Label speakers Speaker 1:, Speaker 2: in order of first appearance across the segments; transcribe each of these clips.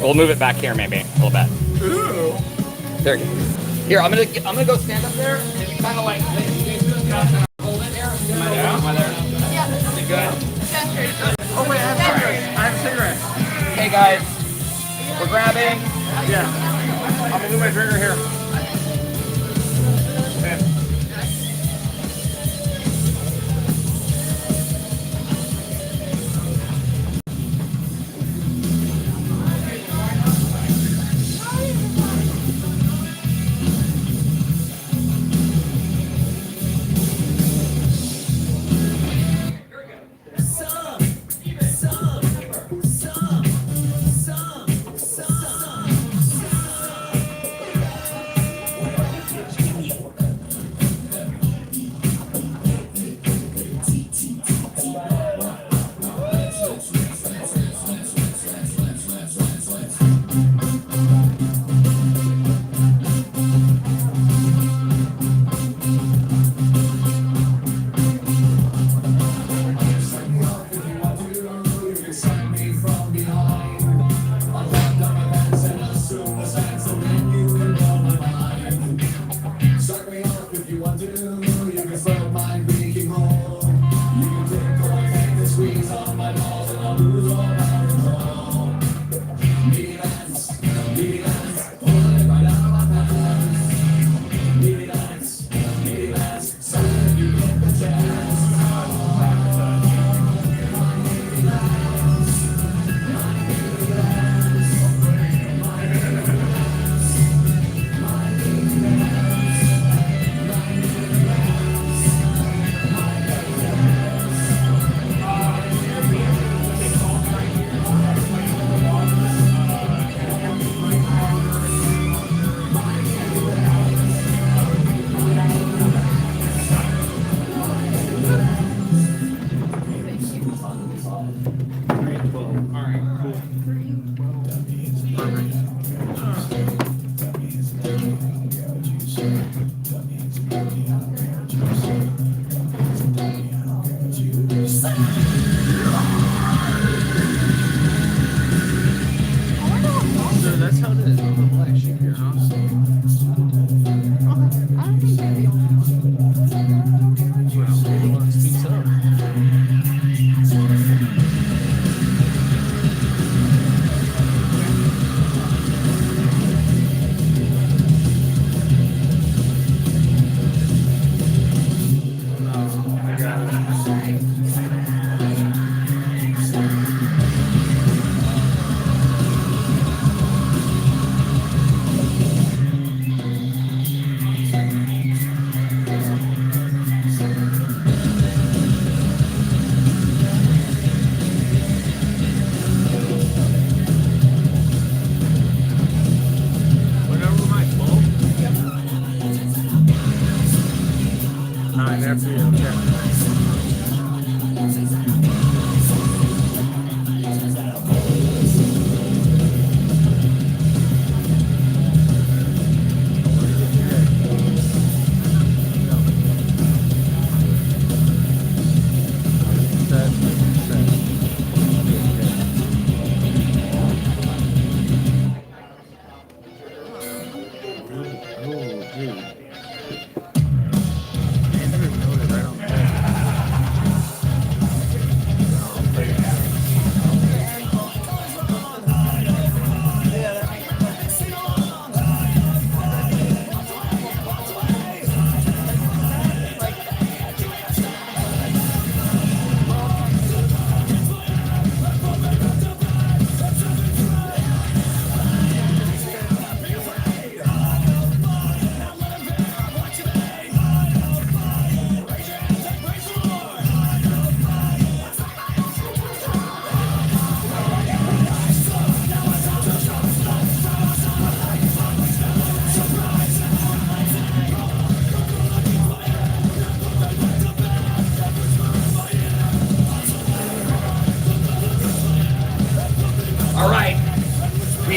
Speaker 1: We'll move it back here maybe a little bit.
Speaker 2: Ooh.
Speaker 1: There you go. Here, I'm gonna go stand up there and kind of like hold it here. Am I down? Am I there?
Speaker 3: Yeah.
Speaker 1: You good?
Speaker 2: Oh wait, I have cigarettes. I have cigarettes.
Speaker 1: Hey guys, we're grabbing.
Speaker 2: Yeah.
Speaker 1: I'm gonna move my trigger here.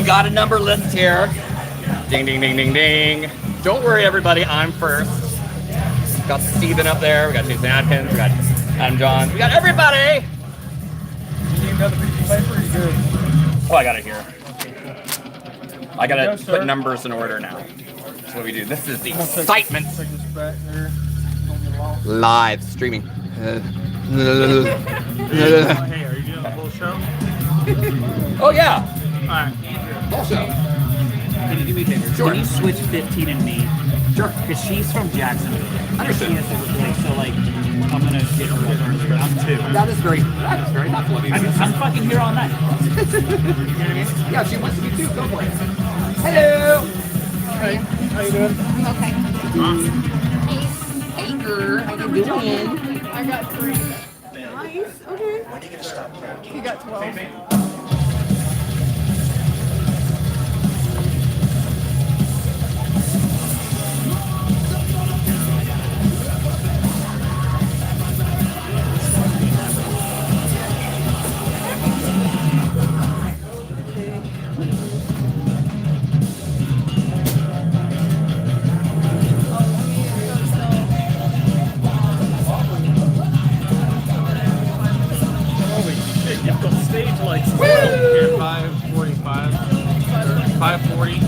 Speaker 1: Got a number list here. Ding, ding, ding, ding, ding. Don't worry, everybody. I'm first. Got Steven up there. We got Jason Atkins. We got Adam John. We got everybody.
Speaker 2: you got the piece of paper? You good?
Speaker 1: Oh, I got it here. I gotta
Speaker 2: Go, sir.
Speaker 1: put numbers in order now. That's what we do. This is the excitement.
Speaker 2: Take this back there. Don't get lost.
Speaker 1: Live streaming.
Speaker 2: Hey, are you doing the whole show?
Speaker 1: Oh yeah.
Speaker 2: Alright.
Speaker 1: Also,
Speaker 3: Can you do me a favor?
Speaker 1: Sure.
Speaker 3: Can you switch 15 and me?
Speaker 1: sure.
Speaker 3: Because she's from Jacksonville.
Speaker 1: Understood.
Speaker 3: She has to replace, so like, I'm gonna get her up earlier. I'm too.
Speaker 1: That is very thoughtful of you.
Speaker 3: I'm fucking here all night.
Speaker 1: Yeah, she wants to be too. Go for it. Hello.
Speaker 2: Hey, how you doing?
Speaker 4: Okay.
Speaker 1: Anchor, how you doing?
Speaker 4: I got 3. Nice. Okay. When are you gonna stop? You got 12.
Speaker 2: Holy shit, you've got stage lights. Yeah, 5:45. 5:40.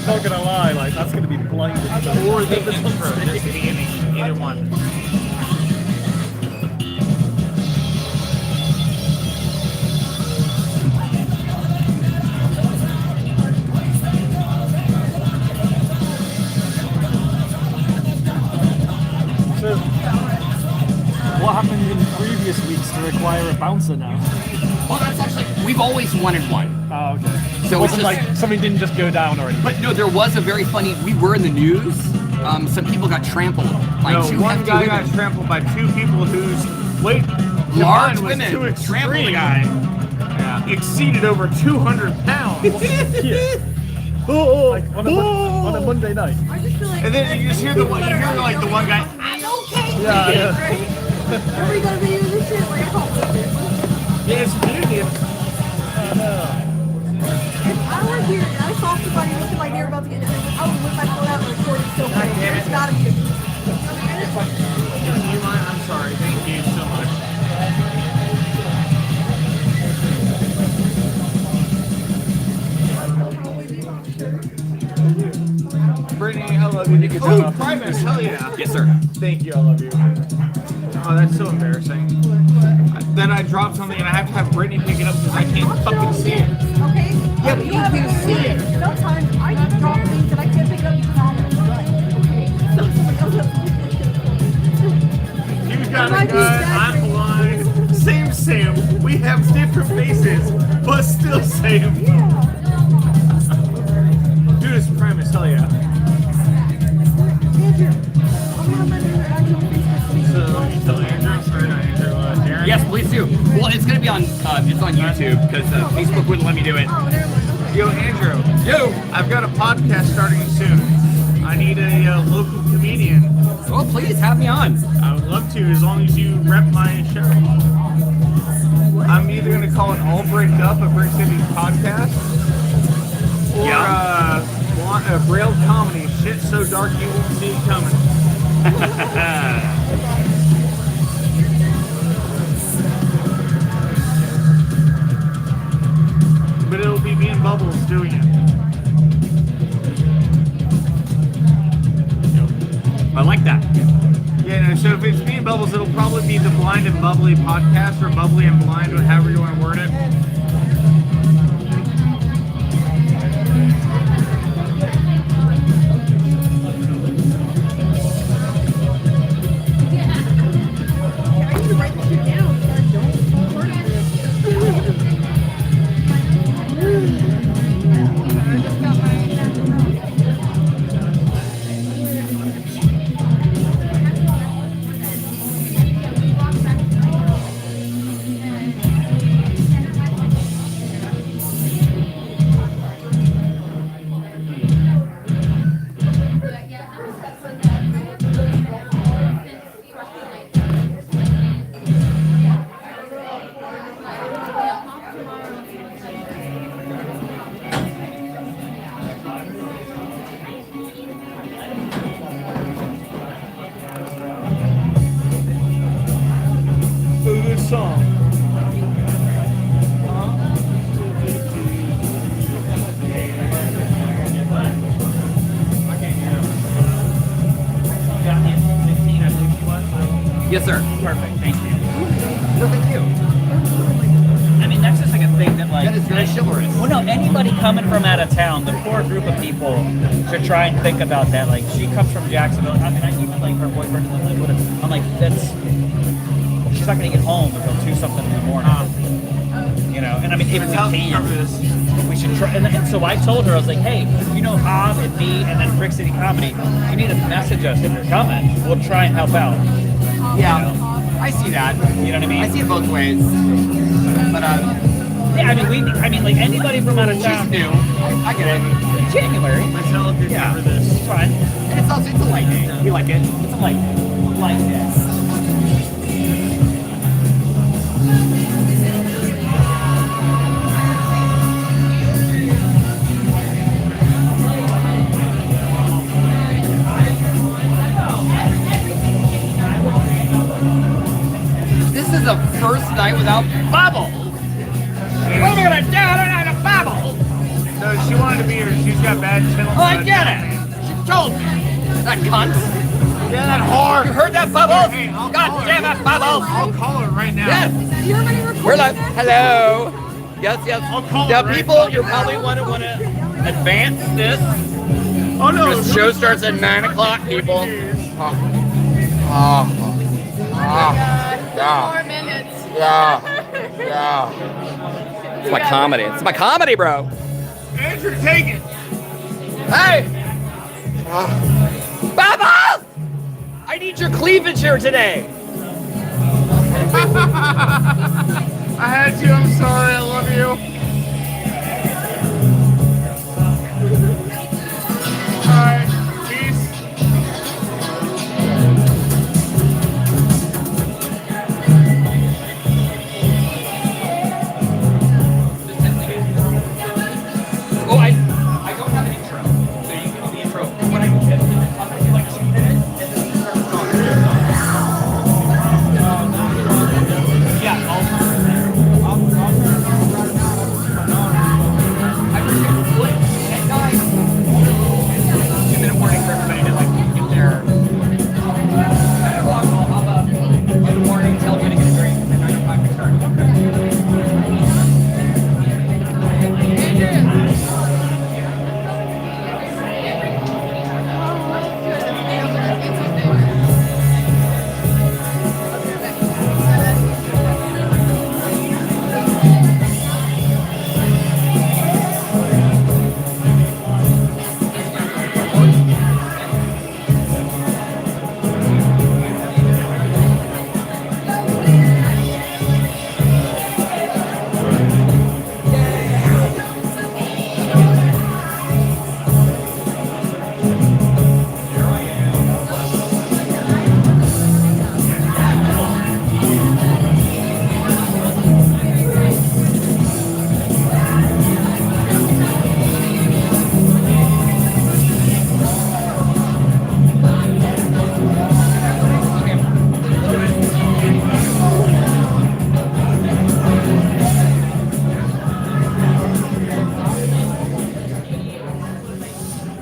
Speaker 2: Not gonna lie, like that's gonna be blinding. Or the intro, just the beginning. Either one. So, what happened in previous weeks to require a bouncer now?
Speaker 1: Well, that's actually, we've always wanted one.
Speaker 2: Oh, okay.
Speaker 1: So
Speaker 2: So it wasn't
Speaker 1: it's
Speaker 2: like
Speaker 1: just-
Speaker 2: something didn't just go down or anything.
Speaker 1: But no, there was a very funny, we were in the news. Some people got trampled. Like
Speaker 5: No,
Speaker 1: two
Speaker 5: one
Speaker 1: hefty
Speaker 5: guy
Speaker 1: women.
Speaker 5: got trampled by 2 people whose weight
Speaker 1: Large
Speaker 5: combined was
Speaker 1: women
Speaker 5: too
Speaker 1: trampled the
Speaker 5: extreme.
Speaker 1: guy.
Speaker 5: Yeah, exceeded over 200 pounds.
Speaker 2: Yeah. Like on a Monday night.
Speaker 4: I just feel like.
Speaker 5: And then you just hear the one guy.
Speaker 4: I'm okay.
Speaker 2: Yeah, yeah.
Speaker 4: Right? Are we gonna be using this shit? We're gonna call this.
Speaker 5: Yeah, it's beauty.
Speaker 4: If I were here and I saw somebody looking like they were about to get hit, I would whip my phone out and record it still. There's gotta be a.
Speaker 5: You mind? I'm sorry. Thank you so much. Brittany, I love you. Oh, Primus, hell yeah.
Speaker 1: Yes, sir.
Speaker 5: Thank you, I love you. Oh, that's so embarrassing. Then I dropped something and I have to have Brittany pick it up because I can't fucking see it.
Speaker 4: Okay? Yeah, but you can see it. Sometimes I drop things that I can't pick up because I'm right. Okay? So somebody else has to pick this shit.
Speaker 5: You got
Speaker 4: might
Speaker 5: a
Speaker 4: be
Speaker 5: gun,
Speaker 4: exaggerating.
Speaker 5: I'm blind. Same Sam. We have different faces, but still same.
Speaker 4: Yeah.
Speaker 5: Dude, it's Primus, hell yeah.
Speaker 4: Andrew, I'm gonna have my new actual Facebook feed.
Speaker 5: So, let me tell Andrew, sorry, not Andrew, Darren.
Speaker 1: Yes, please do. Well, it's gonna be on, it's on YouTube because Facebook wouldn't let me do it.
Speaker 4: Oh, never mind. Okay.
Speaker 5: Yo, Andrew,
Speaker 1: Yo.
Speaker 5: I've got a podcast starting soon. I need a local comedian.
Speaker 1: Oh, please have me on.
Speaker 5: I would love to, as long as you rep my show. I'm either going to call it All Break Up, a Brick City podcast, or Braille Comedy, shit so dark you won't see it coming. But it'll be me and Bubbles doing it.
Speaker 1: I like that.
Speaker 5: Yeah, no, so if it's me and Bubbles, it'll probably be the Blind and Bubbly podcast, or Bubbly and Blind, or however you want to word it.
Speaker 4: I need to write this shit down so I don't forget it. I just got my
Speaker 1: Yes, sir.
Speaker 3: Perfect. Thank you.
Speaker 1: No, thank you.
Speaker 3: I mean, that's just like a thing that like.
Speaker 1: That is very chivalrous.
Speaker 3: Well, no, anybody coming from out of town, the core group of people should try and think about that. Like, she comes from Jacksonville. I mean, I even like her boyfriend in Linwood. I'm like, she's not gonna get home until 2-something in the morning. You know, and I mean, if we can, we should try. And so I told her, I was like, hey, you know, Hob and me, and then Brick City Comedy, you need to message us if you're coming. We'll try and help out.
Speaker 1: Yeah,
Speaker 3: You know?
Speaker 1: I see that.
Speaker 3: You know what I mean?
Speaker 1: I see it both ways. But
Speaker 3: Yeah, I mean, like anybody from out of
Speaker 1: she's
Speaker 3: town.
Speaker 1: new. I get it.
Speaker 3: January.
Speaker 2: Let's tell if
Speaker 1: Yeah.
Speaker 2: for this.
Speaker 3: It's fine.
Speaker 1: And it's also, it's a light day. We like it.
Speaker 3: It's like this.
Speaker 1: This is the first night without bubbles. What am I gonna do? I don't have a bubble.
Speaker 5: So she wanted to be here. She's got bad channel.
Speaker 1: Oh, I get it. She told me. That cunt.
Speaker 5: Yeah, that whore.
Speaker 1: You heard that, Bubbles?
Speaker 5: Hey, I'll call
Speaker 1: God
Speaker 5: her.
Speaker 1: damn it, Bubbles.
Speaker 5: I'll call her right now.
Speaker 1: Yes.
Speaker 4: You already recorded
Speaker 1: We're live.
Speaker 4: this?
Speaker 1: Hello. Yes, yes.
Speaker 5: I'll call
Speaker 1: Now,
Speaker 5: her right
Speaker 1: people,
Speaker 5: now.
Speaker 1: you probably want to advance this.
Speaker 5: Oh no.
Speaker 1: The show starts at 9 o'clock, people.
Speaker 4: More minutes.
Speaker 1: Yeah. It's my comedy. It's my comedy, bro.
Speaker 5: Andrew, take it.
Speaker 1: Hey! Bubbles! I need your cleavage here today.
Speaker 5: I had to. I'm sorry. I love you. All right. Peace.
Speaker 1: Oh, I don't have an intro, so you can do the intro when I get I'm gonna do like 2 minutes, and then we start the song. Yeah, I appreciate it. Look, and guys, 2-minute warning for everybody to like get their 9 o'clock. I'll hop up, get a warning, tell you to get a drink, and then 9 o'clock we start.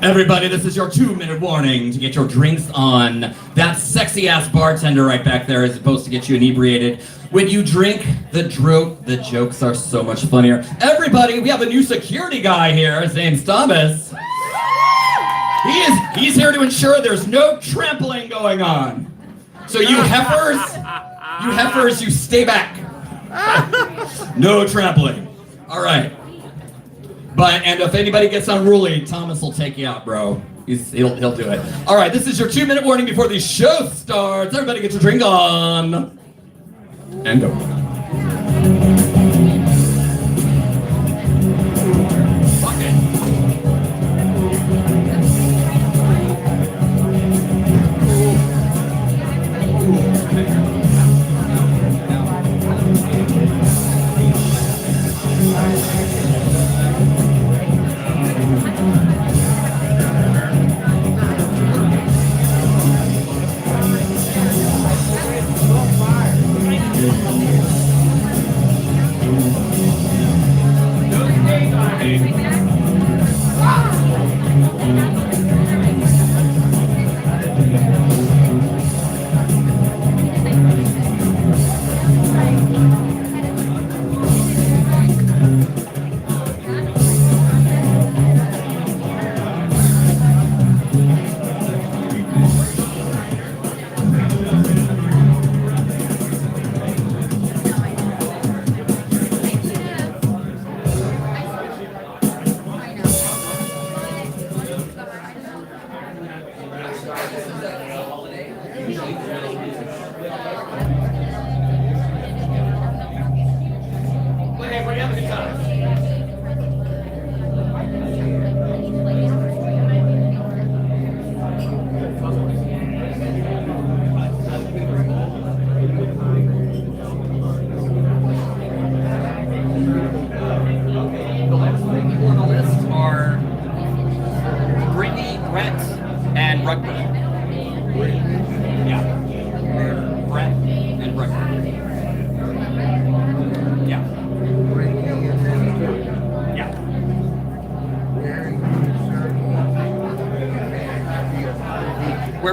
Speaker 6: Everybody, this is your 2-minute warning to get your drinks on. That sexy ass bartender right back there is supposed to get you inebriated. When you drink, the jokes are so much funnier. Everybody, we have a new security guy here. His name's Thomas. He's here to ensure there's no trampling going on. So you heifers, you stay back. No trampling. All right. And if anybody gets unruly, Thomas will take you out, bro. He'll do it. All right, this is your 2-minute warning before the show starts. Everybody get your drink on. And go. Fuck it.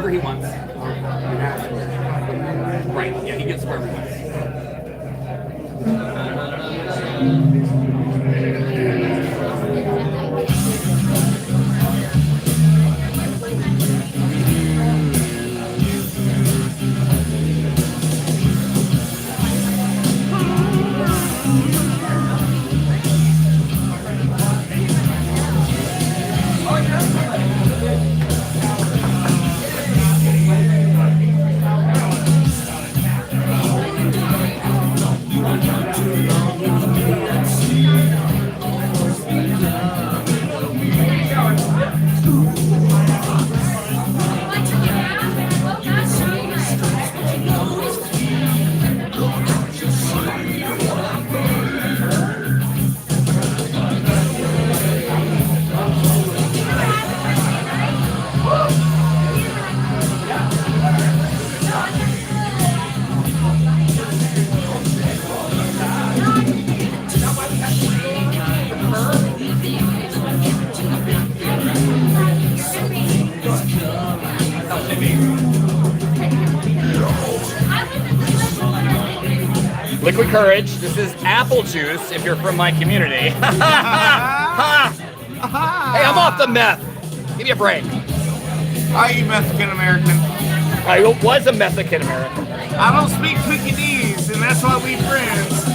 Speaker 1: wherever he wants. Right, yeah, he gets wherever he wants. Liquid Courage. This is apple juice if you're from my community. Hey, I'm off the meth. Give me a break.
Speaker 5: I eat Mexican American.
Speaker 1: I was a Mexican American.
Speaker 5: I don't speak Pekingese, and that's why we friends.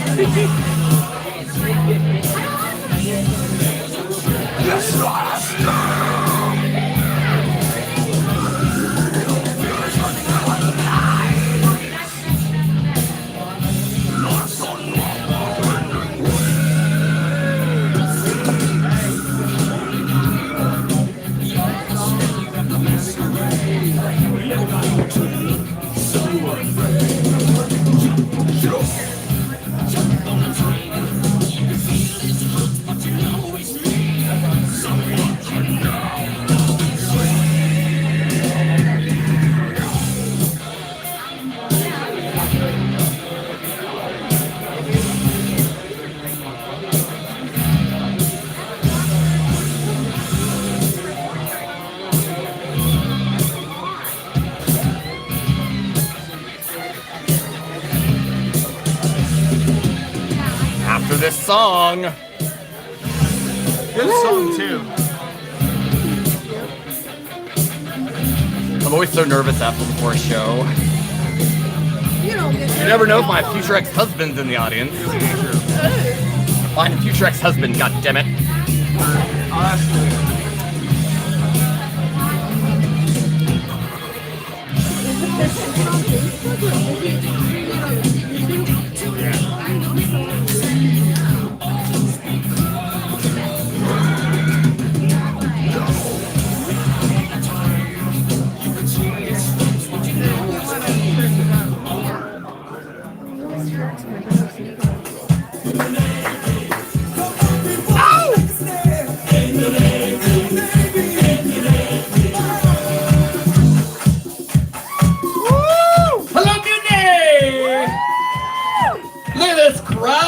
Speaker 5: After this song. Good song, too.
Speaker 1: I'm always so nervous after before a show.
Speaker 4: You
Speaker 1: never know if my future ex-husband's in the audience. Find a future ex-husband, goddammit.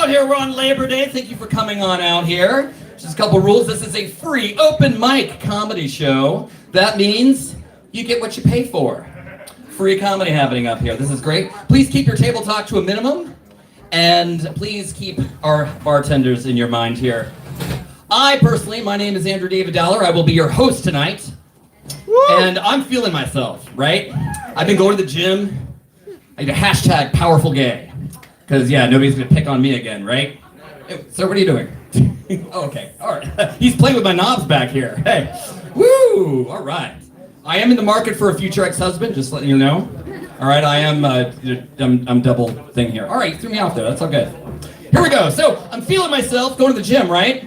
Speaker 6: Here we're on Labor Day. Thank you for coming on out here. Just a couple rules. This is a free open mic comedy show. That means you get what you pay for. Free comedy happening up here. This is great. Please keep your table talk to a minimum, and please keep our bartenders in your mind here. I personally, my name is Andrew David Dollar. I will be your host tonight. Woo! And I'm feeling myself, right? I've been going to the gym. I need a hashtag powerful gay. Because, yeah, nobody's going to pick on me again, right? Hey, sir, what are you doing? Oh, okay, all right. He's playing with my knobs back here. Hey, woo, all right. I am in the market for a future ex-husband, just letting you know. All right, I am, I'm double thing here. All right, you threw me off there, that's all good. Here we go. So, I'm feeling myself, going to the gym, right?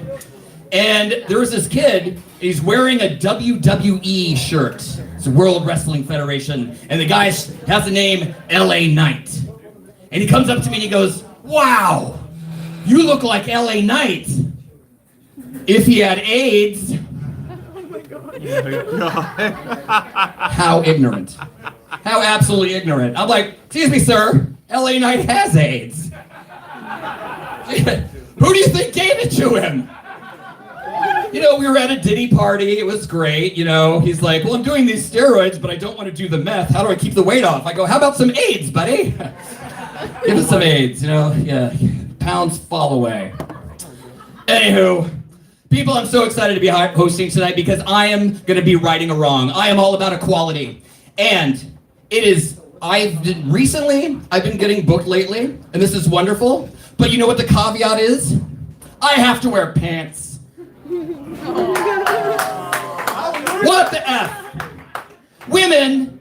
Speaker 6: And there was this kid, he's wearing a WWE shirt. It's a World Wrestling Federation, and the guy has the name LA Knight. And he comes up to me and he goes, "Wow, you look like LA Knight. If he had AIDS."
Speaker 4: Oh my God.
Speaker 6: How ignorant. How absolutely ignorant. I'm like, "Excuse me, sir, LA Knight has AIDS." Who do you think gave it to him? We were at a Diddy party. It was great. He's like, well, I'm doing these steroids, but I don't want to do the meth. How do I keep the weight off? I go, how about some AIDS, buddy? Give us some AIDS, Yeah. Pounds fall away. Anywho, people, I'm so excited to be hosting tonight because I am going to be righting a wrong. I am all about equality. And I've been getting booked lately, and this is wonderful. But you know what the caveat is? I have to wear pants. What the F? Women,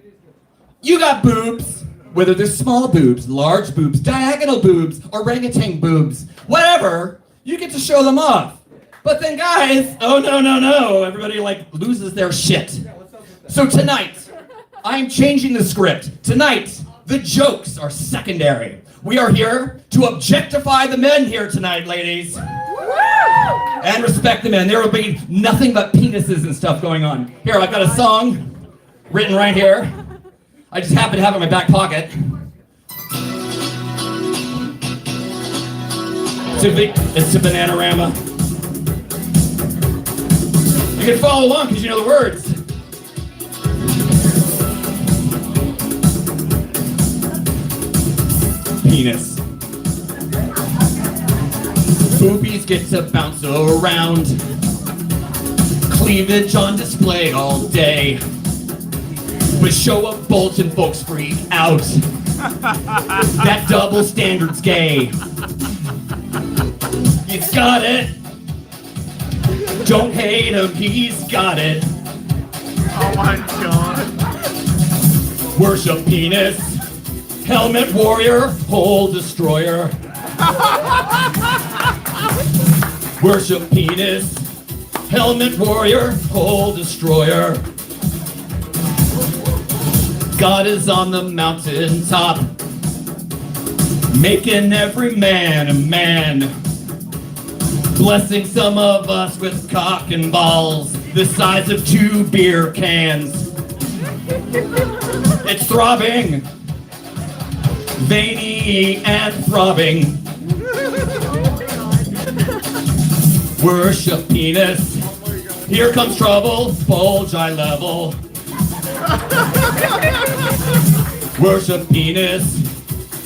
Speaker 6: you got boobs, whether they're small boobs, large boobs, diagonal boobs, orangutan boobs, whatever, you get to show them off. But then guys, oh no, everybody loses their shit. So tonight, I'm changing the script. Tonight, the jokes are secondary. We are here to objectify the men here tonight, ladies. And respect the men. There will be nothing but penises and stuff going on. Here, I've got a song written right here. I just happen to have it in my back pocket. It's to Bananarama. You can follow along because you know the words. Penis. Boobies get to bounce around. Cleavage on display all day. But show a bulge and folks freak out. That double standard's gay. He's got it. Don't hate him, he's got it.
Speaker 5: Oh my god.
Speaker 6: Worship penis. Helmet warrior, hole destroyer. Worship penis. Helmet warrior, hole destroyer. God is on the mountain top, making every man a man. Blessing some of us with cock and balls the size of 2 beer cans. It's throbbing, veiny and throbbing. Worship penis. Here comes trouble, bulge eye level. Worship penis.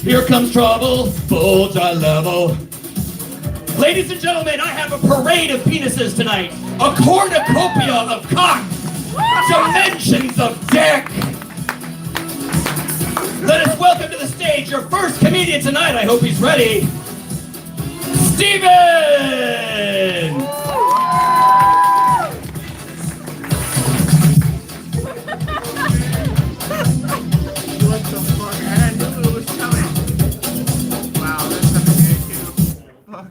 Speaker 6: Here comes trouble, bulge eye level. Ladies and gentlemen, I have a parade of penises tonight. A cornucopia of cock. Dimensions of dick. Let us welcome to the stage your first comedian tonight. I hope he's ready. Steven!
Speaker 5: What the fuck? I knew it was coming. Wow, that's something too. Fuck.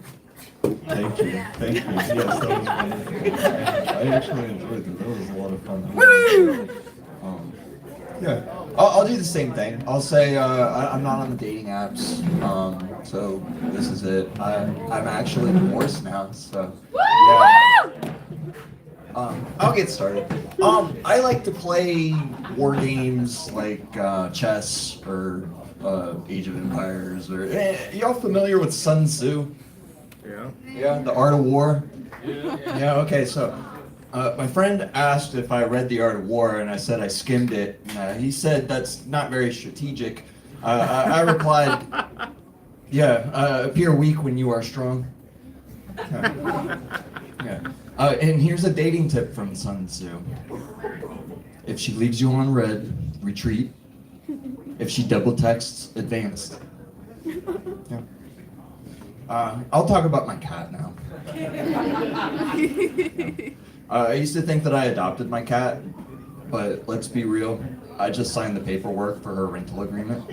Speaker 7: Thank you. Yes, that was amazing. I actually enjoyed it. That was a lot of fun. Yeah, I'll do the same thing. I'll say I'm not on the dating apps, so this is it. I'm actually divorced now, so yeah. I'll get started. I like to play war games like chess or Age of Empires or. Y'all familiar with Sun Tzu?
Speaker 5: Yeah.
Speaker 7: Yeah, The Art of War. Yeah. Okay, so. My friend asked if I read The Art of War, and I said I skimmed it. He said that's not very strategic. I replied, yeah, appear weak when you are strong. Yeah. And here's a dating tip from Sun Tzu. If she leaves you on red, retreat. If she double texts, advance. Yeah. I'll talk about my cat now. I used to think that I adopted my cat, but let's be real, I just signed the paperwork for her rental agreement.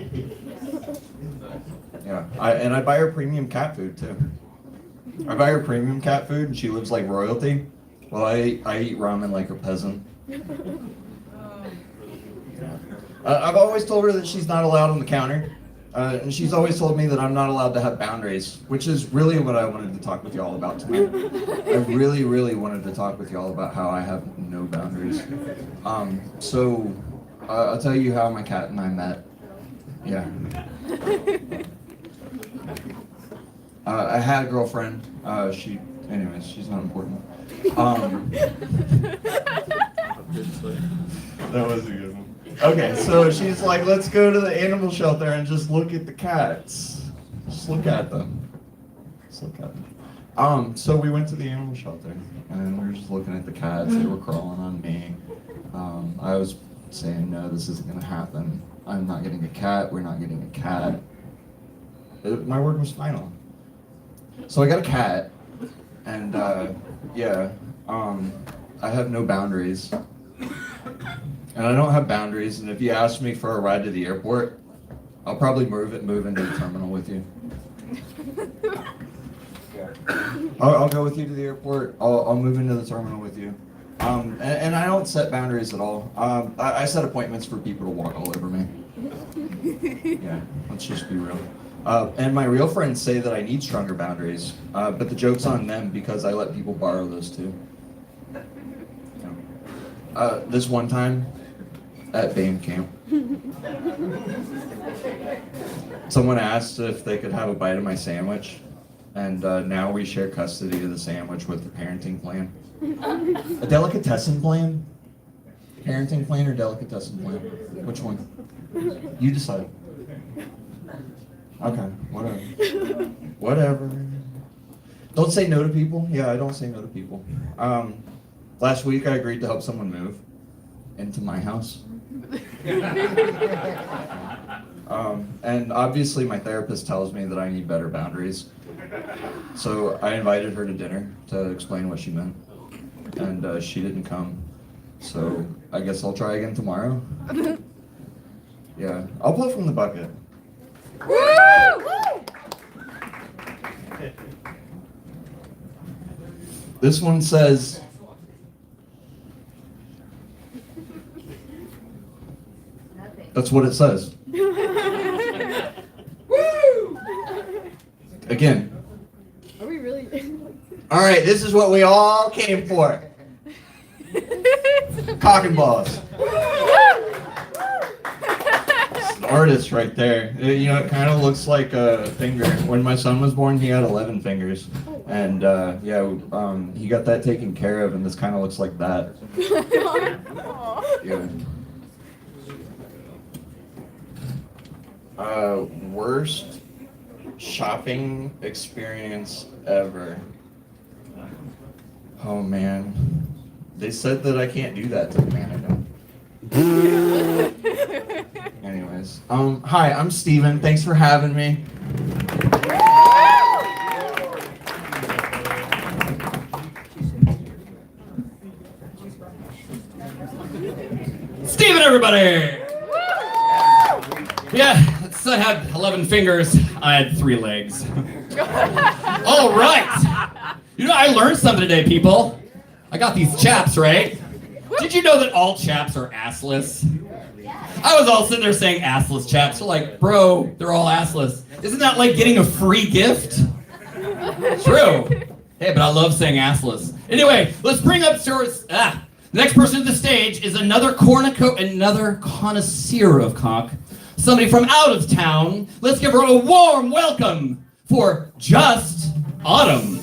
Speaker 7: Yeah, and I buy her premium cat food too. I buy her premium cat food and she lives like royalty. Well, I eat ramen like a peasant. I've always told her that she's not allowed on the counter. And she's always told me that I'm not allowed to have boundaries, which is really what I wanted to talk with y'all about tonight. I really, really wanted to talk with y'all about how I have no boundaries. So I'll tell you how my cat and I met. Yeah. I had a girlfriend. She Anyways, she's not important. That was a good one. Okay, so she's like, let's go to the animal shelter and just look at the cats. Just look at them. Just look at them. So we went to the animal shelter and we were just looking at the cats. They were crawling on me. I was saying, no, this isn't gonna happen. I'm not getting a cat. We're not getting a cat. My word was final. So I got a cat, and I have no boundaries. And I don't have boundaries, and if you ask me for a ride to the airport, I'll probably move into the terminal with you. I'll go with you to the airport. I'll move into the terminal with you. And I don't set boundaries at all. I set appointments for people to walk all over me. Yeah, let's just be real. And my real friends say that I need stronger boundaries, but the joke's on them because I let people borrow those too. This one time at band camp, someone asked if they could have a bite of my sandwich, and now we share custody of the sandwich with the parenting plan. A delicatessen plan? Parenting plan or delicatessen plan? Which one? You decide. Okay, whatever. Whatever. Don't say no to people. Yeah, I don't say no to people. Last week I agreed to help someone move into my house. And obviously my therapist tells me that I need better boundaries. So I invited her to dinner to explain what she meant. And she didn't come. So I guess I'll try again tomorrow. Yeah, I'll pull from the bucket. This one says, that's what it says. Again.
Speaker 4: Are we really?
Speaker 7: All right, this is what we all came for. Cock and balls. Artist right there. You know, it kind of looks like a finger. When my son was born, he had 11 fingers. And he got that taken care of, and this kind of looks like that. Yeah. Worst shopping experience ever. Oh man. They said that I can't do that to the man I don't. Anyways, hi, I'm Steven. Thanks for having me.
Speaker 6: Steven, everybody! Yeah, so I had 11 fingers. I had 3 legs. All right. You know, I learned something today, people. I got these chaps, right? Did you know that all chaps are assless? I was all sitting there saying assless chaps. They're like, bro, they're all assless. Isn't that like getting a free gift? True. Hey, but I love saying assless. Anyway, let's bring up shorts. The next person to the stage is another connoisseur of cock. Somebody from out of town. Let's give her a warm welcome for Just Autumn.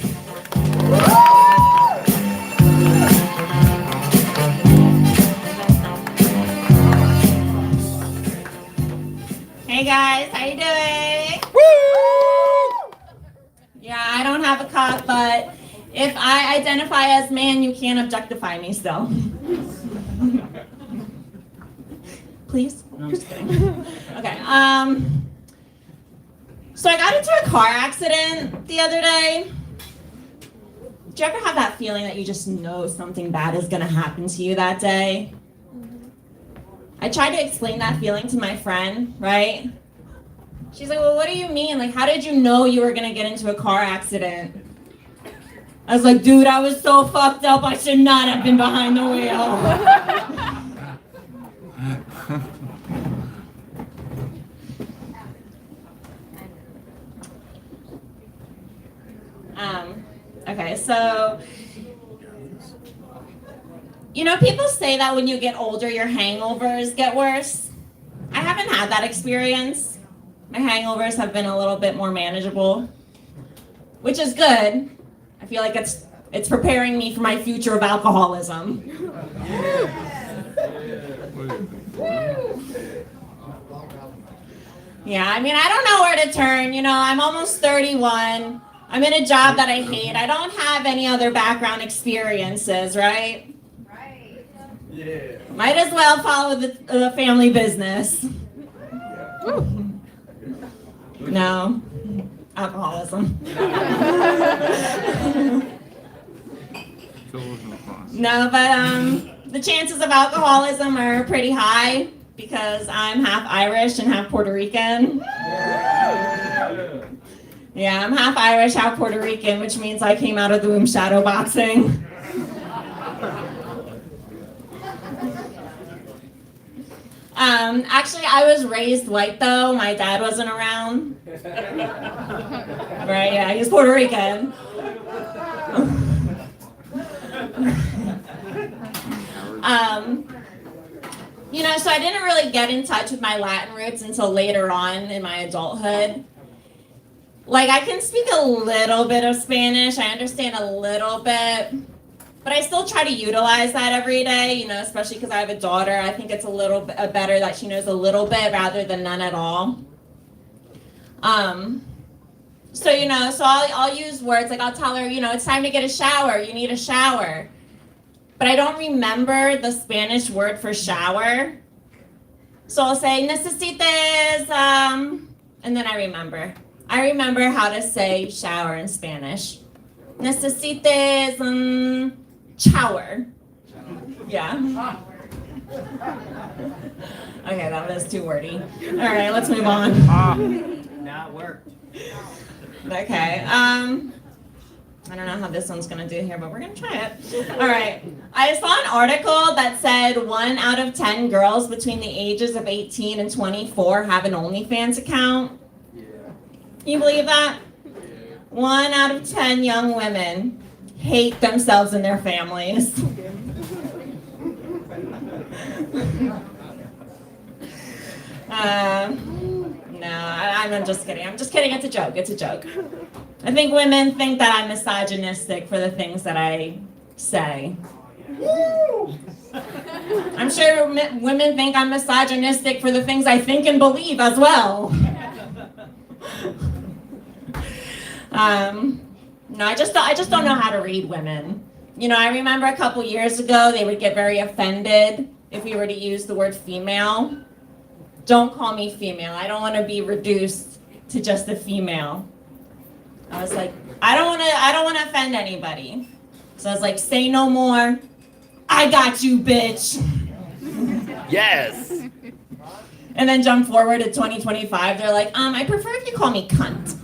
Speaker 8: Hey guys, how you doing? Woo! Yeah, I don't have a cock, but if I identify as man, you can't objectify me still. Please? No, just kidding. Okay, so I got into a car accident the other day. Do you ever have that feeling that you just know something bad is gonna happen to you that day? I tried to explain that feeling to my friend, right? She's like, well, what do you mean? Like, how did you know you were gonna get into a car accident? I was like, dude, I was so fucked up, I should not have been behind the wheel. Okay, so, you know, people say that when you get older, your hangovers get worse. I haven't had that experience. My hangovers have been a little bit more manageable, which is good. I feel like it's preparing me for my future of alcoholism. Yeah, I mean, I don't know where to turn. You know, I'm almost 31. I'm in a job that I hate. I don't have any other background experiences, right?
Speaker 4: Right.
Speaker 5: Yeah.
Speaker 8: Might as well follow the family business. No, alcoholism. No, but the chances of alcoholism are pretty high because I'm half Irish and half Puerto Rican. Yeah, I'm half Irish, half Puerto Rican, which means I came out of the womb shadow boxing. Actually, I was raised white though. My dad wasn't around. Right, yeah, he's Puerto Rican. You know, so I didn't really get in touch with my Latin roots until later on in my adulthood. Like, I can speak a little bit of Spanish, I understand a little bit, but I still try to utilize that every day, you know, especially because I have a daughter. I think it's a little bit better that she knows a little bit rather than none at all. So, you know, so I'll use words, like I'll tell her, you know, it's time to get a shower, you need a shower. But I don't remember the Spanish word for shower. So I'll say, necesites, and then I remember. I remember how to say shower in Spanish. Necesites, shower. Yeah. Okay, that was too wordy. All right, let's move on.
Speaker 3: Not work.
Speaker 8: Okay. I don't know how this one's gonna do here, but we're gonna try it. All right. I saw an article that said 1 out of 10 girls between the ages of 18 and 24 have an OnlyFans account.
Speaker 5: Yeah.
Speaker 8: Can you believe that? 1 out of 10 young women hate themselves and their families. No, I'm just kidding. I'm just kidding. It's a joke. It's a joke. I think women think that I'm misogynistic for the things that I say. I'm sure women think I'm misogynistic for the things I think and believe as well. No, I just don't know how to read women. You know, I remember a couple years ago they would get very offended if we were to use the word female. Don't call me female. I don't want to be reduced to just a female. I was like, I don't want to offend anybody. So I was like, say no more. I got you, bitch.
Speaker 3: Yes.
Speaker 8: And then jump forward to 2025. They're like, I prefer if you call me cunt.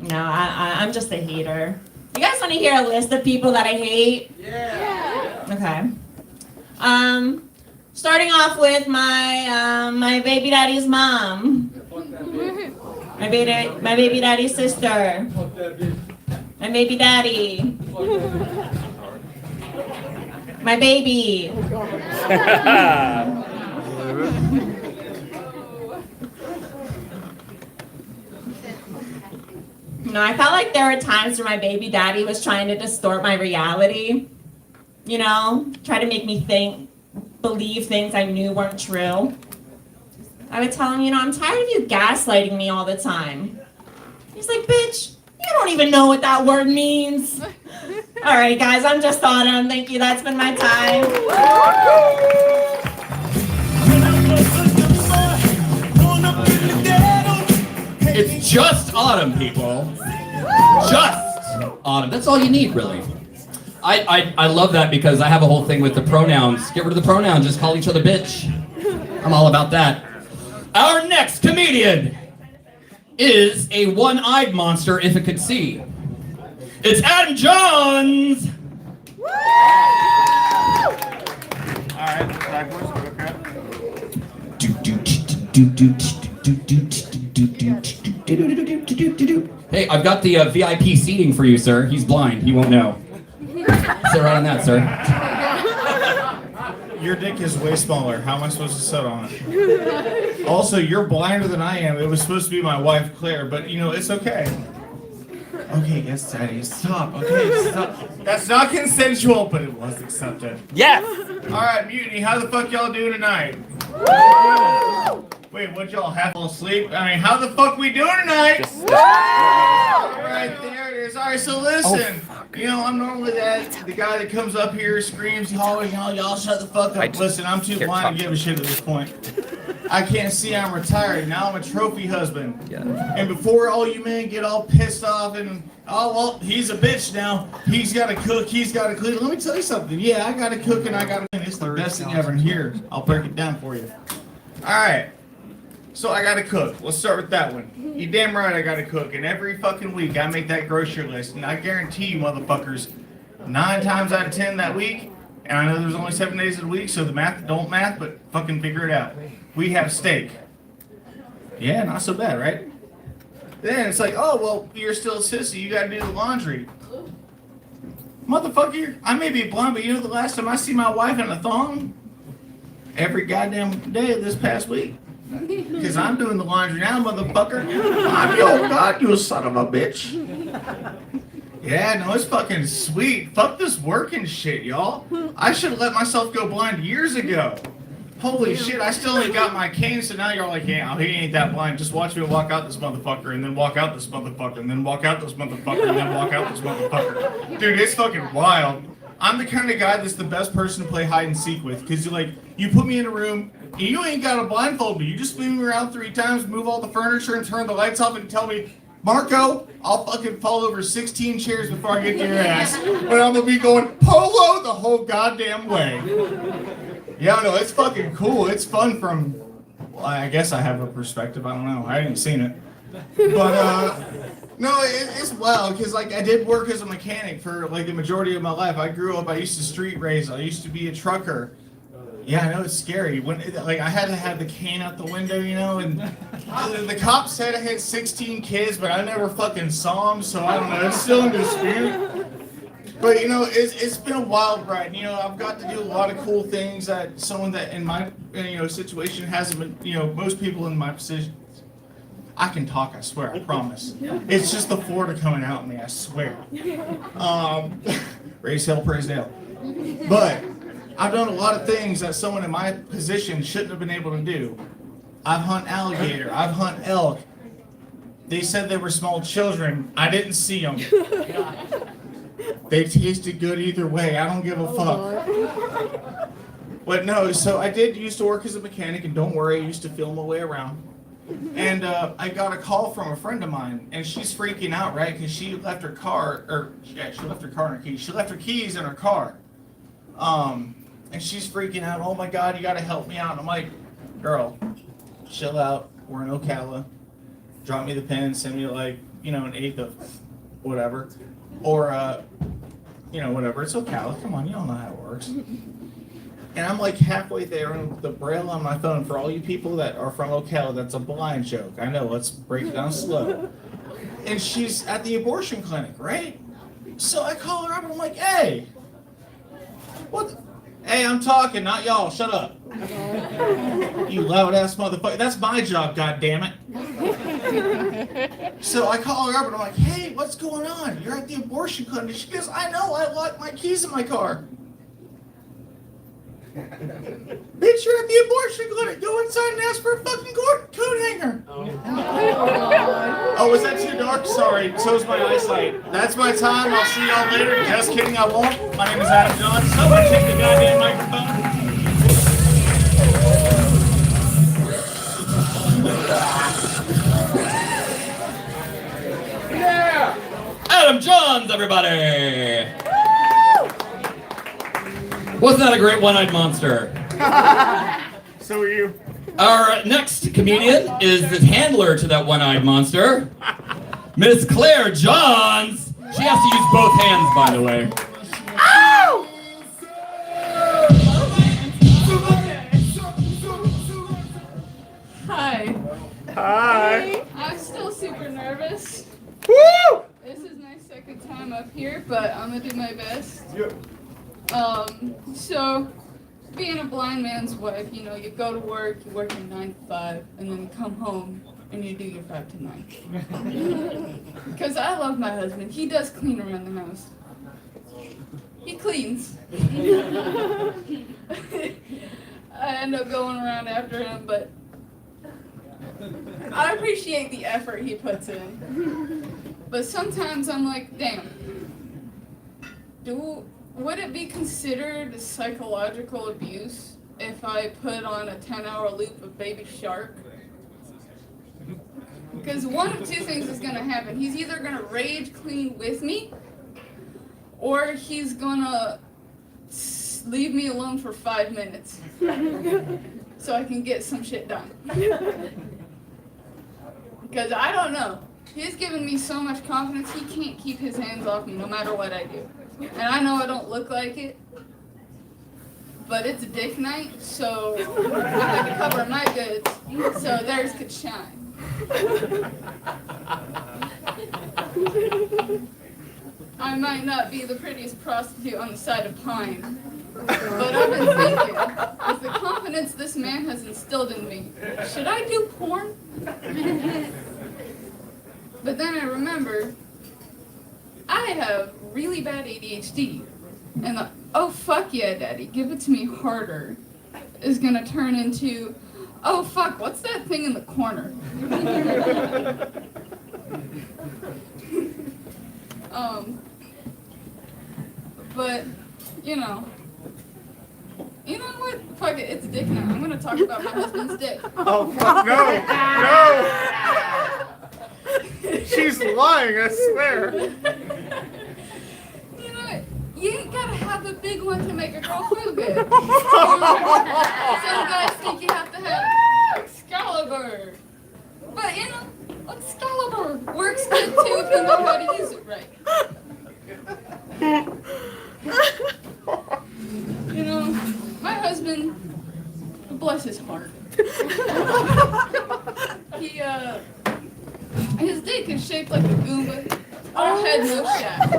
Speaker 8: No, I'm just a hater. You guys want to hear a list of people that I hate?
Speaker 5: Yeah.
Speaker 8: Okay. Starting off with my baby daddy's mom. My baby daddy's sister. My baby daddy. My baby. You know, I felt like there were times where my baby daddy was trying to distort my reality. You know, try to make me believe things I knew weren't true. I would tell him, you know, I'm tired of you gaslighting me all the time. He's like, bitch, you don't even know what that word means. All right, guys, I'm just Autumn. Thank you. That's been my time.
Speaker 6: It's just Autumn, people. Just Autumn. That's all you need, really. I love that because I have a whole thing with the pronouns. Get rid of the pronouns. Just call each other bitch. I'm all about that. Our next comedian is a one-eyed monster if it could see. It's Adam Johns.
Speaker 5: All right, backwards. Okay.
Speaker 6: Hey, I've got the VIP seating for you, sir. He's blind. He won't know. Sit right on that, sir.
Speaker 2: your dick is way smaller. How am I supposed to sit on it? Also, you're blinder than I am. It was supposed to be my wife, Claire, but you know, it's okay. Okay, yes, Daddy, stop. Okay, stop. That's not consensual, but it was accepted.
Speaker 3: Yes!
Speaker 2: Alright, Mutiny, how the fuck y'all doing tonight? Wait, what y'all have all asleep? I mean, how the fuck we doing tonight? Alright, there it is. Alright, so listen. You know, I'm normally the guy that comes up here, screams, hollers, y'all shut the fuck up. Listen, I'm too blind to give a shit at this point. I can't see, I'm retired. Now I'm a trophy husband. Yeah. And before all you men get all pissed off and, oh, well, he's a bitch now. He's got to cook, he's got to clean. Let me tell you something. Yeah, I got to cook and I got to clean. It's the best thing ever in here. I'll break it down for you. All right. So I got to cook. Let's start with that one. You damn right I got to cook. And every fucking week I make that grocery list. And I guarantee you motherfuckers, 9 times out of 10 that week, and I know there's only 7 days of the week, so the math don't math, but fucking figure it out. We have steak. Yeah, not so bad, right? Then it's like, oh, well, you're still a sissy. You got to do the laundry. Motherfucker, I may be blonde, but you know the last time I see my wife in a thong? Every goddamn day of this past week. Because I'm doing the laundry now, motherfucker. I'm your God, you son of a bitch. Yeah, no, it's fucking sweet. Fuck this working shit, y'all. I should have let myself go blind years ago. Holy shit, I still ain't got my cane, so now you're like, yeah, he ain't that blind. Just watch me walk out this motherfucker, and then walk out this motherfucker, and then walk out this motherfucker, and then walk out this motherfucker. Dude, it's fucking wild. I'm the kind of guy that's the best person to play hide and seek with, because you're like, you put me in a room, and you ain't got to blindfold me. You just spin me around 3 times, move all the furniture, and turn the lights off, and tell me, Marco, I'll fucking fall over 16 chairs before I get to your ass. But I'm gonna be going polo the whole goddamn way. Yeah, no, it's fucking cool. It's fun from, well, I guess I have a perspective. I don't know. I haven't seen it. But, no, it's wild because, like, I did work as a mechanic for, like, the majority of my life. I grew up, I used to street race. I used to be a trucker. Yeah, I know it's scary. When like I had to have the cane out the window, you know, and the cop said I had 16 kids, but I never fucking saw them, so I don't know. It's still in dispute. But you know, it's been a wild ride. You know, I've got to do a lot of cool things that someone that in my situation hasn't been. You know, most people in my position. I can talk, I swear, I promise. It's just the Florida coming out in me, I swear. Raise hell, praise hell. But I've done a lot of things that someone in my position shouldn't have been able to do. I've hunt alligator. I've hunt elk. They said they were small children. I didn't see them. They tasted good either way. I don't give a fuck. But no, so I did used to work as a mechanic, and don't worry, I used to feel my way around. And I got a call from a friend of mine, and she's freaking out, right? Because she left her car, she left her car and her keys. She left her keys in her car. And she's freaking out. Oh my God, you gotta help me out. And I'm like, girl, chill out. We're in Ocala. Drop me the pin. Send me like, an eighth of whatever, or whatever. It's Ocala. Come on, you don't know how it works. And I'm like halfway there, and the braille on my phone for all you people that are from Ocala. That's a blind joke. I know. Let's break it down slow. And she's at the abortion clinic, right? So I call her up and I'm like, hey, what? Hey, I'm talking, not y'all. Shut up. You loud ass motherfucker. That's my job, goddammit. So I call her up and I'm like, hey, what's going on? You're at the abortion clinic. She goes, I know, I locked my keys in my car. Bitch, you're at the abortion clinic. Go inside and ask for a fucking coat hanger. Oh, was that too dark? Sorry, so's my eyesight. That's my time. I'll see y'all later. Just kidding, I won't. My name is Adam John. Someone take the goddamn microphone.
Speaker 6: Yeah! Adam Johns, everybody! Wasn't that a great one-eyed monster?
Speaker 2: So are you.
Speaker 6: Our next comedian is the handler to that one-eyed monster, Miss Claire Johns. She has to use both hands, by the way.
Speaker 4: Ow!
Speaker 9: Hi.
Speaker 2: Hi.
Speaker 9: I'm still super nervous.
Speaker 2: Woo!
Speaker 9: This is my second time up here, but I'm gonna do my best.
Speaker 2: Yep.
Speaker 9: So being a blind man's wife, you know, you go to work, you work your 9 to 5, and then you come home and you do your 5 to 9. Because I love my husband. He does clean around the house. He cleans. I end up going around after him, but I appreciate the effort he puts in. But sometimes I'm like, damn, would it be considered psychological abuse if I put on a 10-hour loop of Baby Shark? Because one of two things is going to happen. He's either going to rage clean with me, or he's going to leave me alone for 5 minutes so I can get some shit done. Because I don't know. He's given me so much confidence, he can't keep his hands off me no matter what I do. And I know I don't look like it, but it's dick night, so I have to cover my goods so theirs could shine. I might not be the prettiest prostitute on the side of Pine, but I've been thinking, with the confidence this man has instilled in me, should I do porn? But then I remember, I have really bad ADHD, and the, oh fuck yeah daddy, give it to me harder, is gonna turn into, oh fuck, what's that thing in the corner? But, you know what? Fuck it, it's dick now. I'm gonna talk about my husband's dick.
Speaker 5: Oh, fuck, no! She's lying, I swear.
Speaker 9: You know what? You ain't gotta have a big one to make a girl feel good. Some guys think you have to have Excalibur. But, you know, Excalibur works good too if you know how to use it right. You know, my husband, bless his heart, his dick is shaped like a Goomba, all head, no shaft.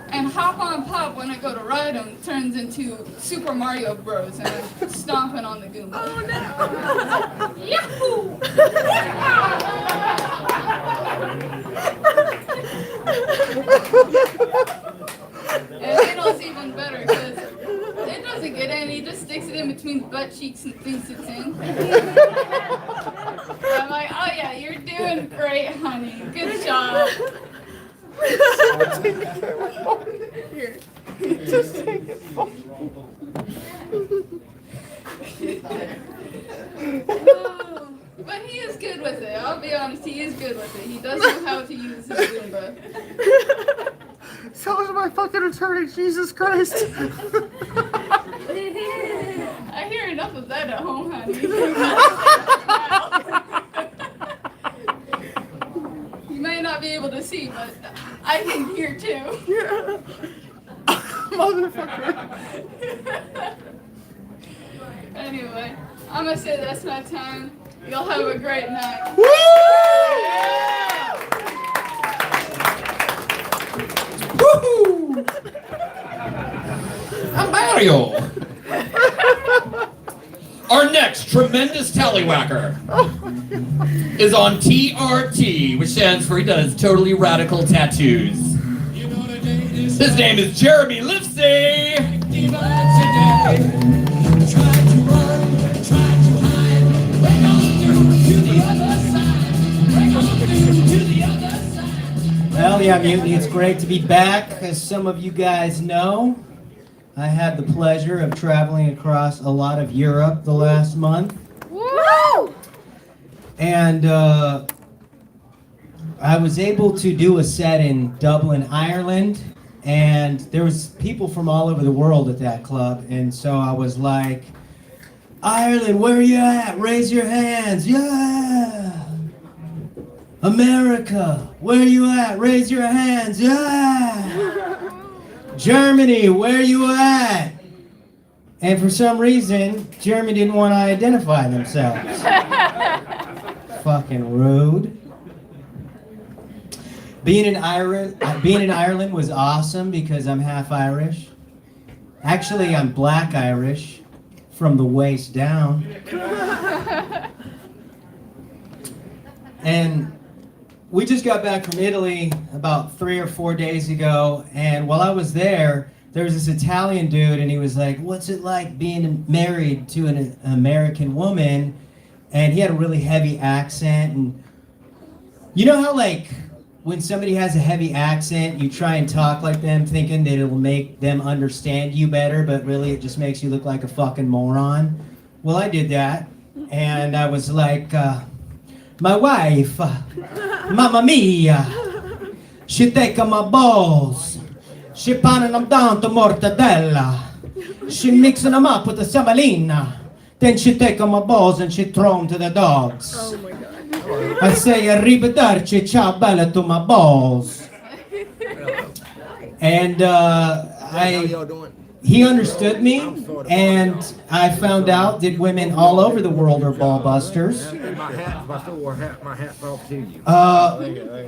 Speaker 9: And Hop on Pop, when I go to ride him, turns into Super Mario Bros. And I'm stomping on the Goomba. Oh no! Yahoo! And Anal's even better because it doesn't get in. He just sticks it in between the butt cheeks and thinks it's in. I'm like, oh yeah, you're doing great, honey. Good job. Here.
Speaker 5: Just take it.
Speaker 9: But he is good with it. I'll be honest, he is good with it. He does know how to use his Roomba.
Speaker 5: So is my fucking attorney, Jesus Christ.
Speaker 9: I hear enough of that at home, honey. You may not be able to see, but I can hear too.
Speaker 5: Yeah. Motherfucker.
Speaker 9: Anyway, I'm gonna say that's my time. Y'all have a great night.
Speaker 5: Woo!
Speaker 6: Woohoo! I'm Mario. Our next tremendous tallywhacker is on TRT, which stands for he does totally radical tattoos. His name is Jeremy Lipsey.
Speaker 10: Hell yeah, Mutiny, it's great to be back. As some of you guys know, I had the pleasure of traveling across a lot of Europe the last month.
Speaker 4: Woo!
Speaker 10: And I was able to do a set in Dublin, Ireland, and there was people from all over the world at that club, and so I was like, Ireland, where are you at? Raise your hands. Yeah! America, where are you at? Raise your hands. Yeah! Germany, where are you at? And for some reason, Germany didn't want to identify themselves. Fucking rude. Being in Ireland was awesome because I'm half Irish. Actually, I'm black Irish from the waist down. And we just got back from Italy about 3 or 4 days ago, and while I was there was this Italian dude, and he was like, what's it like being married to an American woman? And he had a really heavy accent, and you know how like when somebody has a heavy accent, you try and talk like them thinking that it'll make them understand you better, but really it just makes you look like a fucking moron? Well, I did that, and I was like, my wife, mamma mia, she take my balls, she pounding them down to mortadella, she mixing them up with the semolina, then she take my balls and she throw them to the dogs.
Speaker 4: Oh my god.
Speaker 10: I say, arrivederci, ciao bella to my balls. And he understood me, and I found out that women all over the world are ball busters.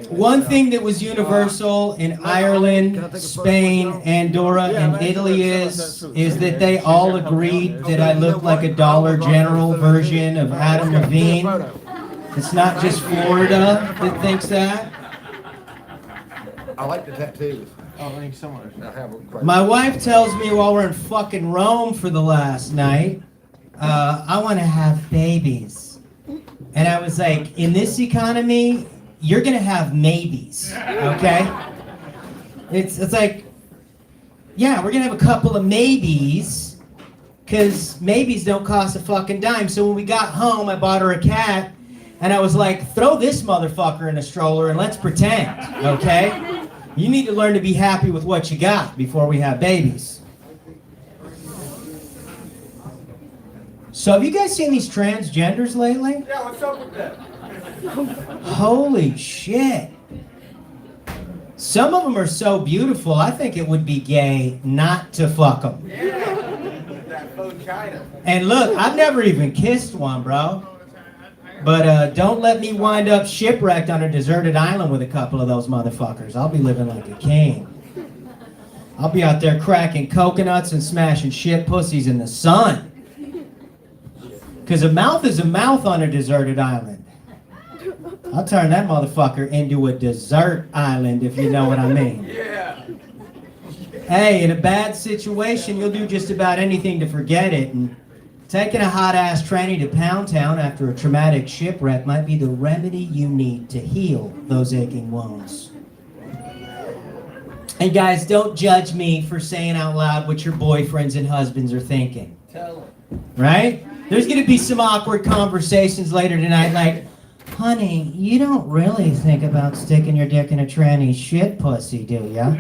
Speaker 10: One thing that was universal in Ireland, Spain, Andorra, and Italy is that they all agreed that I looked like a Dollar General version of Adam Levine. It's not just Florida that thinks that.
Speaker 11: I like the tattoos.
Speaker 2: Oh, thank you so much.
Speaker 11: I have a question.
Speaker 10: My wife tells me while we're in fucking Rome for the last night, I want to have babies. And I was like, in this economy, you're going to have maybes, okay? It's like, yeah, we're going to have a couple of maybes, because maybes don't cost a fucking dime. So when we got home, I bought her a cat, and I was like, throw this motherfucker in a stroller and let's pretend, okay? You need to learn to be happy with what you got before we have babies. So have you guys seen these transgenders lately?
Speaker 11: Yeah, what's up with that?
Speaker 10: Holy shit. Some of them are so beautiful, I think it would be gay not to fuck them.
Speaker 11: Yeah, that faux China.
Speaker 10: And look, I've never even kissed one, bro. But don't let me wind up shipwrecked on a deserted island with a couple of those motherfuckers. I'll be living like a king. I'll be out there cracking coconuts and smashing shit pussies in the sun. Because a mouth is a mouth on a deserted island. I'll turn that motherfucker into a desert island, if you know what I mean.
Speaker 11: Yeah.
Speaker 10: Hey, in a bad situation, you'll do just about anything to forget it. And taking a hot-ass tranny to Pound Town after a traumatic shipwreck might be the remedy you need to heal those aching wounds. And guys, don't judge me for saying out loud what your boyfriends and husbands are thinking.
Speaker 11: Tell them.
Speaker 10: Right? There's going to be some awkward conversations later tonight like, honey, you don't really think about sticking your dick in a tranny's shit pussy, do ya?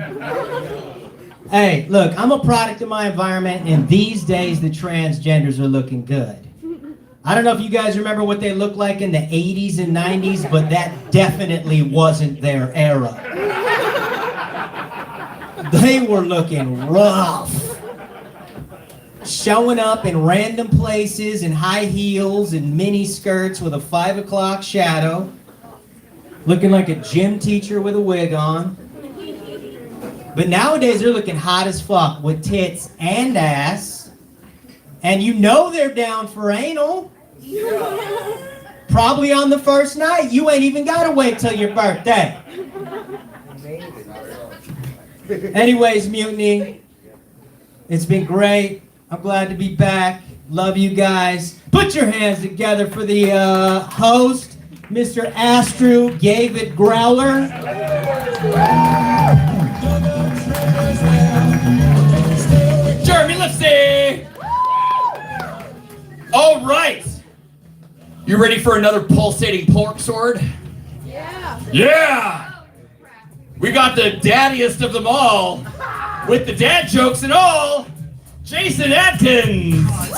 Speaker 10: Hey, look, I'm a product of my environment, and these days the transgenders are looking good. I don't know if you guys remember what they looked like in the 80s and 90s, but that definitely wasn't their era. They were looking rough. Showing up in random places in high heels and mini skirts with a 5 o'clock shadow. Looking like a gym teacher with a wig on. But nowadays they're looking hot as fuck with tits and ass. And you know they're down for anal. Probably on the first night. You ain't even gotta wait till your birthday. Anyways, Mutiny, it's been great. I'm glad to be back. Love you guys. Put your hands together for the host, Mr. Astru David Growler.
Speaker 6: Jeremy Lipsy! All right. You ready for another pulsating pork sword?
Speaker 4: Yeah.
Speaker 6: Yeah! We got the daddiest of them all, with the dad jokes and all, Jason Atkins!
Speaker 12: I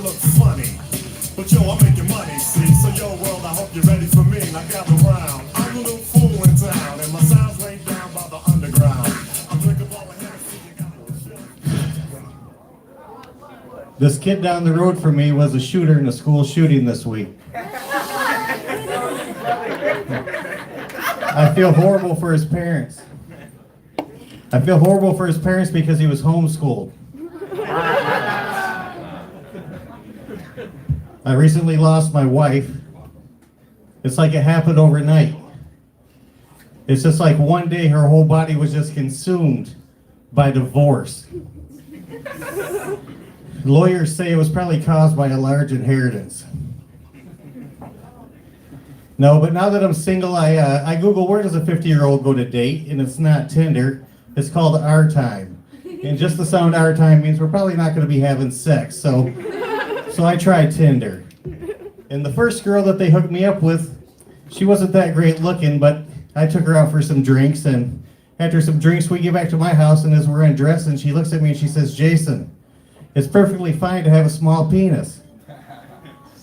Speaker 12: look funny, but yo, I'm making money, see? So yo, world, I hope you're ready for me. Now gather round. I'm the little fool in town, and my sound's laid down by the underground. I'm drinking all the Hennessy, you got This kid down the road from me was a shooter in a school shooting this week. I feel horrible for his parents.
Speaker 13: I feel horrible for his parents because he was homeschooled. I recently lost my wife. It's like it happened overnight. It's just like one day her whole body was just consumed by divorce. Lawyers say it was probably caused by a large inheritance. No, but now that I'm single, I Google where does a 50-year-old go to date, and it's not Tinder. It's called Our Time. And just the sound Our Time means we're probably not going to be having sex. So I tried Tinder. And the first girl that they hooked me up with, she wasn't that great looking, but I took her out for some drinks, and after some drinks, we get back to my house, and as we're undressing, she looks at me and she says, "Jason, it's perfectly fine to have a small penis.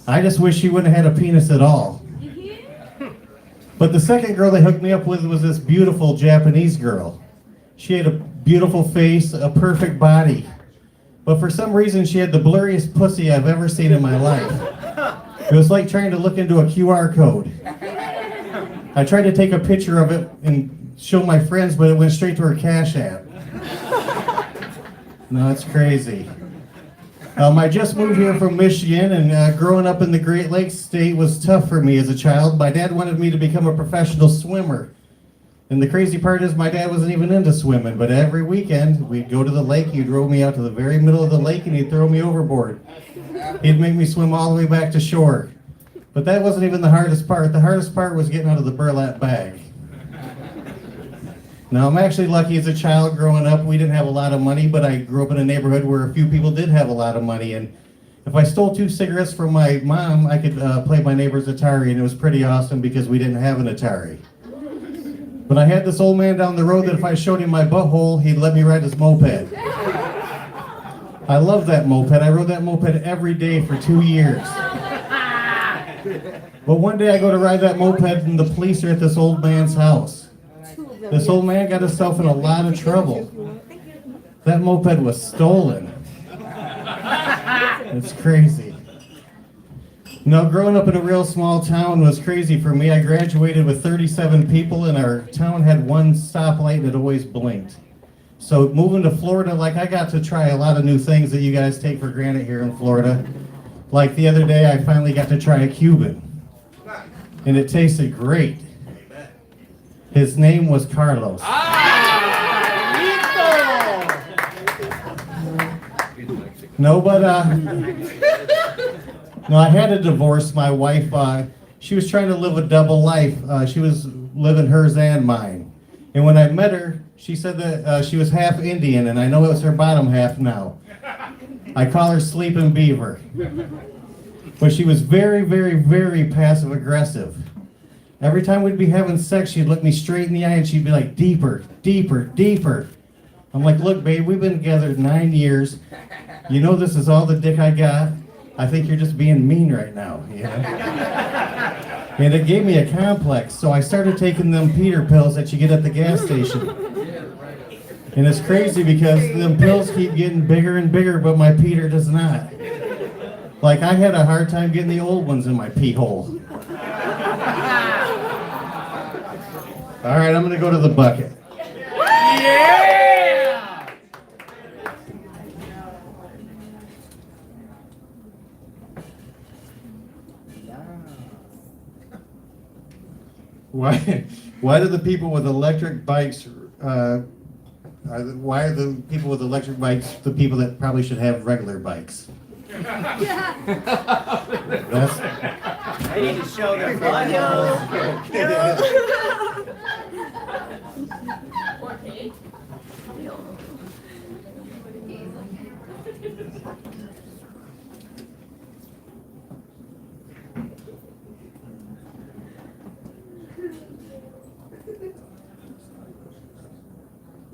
Speaker 13: I just wish she wouldn't have had a penis at all." But the second girl they hooked me up with was this beautiful Japanese girl. She had a beautiful face, a perfect body. But for some reason, she had the blurriest pussy I've ever seen in my life. It was like trying to look into a QR code. I tried to take a picture of it and show my friends, but it went straight to her Cash App. No, it's crazy. I just moved here from Michigan, and growing up in the Great Lakes state was tough for me as a child. My dad wanted me to become a professional swimmer. And the crazy part is my dad wasn't even into swimming, but every weekend we'd go to the lake, he'd row me out to the very middle of the lake, and he'd throw me overboard. He'd make me swim all the way back to shore. But that wasn't even the hardest part. The hardest part was getting out of the burlap bag. Now, I'm actually lucky as a child growing up. We didn't have a lot of money, but I grew up in a neighborhood where a few people did have a lot of money. And if I stole 2 cigarettes from my mom, I could play my neighbor's Atari, and it was pretty awesome because we didn't have an Atari. But I had this old man down the road that if I showed him my butthole, he'd let me ride his moped. I love that moped. I rode that moped every day for 2 years. But one day I go to ride that moped, and the police are at this old man's house. This old man got himself in a lot of trouble. That moped was stolen. It's crazy. Now, growing up in a real small town was crazy for me. I graduated with 37 people, and our town had one stoplight that always blinked. So moving to Florida, like, I got to try a lot of new things that you guys take for granted here in Florida. Like the other day, I finally got to try a Cuban, and it tasted great. His name was Carlos. No, but no, I had to divorce my wife. She was trying to live a double life. She was living hers and mine. And when I met her, she said that she was half Indian, and I know it was her bottom half now. I call her Sleeping Beaver. But she was very, very, very passive aggressive. Every time we'd be having sex, she'd look me straight in the eye and she'd be like, "Deeper, deeper, deeper." I'm like, "Look, babe, we've been together 9 years. You know this is all the dick I got. I think you're just being mean right now." You know? And it gave me a complex, so I started taking them Peter pills that you get at the gas station. And it's crazy because them pills keep getting bigger and bigger, but my Peter does not. Like, I had a hard time getting the old ones in my pee hole. All right, I'm gonna go to the bucket.
Speaker 5: Yeah!
Speaker 13: Why do the people with electric bikes? Why are the people with electric bikes the people that probably should have regular bikes? That's,
Speaker 10: They need to show their buttholes.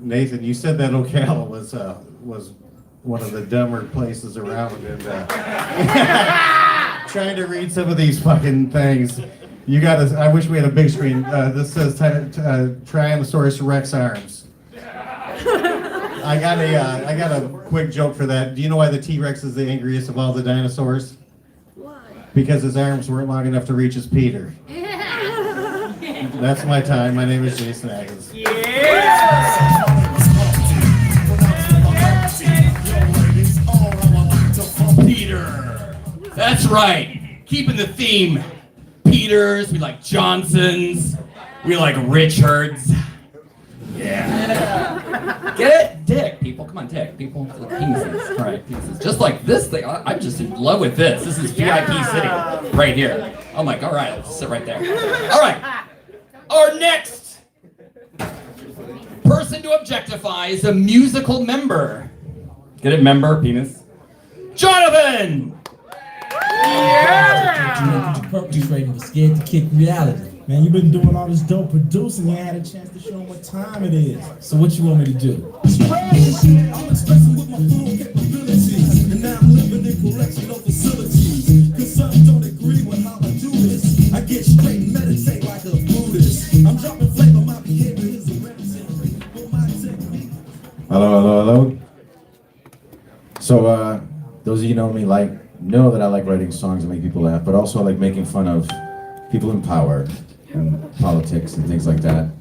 Speaker 13: Nathan, you said that Ocala was one of the dumber places around, and trying to read some of these fucking things. You gotta. I wish we had a big screen. This says Tyrannosaurus Rex arms. I got a quick joke for that. Do you know why the T-Rex is the angriest of all the dinosaurs?
Speaker 4: Why?
Speaker 13: Because his arms weren't long enough to reach his Peter. That's my time. My name is Jason Atkins.
Speaker 5: Yeah!
Speaker 6: That's right. Keeping the theme. Peters, we like Johnsons, we like Richards. Yeah. Get it? Dick, people. Come on, dick. People. Penises. All right, penises. Just like this thing. I'm just in love with this. This is VIP City right here. I'm like, all right, I'll just sit right there. All right. Our next person to objectify is a musical member. Get it? Member, penis. Jonathan!
Speaker 14: Purpose rating was scared to kick reality. Man, you've been doing all this dope producing. You ain't had a chance to show them what time it is. So what you want me to do? I'm expressing with my full capabilities. And now I'm living in correctional facilities. Cause some don't agree with how I do this. I get straight and meditate like a Buddhist. I'm dropping flavor, my behavior is hereditary. But my technique.
Speaker 15: Hello. So, those of you know me know that I like writing songs that make people laugh, but also I like making fun of people in power and politics and things like that.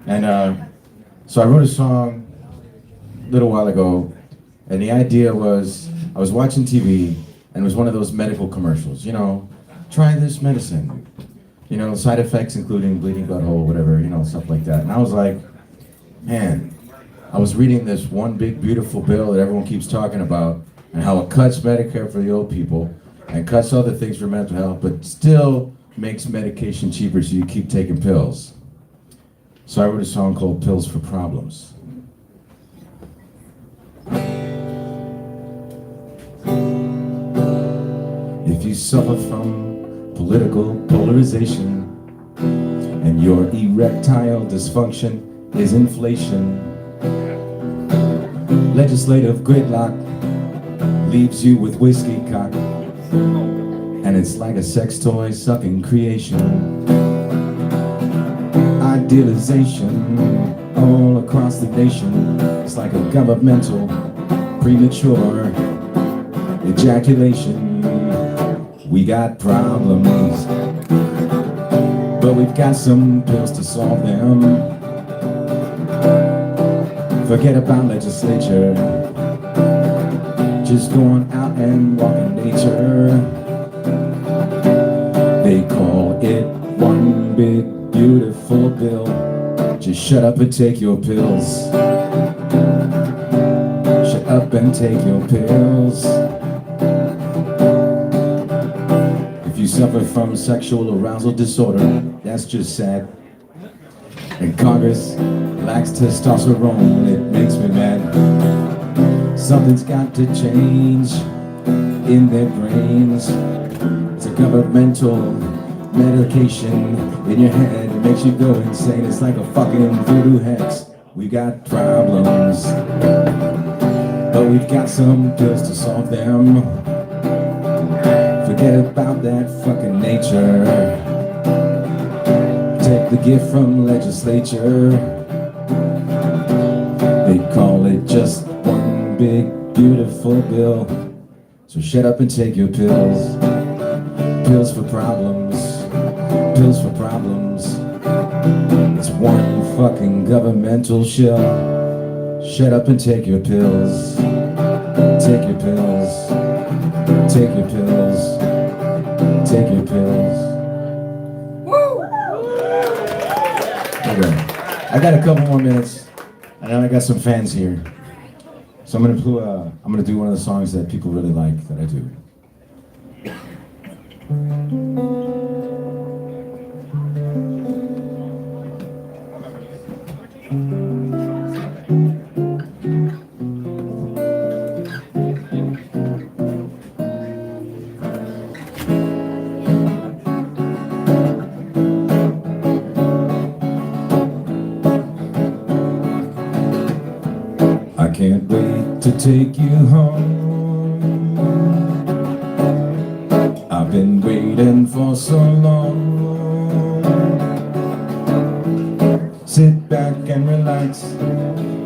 Speaker 15: And so I wrote a song a little while ago, and the idea was I was watching TV, and it was one of those medical commercials, you know, try this medicine, you know, side effects including bleeding butthole, whatever, you know, stuff like that. And I was like, man, I was reading this one big beautiful bill that everyone keeps talking about, and how it cuts Medicare for the old people and cuts other things for mental health, but still makes medication cheaper so you keep taking pills. So I wrote a song called Pills for Problems. If you suffer from political polarization and your erectile dysfunction is inflation, legislative gridlock leaves you with whiskey cock, and it's like a sex toy sucking creation. Idealization all across the nation. It's like a governmental premature ejaculation. We got problems, but we've got some pills to solve them. Forget about legislature, just going out and walking nature. They call it one big beautiful bill. Just shut up and take your pills. Shut up and take your pills. If you suffer from sexual arousal disorder, that's just sad. And Congress lacks testosterone, it makes me mad. Something's got to change in their brains. It's a governmental medication in your head. It makes you go insane. It's like a fucking voodoo hex. We got problems, but we've got some pills to solve them. Forget about that fucking nature. Take the gift from legislature. They call it just one big beautiful bill. So shut up and take your pills. Pills for problems. Pills for problems. It's one fucking governmental shill. Shut up and take your pills. Take your pills. Take your pills. Take your pills. Woo! Okay. I got a couple more minutes, and then I got some fans here. So I'm gonna do one of the songs that people really like that I do. I can't wait to take you home. I've been waiting for so long. Sit back and relax.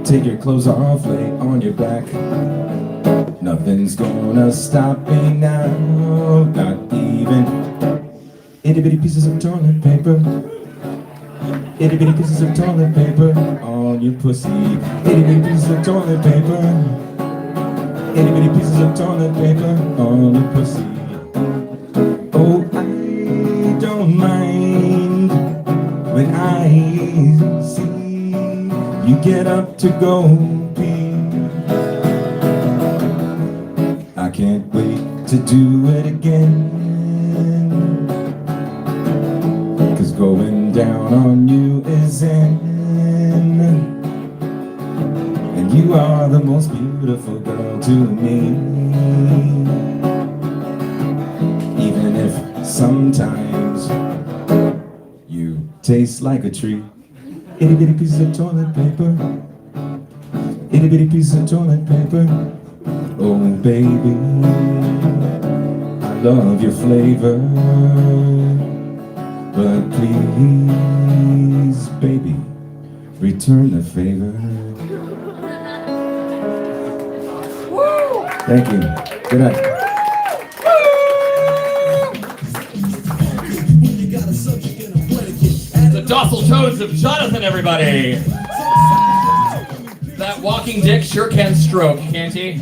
Speaker 15: Take your clothes off, lay on your back. Nothing's gonna stop me now. Not even itty bitty pieces of toilet paper. Itty bitty pieces of toilet paper on your pussy. Itty bitty pieces of toilet paper. Itty bitty pieces of toilet paper on your pussy. get up to go pee. I can't wait to do it again. 'Cause going down on you is in. And you are the most beautiful girl to me. Even if sometimes you taste like a tree. Itty bitty piece of toilet paper. Itty bitty piece of toilet paper. Oh baby, I love your flavor. But please, baby, return the favor. Thank you. Good night.
Speaker 6: The docile tones of Jonathan, everybody. That walking dick sure can stroke, can't he?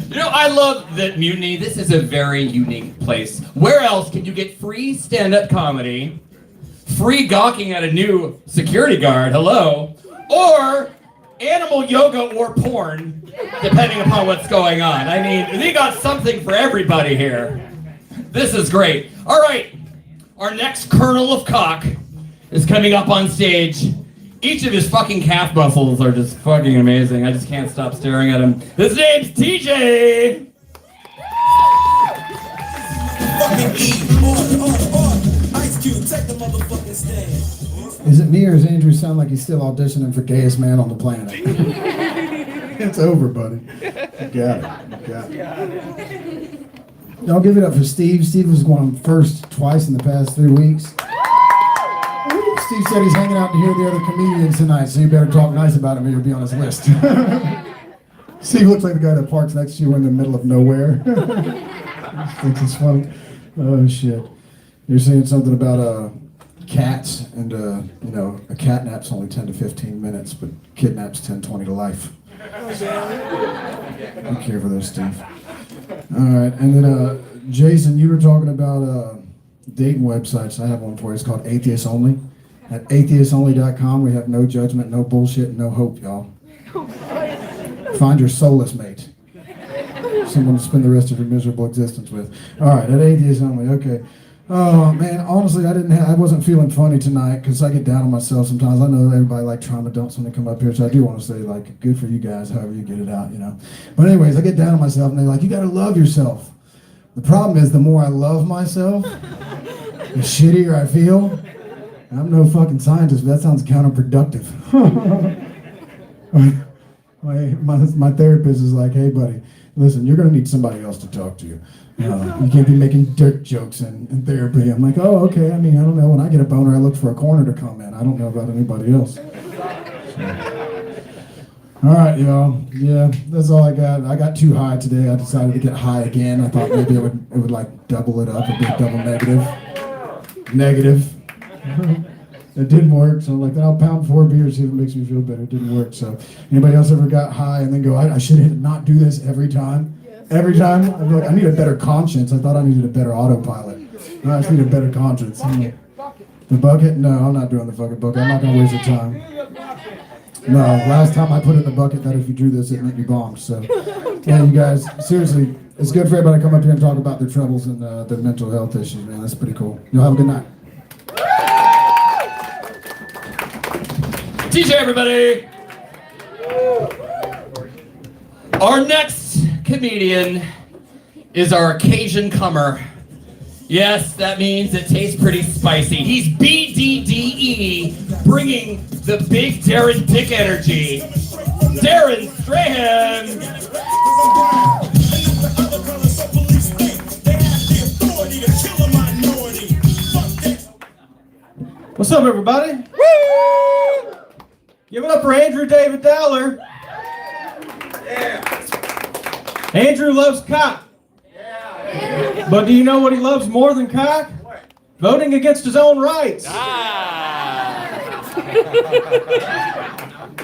Speaker 6: You know, I love that Mutiny, this is a very unique place. Where else can you get free stand-up comedy, free gawking at a new security guard, hello, or animal yoga or porn, depending upon what's going on. I mean, they got something for everybody here. This is great. All right, our next kernel of cock is coming up on stage. Each of his fucking calf muscles are just fucking amazing. I just can't stop staring at him. His name's TJ!
Speaker 16: Is it me or does Andrew sound like he's still auditioning for gayest man on the planet? It's over, buddy. You got it. You got it. Y'all give it up for Steve. Steve was going first twice in the past 3 weeks. Steve said he's hanging out to hear the other comedians tonight, so you better talk nice about him or you'll be on his list. Steve looks like the guy that parks next to you in the middle of nowhere. I think it's funny. Oh, shit. You're saying something about cats, and, you know, a cat nap's only 10 to 15 minutes, but kidnaps 10, 20 to life. Be careful there, Steve. All right, and then, Jason, you were talking about dating websites. I have one for you. It's called Atheist Only. At atheistonly.com, we have no judgment, no bullshit, and no hope, y'all. Find your soulless mate. Someone to spend the rest of your miserable existence with. All right, at Atheist Only, okay. Oh, man, honestly, I wasn't feeling funny tonight because I get down on myself sometimes. I know everybody like trauma dumps when they come up here, so I do want to say, like, good for you guys, however you get it out, you know. But anyways, I get down on myself, and they're like, you got to love yourself. The problem is the more I love myself, the shittier I feel. I'm no fucking scientist, but that sounds counterproductive. my therapist is like, hey, buddy, listen, you're going to need somebody else to talk to you. You can't be making dirt jokes in therapy. I'm like, oh, okay. I mean, I don't know. When I get a boner, I look for a corner to come in. I don't know about anybody else. So. All right, y'all. Yeah, that's all I got. I got too high today. I decided to get high again. I thought maybe it would like double it up, a big double negative. It didn't work, so I'm like, I'll pound 4 beers, see if it makes me feel better. It didn't work. So anybody else ever got high and then go, I should not do this every time? Yes. Every time? I'd be like, I need a better conscience. I thought I needed a better autopilot. No, I just need a better conscience. The bucket? No, I'm not doing the fucking bucket. I'm not going to waste your time. No, last time I put in the bucket that if you drew this, it meant you bombed. So, yeah, you guys, seriously, it's good for everybody to come up here and talk about their troubles and their mental health issues, man. That's pretty cool. Y'all have a good night.
Speaker 6: TJ, everybody! Our next comedian is our Cajun comer. Yes, that means it tastes pretty spicy. He's BDDE, bringing the big Darren Dick energy. Darren Strahan!
Speaker 17: What's up, everybody? Woo! Give it up for Andrew David Dowler. Yeah. Andrew loves cock. Yeah. But do you know what he loves more than cock? What? Voting against his own rights.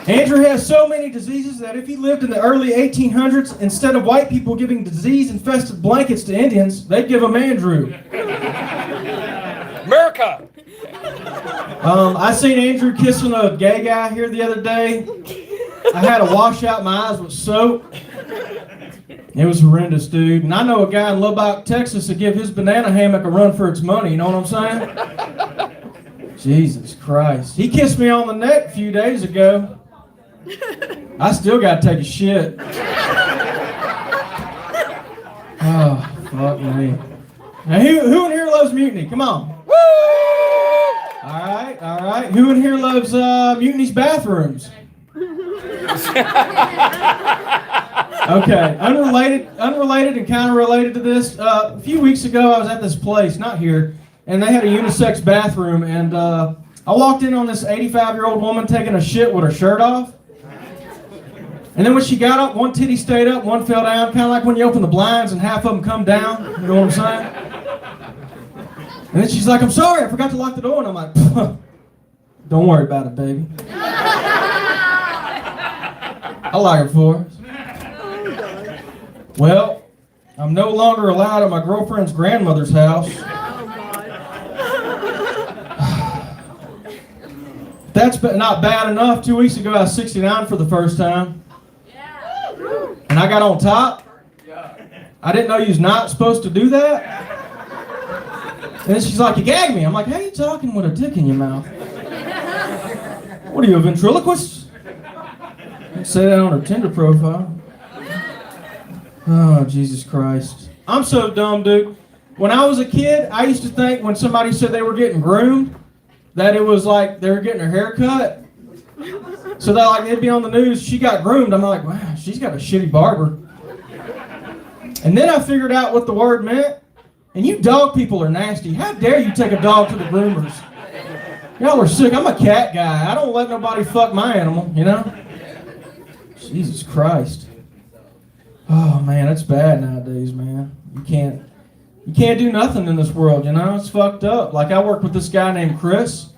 Speaker 17: Andrew has so many diseases that if he lived in the early 1800s, instead of white people giving disease-infested blankets to Indians, they'd give him Andrew.
Speaker 6: America!
Speaker 17: I seen Andrew kissing a gay guy here the other day. I had to wash out my eyes with soap. It was horrendous, dude. And I know a guy in Lubbock, Texas, that give his banana hammock a run for its money. You know what I'm saying? Jesus Christ. He kissed me on the neck a few days ago. I still got to take a shit. Oh, fuck me. Now, who in here loves Mutiny? Come on. All right. Who in here loves Mutiny's bathrooms? Okay, unrelated and kind of related to this. A few weeks ago, I was at this place, not here, and they had a unisex bathroom, and I walked in on this 85-year-old woman taking a shit with her shirt off. And then when she got up, one titty stayed up, one fell down, kind of like when you open the blinds and half of them come down. You know what I'm saying? And then she's like, "I'm sorry, I forgot to lock the door." And I'm like, "Don't worry about it, baby. I like her for us." Well, I'm no longer allowed at my girlfriend's grandmother's house. That's not bad enough. 2 weeks ago, I was 69 for the first time. And I got on top. I didn't know you was not supposed to do that. And then she's like, "You gagged me." I'm like, "How are you talking with a dick in your mouth? What are you, a ventriloquist?" Say that on her Tinder profile. Oh, Jesus Christ. I'm so dumb, dude. When I was a kid, I used to think when somebody said they were getting groomed, that it was like they were getting her hair cut. So that like it'd be on the news, "She got groomed." I'm like, "Wow, she's got a shitty barber." And then I figured out what the word meant. And you dog people are nasty. How dare you take a dog to the groomers? Y'all are sick. I'm a cat guy. I don't let nobody fuck my animal, you know? Jesus Christ. Oh man, it's bad nowadays, man. You can't do nothing in this world, you know? It's fucked up. Like I work with this guy named Chris.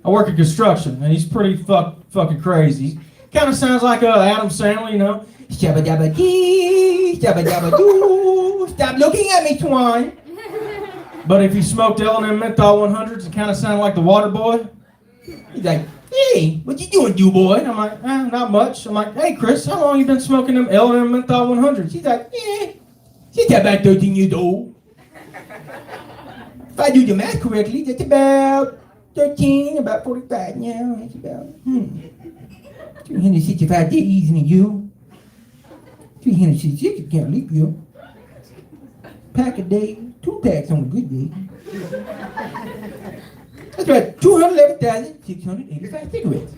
Speaker 17: I work in construction, and he's pretty fucking crazy. Kind of sounds like Adam Sandler, you know? Shabba dabba dee, shabba dabba doo, stop looking at me, twine. But if he smoked L&M Menthol 100s, it kind of sounded like the water boy. He's like, "Hey, what you doing, you boy?" And I'm like, "Not much." I'm like, "Hey, Chris, how long you been smoking them L&M Menthol 100s? He's like, "She's about 13 years old. If I do the math correctly, that's about 13, about 45 now. That's about 365 days in a year. 366 can't leap year. Pack a day, 2 packs on a good day. That's about 211,685 cigarettes.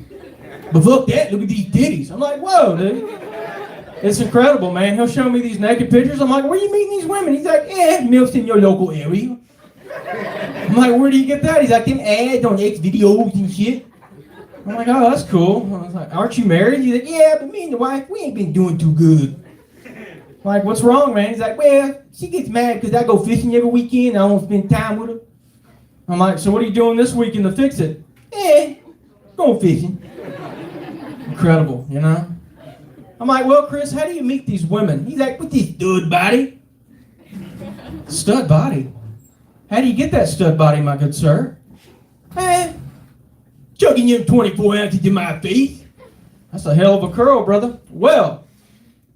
Speaker 17: But fuck that, look at these titties." I'm like, "Whoa, dude. It's incredible, man." He'll show me these naked pictures. I'm like, "Where you meeting these women?" He's like, "Milfs in your local area." I'm like, "Where do you get that?" He's like, "Them ads on X videos and shit." I'm like, "Oh, that's cool." I was like, "Aren't you married?" He's like, "Yeah, but me and the wife, we ain't been doing too good." I'm like, "What's wrong, man?" He's like, "Well, she gets mad because I go fishing every weekend and I don't spend time with her." I'm like, "So what are you doing this weekend to fix it?" "Going fishing." Incredible, you know? I'm like, "Well, Chris, how do you meet these women?" He's like, "With this stud body." Stud body? How do you get that stud body, my good sir? Chugging them 24 ounces in my face. That's a hell of a curl, brother. Well,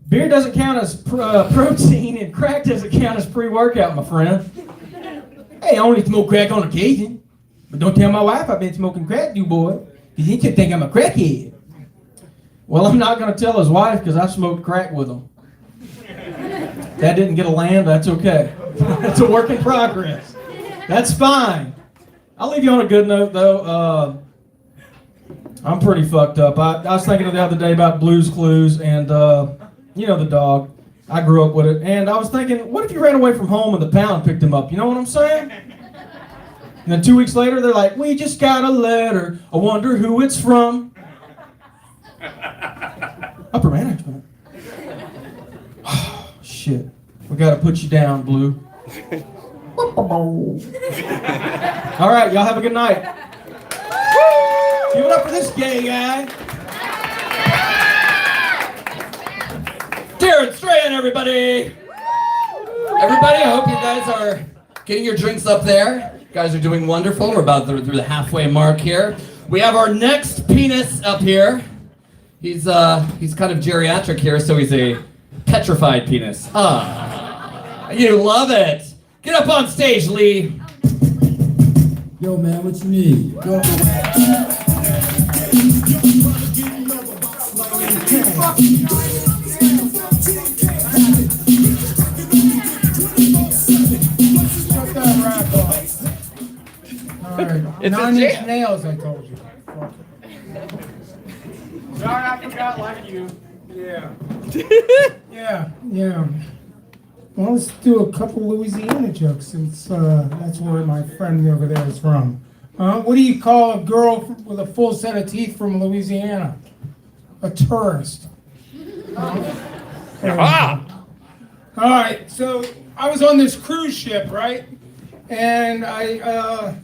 Speaker 17: beer doesn't count as protein and crack doesn't count as pre-workout, my friend. Hey, I only smoke crack on occasion. But don't tell my wife I've been smoking crack, you boy. Because then she'll think I'm a crackhead. Well, I'm not going to tell his wife because I smoked crack with him. That didn't get a land, that's okay. It's a work in progress. That's fine. I'll leave you on a good note, though. I'm pretty fucked up. I was thinking the other day about Blue's Clues and, you know, the dog. I grew up with it. And I was thinking, what if you ran away from home and the pound picked him up? You know what I'm saying? And then 2 weeks later, they're like, "We just got a letter. I wonder who it's from." Upper management. Oh, shit. We got to put you down, Blue. All right, y'all have a good night. Give it up for this gay guy.
Speaker 6: Darren Strahan, everybody. Everybody, I hope you guys are getting your drinks up there. guys are doing wonderful. We're about through the halfway mark here. We have our next penis up here. He's kind of geriatric here, so he's a petrified penis. You love it. Get up on stage, Lee.
Speaker 14: Yo, man, what you need? Yo.
Speaker 18: Shut that rap off. All right.
Speaker 6: It's a
Speaker 18: 9-Inch
Speaker 6: jam.
Speaker 18: Nails, I told you. Sorry, I forgot like you. Yeah. Yeah. Well, let's do a couple Louisiana jokes since that's where my friend over there is from. What do you call a girl with a full set of teeth from Louisiana? A tourist. All right, so I was on this cruise ship, right? And I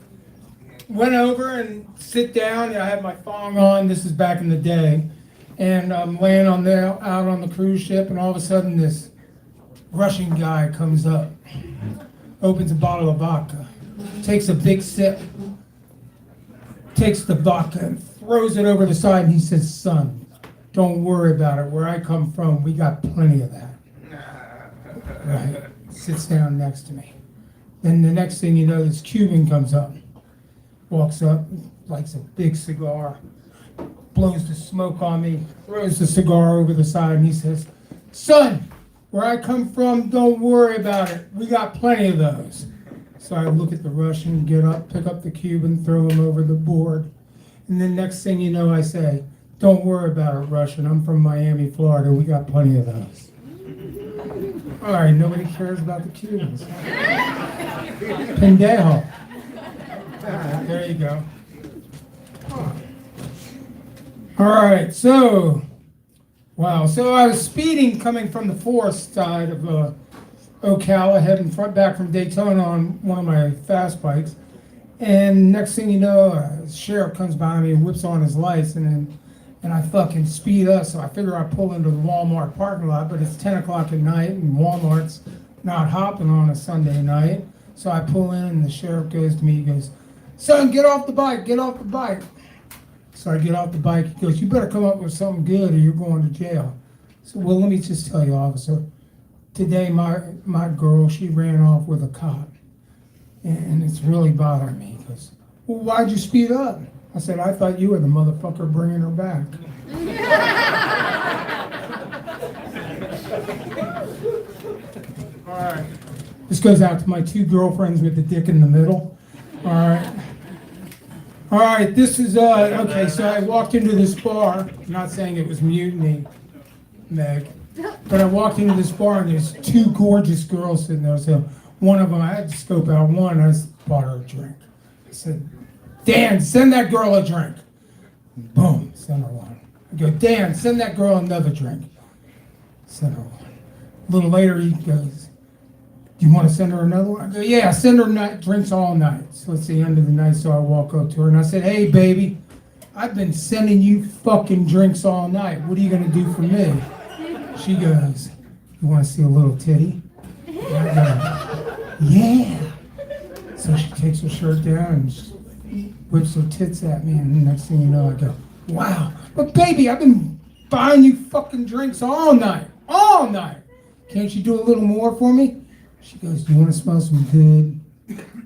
Speaker 18: went over and sit down. I had my thong on. This is back in the day. And I'm laying out on the cruise ship, and all of a sudden this Russian guy comes up, opens a bottle of vodka, takes a big sip, takes the vodka and throws it over the side, and he says, "Son, don't worry about it. Where I come from, we got plenty of that." Right. Sits down next to me. Then the next thing you know, this Cuban comes up, walks up, lights a big cigar, blows the smoke on me, throws the cigar over the side, and he says, "Son, where I come from, don't worry about it. We got plenty of those." So I look at the Russian, get up, pick up the Cuban, throw him over the board. And then next thing you know, I say, "Don't worry about it, Russian. I'm from Miami, Florida. We got plenty of those." All right, nobody cares about the Cubans. Pendejo. There you go. All right, so I was speeding coming from the forest side of Ocala, heading back from Daytona on one of my fast bikes. And next thing you know, a sheriff comes by me and whips on his lights, and I fucking speed up. So I figure I pull into the Walmart parking lot, but it's 10 o'clock at night, and Walmart's not hopping on a Sunday night. So I pull in, and the sheriff goes to me, he goes, "Son, get off the bike, get off the bike." So I get off the bike, he goes, "You better come up with something good or you're going to jail." So, well, let me just tell you, officer, today my girl, she ran off with a cop. And it's really bothering me. He goes, "Well, why'd you speed up?" I said, "I thought you were the motherfucker bringing her back." All right. This goes out to my two girlfriends with the dick in the middle. All right, this is, okay, so I walked into this bar, I'm not saying it was Mutiny, Meg, but I walked into this bar and there's two gorgeous girls sitting there. So one of them, I had to scope out one, I bought her a drink. I said, "Dan, send that girl a drink." Boom, send her one. I go, "Dan, send that girl another drink." Send her one. A little later he goes, "Do you want to send her another one?" I go, "Yeah, send her drinks all night." So it's the end of the night, so I walk up to her and I said, "Hey, baby, I've been sending you fucking drinks all night. What are you going to do for me?" She goes, "You want to see a little titty?" And I go, "Yeah." So she takes her shirt down and she whips her tits at me, and the next thing you know, I go, "Wow, but baby, I've been buying you fucking drinks all night. Can't you do a little more for me?" She goes, "Do you want to smell some good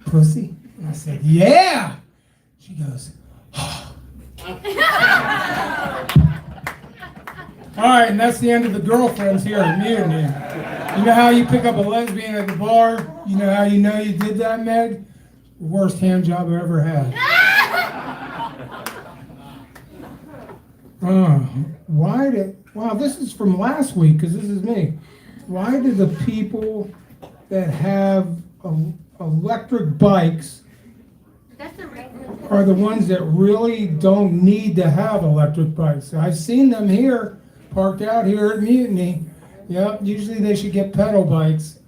Speaker 18: pussy?" And I said, "Yeah." She goes, "Oh." All right, and that's the end of the girlfriends here at Mutiny. You know how you pick up a lesbian at the bar? You know how you know you did that, Meg? Worst hand job I ever had. Wow, this is from last week, because this is me. Why do the people that have electric bikes are the ones that really don't need to have electric bikes? I've seen them here, parked out here at Mutiny. Yep, usually they should get pedal bikes,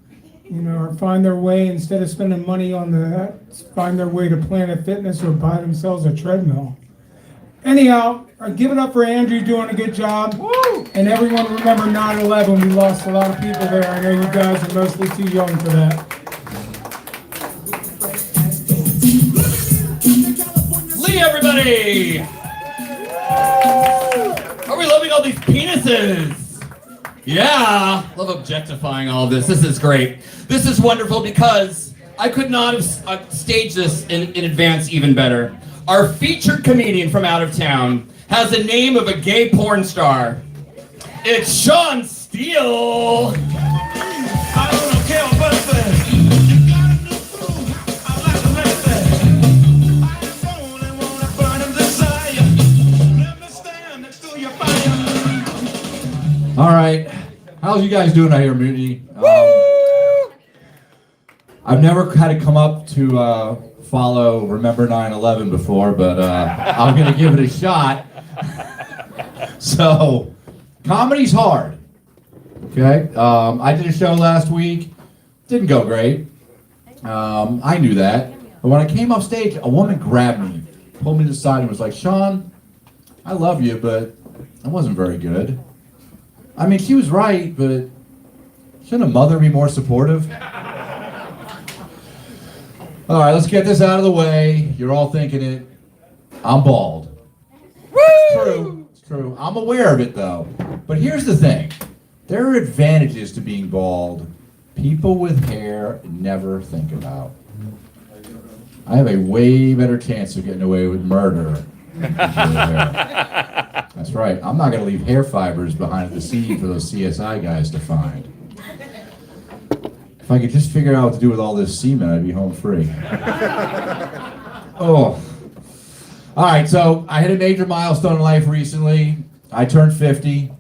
Speaker 18: you know, or find their way, instead of spending money on that, find their way to Planet Fitness or buy themselves a treadmill. Anyhow, give it up for Andrew doing a good job. Woo! And everyone remember 9/11. We lost a lot of people there. I know you guys are mostly too young for that.
Speaker 6: everybody? Are we loving all these penises? Yeah, love objectifying all of this. This is great. This is wonderful because I could not have staged this in advance even better. Our featured comedian from out of town has the name of a gay porn star. It's Sean Steele.
Speaker 12: I don't care about that.
Speaker 15: All right, how's you guys doing out here, Mutiny? I've never had to come up to follow Remember 9/11 before, but I'm gonna give it a shot. So, comedy's hard. Okay, I did a show last week. Didn't go great. I knew that, but when I came off stage, a woman grabbed me, pulled me to the side, and was like, "Sean, I love you, but I wasn't very good." I mean, she was right, but shouldn't a mother be more supportive? All right, let's get this out of the way. You're all thinking it. I'm bald. It's true. It's true. I'm aware of it, though. But here's the thing. There are advantages to being bald people with hair never think about. I have a way better chance of getting away with murder. That's right. I'm not going to leave hair fibers behind at the scene for those CSI guys to find. If I could just figure out what to do with all this semen, I'd be home free. Oh. All right, so I hit a major milestone in life recently. I turned 50.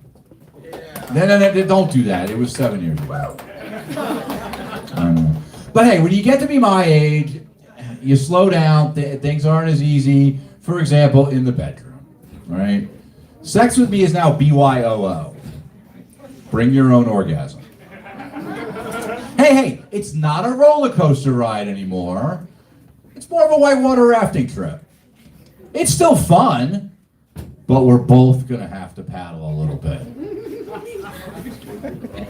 Speaker 15: No, don't do that. It was 7 years ago. I know. But hey, when you get to be my age, you slow down. Things aren't as easy. For example, in the bedroom, right? Sex with me is now BYOO. Bring your own orgasm. Hey, it's not a roller coaster ride anymore. It's more of a whitewater rafting trip. It's still fun, but we're both gonna have to paddle a little bit.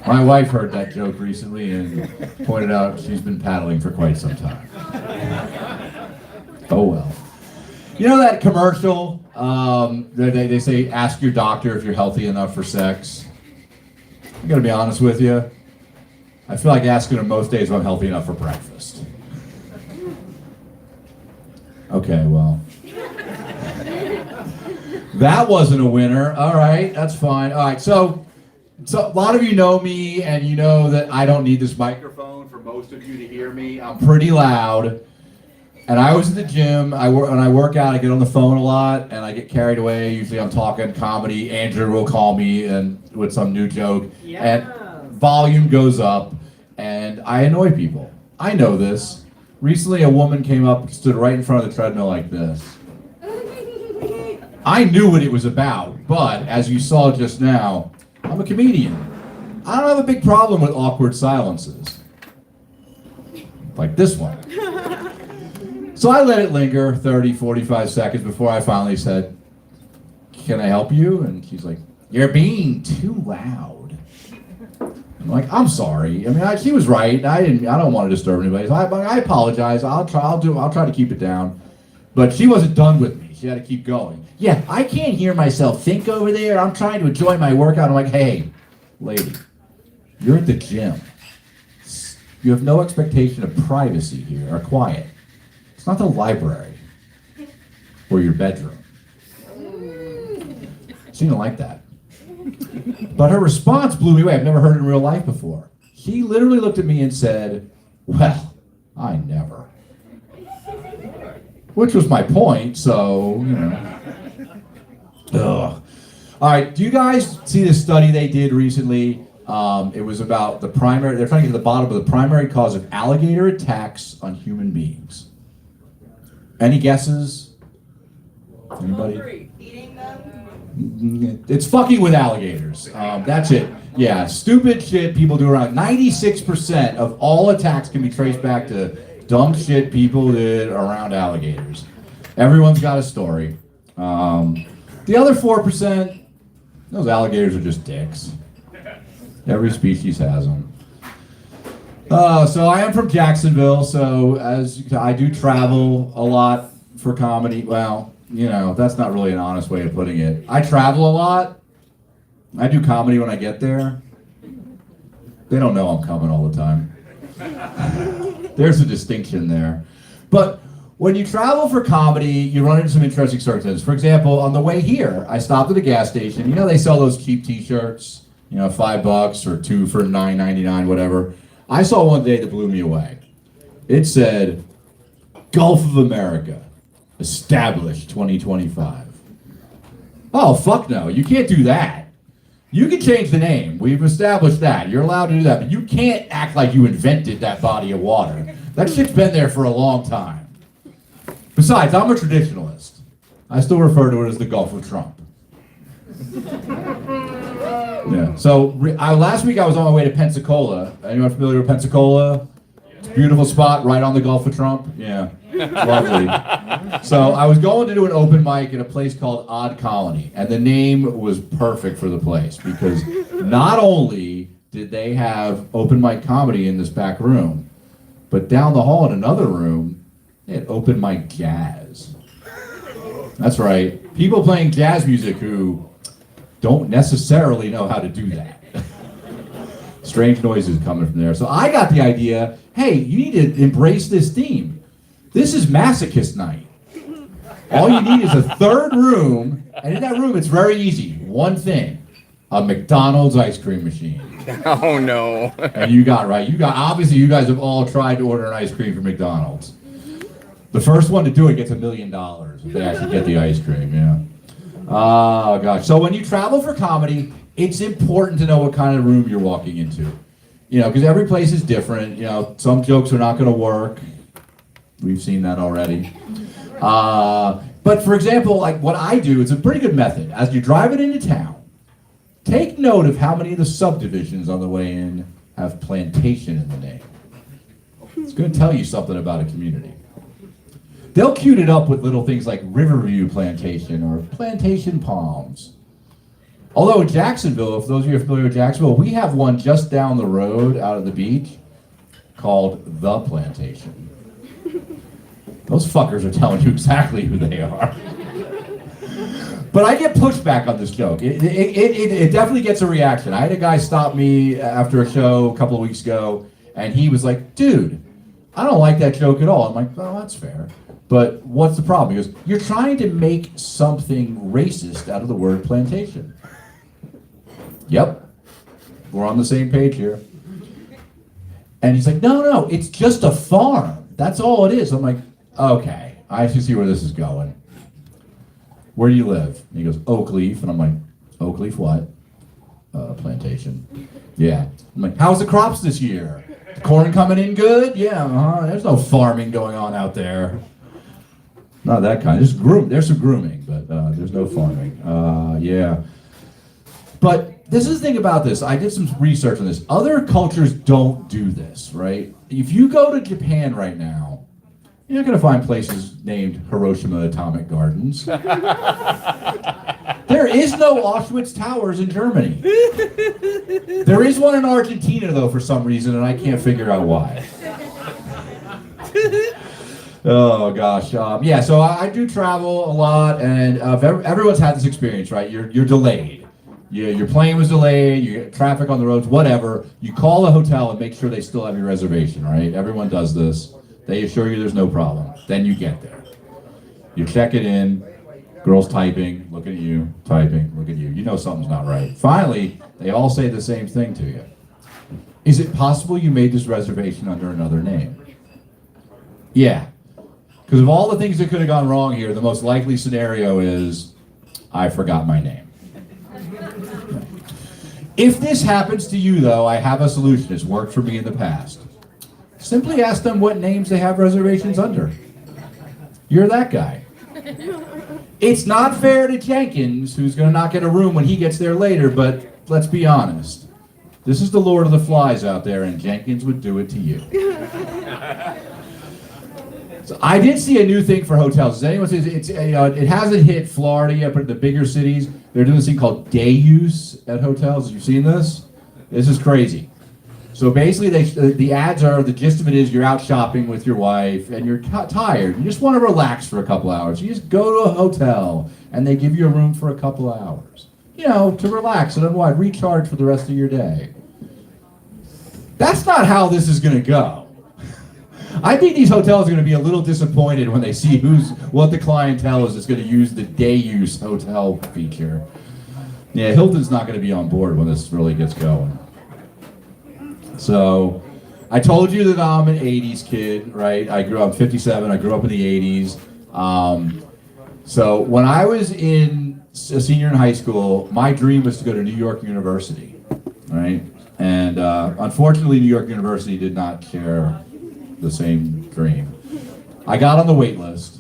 Speaker 15: My wife heard that joke recently and pointed out she's been paddling for quite some time. Oh well. You know that commercial? They say, ask your doctor if you're healthy enough for sex. I'm gonna be honest with you. I feel like asking him most days if I'm healthy enough for breakfast. Okay, well. That wasn't a winner. All right, that's fine. All right, so a lot of you know me, and you know that I don't need this microphone for most of you to hear me. I'm pretty loud. And I was at the gym. When I work out, I get on the phone a lot, and I get carried away. Usually I'm talking comedy. Andrew will call me and with some new joke. And volume goes up, and I annoy people. I know this. Recently, a woman came up, stood right in front of the treadmill like this. I knew what it was about, but as you saw just now, I'm a comedian. I don't have a big problem with awkward silences. Like this one. So I let it linger 30, 45 seconds before I finally said, "Can I help you?" And she's like, "You're being too loud." I'm like, "I'm sorry. I mean, she was right. I don't want to disturb anybody. So I apologize. I'll try to keep it down." But she wasn't done with me. She had to keep going. "Yeah, I can't hear myself think over there. I'm trying to enjoy my workout." I'm like, "Hey, lady, you're at the gym. You have no expectation of privacy here or quiet. It's not the library or your bedroom." She didn't like that. But her response blew me away. I've never heard it in real life before. She literally looked at me and said, "Well, I never." Which was my point, so, you know. Ugh. All right, do you guys see this study they did recently? It was about they're trying to get to the bottom of the primary cause of alligator attacks on human beings. Any guesses? Anybody?
Speaker 4: Eating them?
Speaker 15: It's fucking with alligators. That's it. Yeah, stupid shit people do around. 96% of all attacks can be traced back to dumb shit people did around alligators. Everyone's got a story. The other 4%, those alligators are just dicks. Every species has them. So I am from Jacksonville, so as I do travel a lot for comedy. Well, you know, that's not really an honest way of putting it. I travel a lot. I do comedy when I get there. They don't know I'm coming all the time. There's a distinction there. But when you travel for comedy, you run into some interesting circumstances. For example, on the way here, I stopped at a gas station. You know, they sell those cheap t-shirts, you know, $5 or 2 for $9.99, whatever. I saw one day that blew me away. It said, Gulf of America, established 2025. Oh, fuck no, you can't do that. You can change the name. We've established that. You're allowed to do that, but you can't act like you invented that body of water. That shit's been there for a long time. Besides, I'm a traditionalist. I still refer to it as the Gulf of Trump. Yeah. So last week I was on my way to Pensacola. Anyone familiar with Pensacola? It's a beautiful spot right on the Gulf of Trump. Yeah. Lovely. So I was going to do an open mic at a place called Odd Colony, and the name was perfect for the place because not only did they have open mic comedy in this back room, but down the hall in another room, they had open mic jazz. That's right. People playing jazz music who don't necessarily know how to do that. Strange noises coming from there. So I got the idea, hey, you need to embrace this theme. This is masochist night. All you need is a third room, and in that room it's very easy. One thing, a McDonald's ice cream machine.
Speaker 1: Oh no.
Speaker 15: And you got, obviously you guys have all tried to order an ice cream from McDonald's. The first one to do it gets $1 million if they actually get the ice cream, yeah. Oh, gosh. So when you travel for comedy, it's important to know what kind of room you're walking into. You know, because every place is different. You know, some jokes are not going to work. We've seen that already. But for example, like what I do, it's a pretty good method. As you drive it into town, take note of how many of the subdivisions on the way in have plantation in the name. It's going to tell you something about a community. They'll cue it up with little things like Riverview Plantation or Plantation Palms. Although in Jacksonville, if those of you are familiar with Jacksonville, we have one just down the road out of the beach called The Plantation. Those fuckers are telling you exactly who they are. But I get pushback on this joke. It definitely gets a reaction. I had a guy stop me after a show a couple of weeks ago, and he was like, dude, I don't like that joke at all. I'm like, well, that's fair. But what's the problem? He goes, you're trying to make something racist out of the word plantation. Yep. We're on the same page here. And he's like, no, it's just a farm. That's all it is. I'm like, okay, I actually see where this is going. Where do you live? And he goes, Oakleaf. And I'm like, Oakleaf what? Plantation. Yeah. I'm like, how's the crops this year? Corn coming in good? Yeah, there's no farming going on out there. Not that kind. There's some grooming, but there's no farming. Yeah. But this is the thing about this. I did some research on this. Other cultures don't do this, right? If you go to Japan right now, you're not going to find places named Hiroshima Atomic Gardens. There is no Auschwitz Towers in Germany. There is one in Argentina, though, for some reason, and I can't figure out why. Oh, gosh. Yeah, so I do travel a lot, and everyone's had this experience, right? You're delayed. Your plane was delayed, you get traffic on the roads, whatever. You call a hotel and make sure they still have your reservation, right? Everyone does this. They assure you there's no problem. Then you get there. You check it in. Girls typing, looking at you, typing, look at you. You know something's not right. Finally, they all say the same thing to you. Is it possible you made this reservation under another name? Yeah. Because of all the things that could have gone wrong here, the most likely scenario is, I forgot my name. If this happens to you, though, I have a solution. It's worked for me in the past. Simply ask them what names they have reservations under. You're that guy. It's not fair to Jenkins, who's going to not get a room when he gets there later, but let's be honest. This is the Lord of the Flies out there, and Jenkins would do it to you. So I did see a new thing for hotels. Does anyone see it hasn't hit Florida yet, but in the bigger cities, they're doing this thing called day use at hotels. Have you seen this? This is crazy. So basically, the ads are, the gist of it is you're out shopping with your wife and you're tired. You just want to relax for a couple hours. You just go to a hotel and they give you a room for a couple hours. You know, to relax and unwind, recharge for the rest of your day. That's not how this is going to go. I think these hotels are going to be a little disappointed when they see what the clientele is that's going to use the day use hotel feature. Yeah, Hilton's not going to be on board when this really gets going. So, I told you that I'm an 80s kid, right? I'm 57, I grew up in the 80s. So when I was a senior in high school, my dream was to go to New York University, right? And unfortunately, New York University did not share the same dream. I got on the wait list.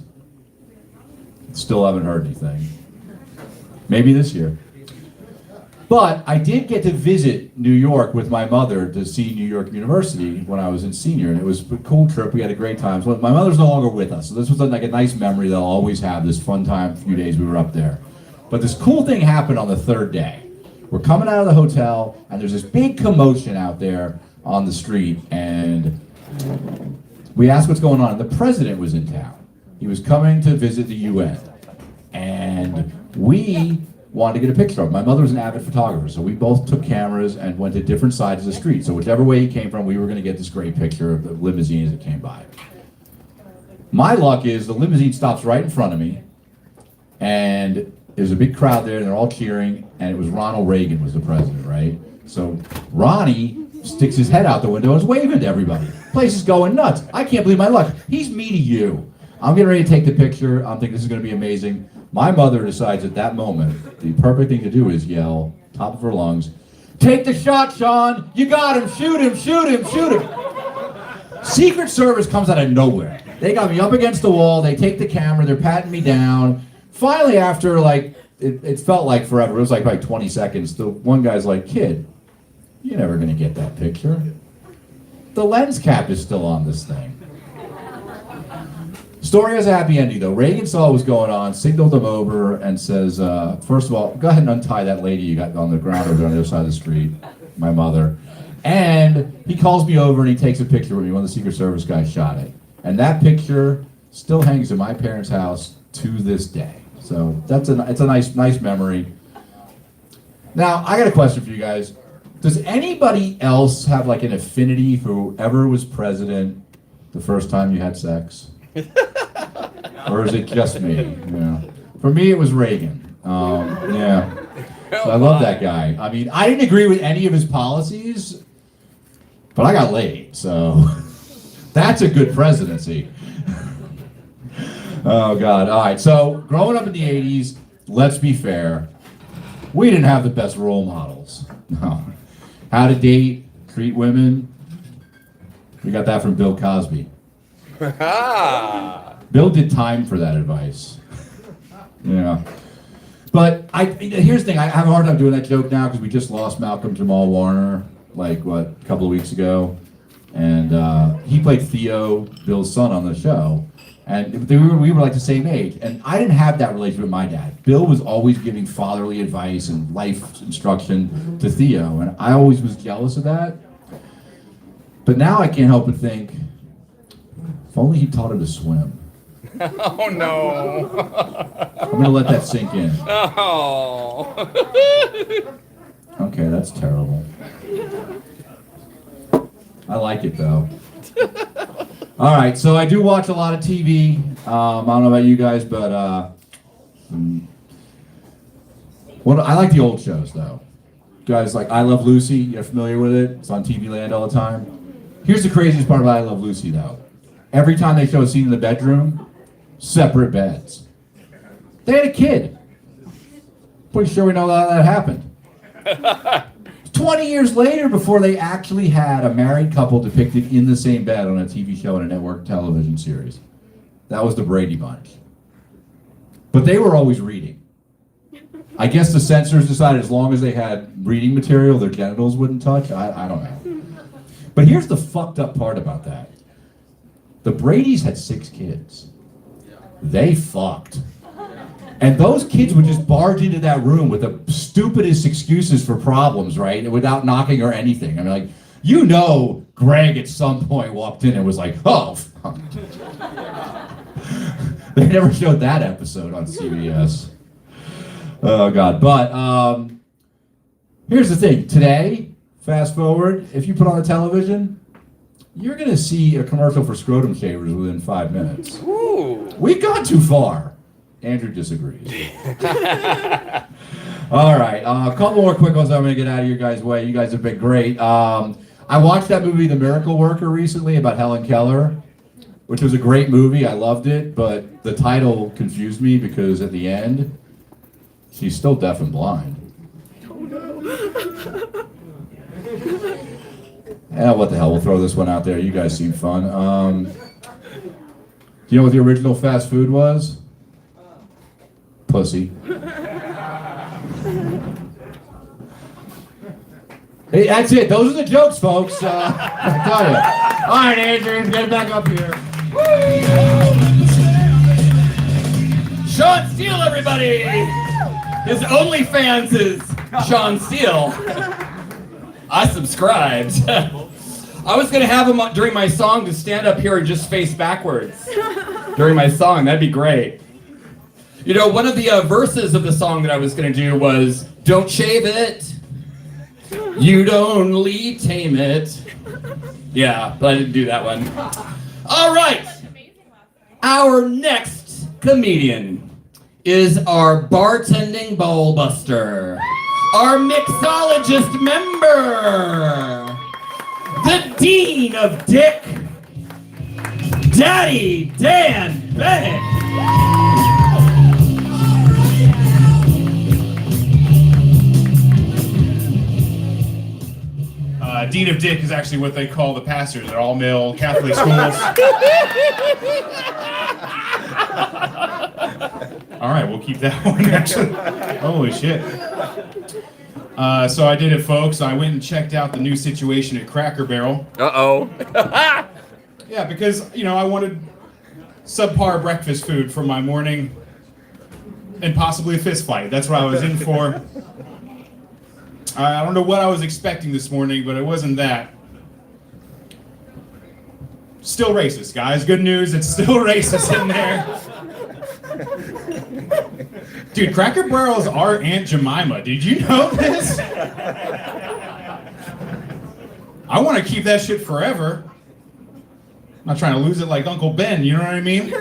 Speaker 15: Still haven't heard anything. Maybe this year. But I did get to visit New York with my mother to see New York University when I was in senior, and it was a cool trip. We had a great time. So my mother's no longer with us, so this was like a nice memory that I'll always have, this fun time, a few days we were up there. But this cool thing happened on the third day. We're coming out of the hotel, and there's this big commotion out there on the street, and we asked what's going on. The president was in town. He was coming to visit the UN, and we wanted to get a picture of him. My mother was an avid photographer, so we both took cameras and went to different sides of the street. So whichever way he came from, we were going to get this great picture of the limousine as it came by. My luck is the limousine stops right in front of me, and there's a big crowd there, and they're all cheering, and it was Ronald Reagan was the president, right? So Ronnie sticks his head out the window and is waving to everybody. Place is going nuts. I can't believe my luck. He's me to you. I'm getting ready to take the picture. I'm thinking this is going to be amazing. My mother decides at that moment, the perfect thing to do is yell, top of her lungs, "Take the shot, Sean! You got him! Shoot him! Shoot him! Shoot him!" Secret Service comes out of nowhere. They got me up against the wall. They take the camera. They're patting me down. Finally, after it felt like forever. It was like 20 seconds. The one guy's like, "Kid, you're never going to get that picture. The lens cap is still on this thing." Story has a happy ending, though. Reagan saw what was going on, signaled them over, and says, first of all, go ahead and untie that lady you got on the ground over on the other side of the street, my mother. And he calls me over and he takes a picture with me. One of the Secret Service guys shot it. And that picture still hangs in my parents' house to this day. So it's a nice memory. Now, I got a question for you guys. Does anybody else have like an affinity for whoever was president the first time you had sex? Or is it just me? Yeah. For me, it was Reagan. Yeah. So I love that guy. I mean, I didn't agree with any of his policies, but I got laid, so that's a good presidency. Oh, God. All right, so growing up in the 80s, let's be fair, we didn't have the best role models. No. How to date, treat women, we got that from Bill Cosby. Bill did time for that advice. Yeah. But here's the thing, I have a hard time doing that joke now because we just lost Malcolm Jamal Warner, a couple of weeks ago. And he played Theo, Bill's son, on the show. And we were like the same age. And I didn't have that relationship with my dad. Bill was always giving fatherly advice and life instruction to Theo. And I always was jealous of that. But now I can't help but think, if only he taught him to swim.
Speaker 5: Oh no.
Speaker 15: I'm gonna let that sink in.
Speaker 5: Oh.
Speaker 15: Okay, that's terrible. I like it though. All right, so I do watch a lot of TV. I don't know about you guys, but I like the old shows though. Guys like I Love Lucy, you're familiar with it? It's on TV Land all the time. Here's the craziest part about I Love Lucy though. Every time they show a scene in the bedroom, separate beds. They had a kid. Pretty sure we know how that happened. 20 years later, before they actually had a married couple depicted in the same bed on a TV show and a network television series. That was the Brady Bunch. But they were always reading. I guess the censors decided as long as they had reading material, their genitals wouldn't touch. I don't know. But here's the fucked up part about that. The Bradys had 6 kids. They fucked. And those kids would just barge into that room with the stupidest excuses for problems, right? Without knocking or anything. I mean,
Speaker 6: You know, Greg at some point walked in and was like, oh, fuck. They never showed that episode on CBS. Oh, God. But here's the thing. Today, fast forward, if you put on the television, you're going to see a commercial for scrotum shavers within 5 minutes.
Speaker 19: Ooh.
Speaker 6: We've gone too far. Andrew disagrees. All right, a couple more quick ones I'm going to get out of your guys' way. You guys have been great. I watched that movie, The Miracle Worker, recently about Helen Keller, which was a great movie. I loved it, but the title confused me because at the end, she's still deaf and blind. What the hell, we'll throw this one out there. You guys seem fun. Do you know what the original fast food was? Pussy. Hey, that's it. Those are the jokes, folks. I tell you. All right, Andrew, get back up here. Sean Steele, everybody. His OnlyFans is Sean Steele. I subscribed. I was gonna have him during my song to stand up here and just face backwards during my song. That'd be great. You know, one of the verses of the song that I was gonna do was, "Don't shave it. You'd only tame it." Yeah, but I didn't do that one. All right. Our next comedian is our bartending ball buster, our mixologist member, the Dean of Dick, Daddy Dan Bennett.
Speaker 20: Dean of Dick is actually what they call the pastors at all male Catholic schools. All right, we'll keep that one actually. Holy shit. So I did it, folks. I went and checked out the new situation at Cracker Barrel.
Speaker 19: Uh-oh.
Speaker 20: Yeah, because, you know, I wanted subpar breakfast food for my morning and possibly a fist fight. That's what I was in for. I don't know what I was expecting this morning, but it wasn't that. Still racist, guys. Good news, it's still racist in there. Dude, Cracker Barrel's our Aunt Jemima. Did you know this? I want to keep that shit forever. I'm not trying to lose it like Uncle Ben, you know what I mean?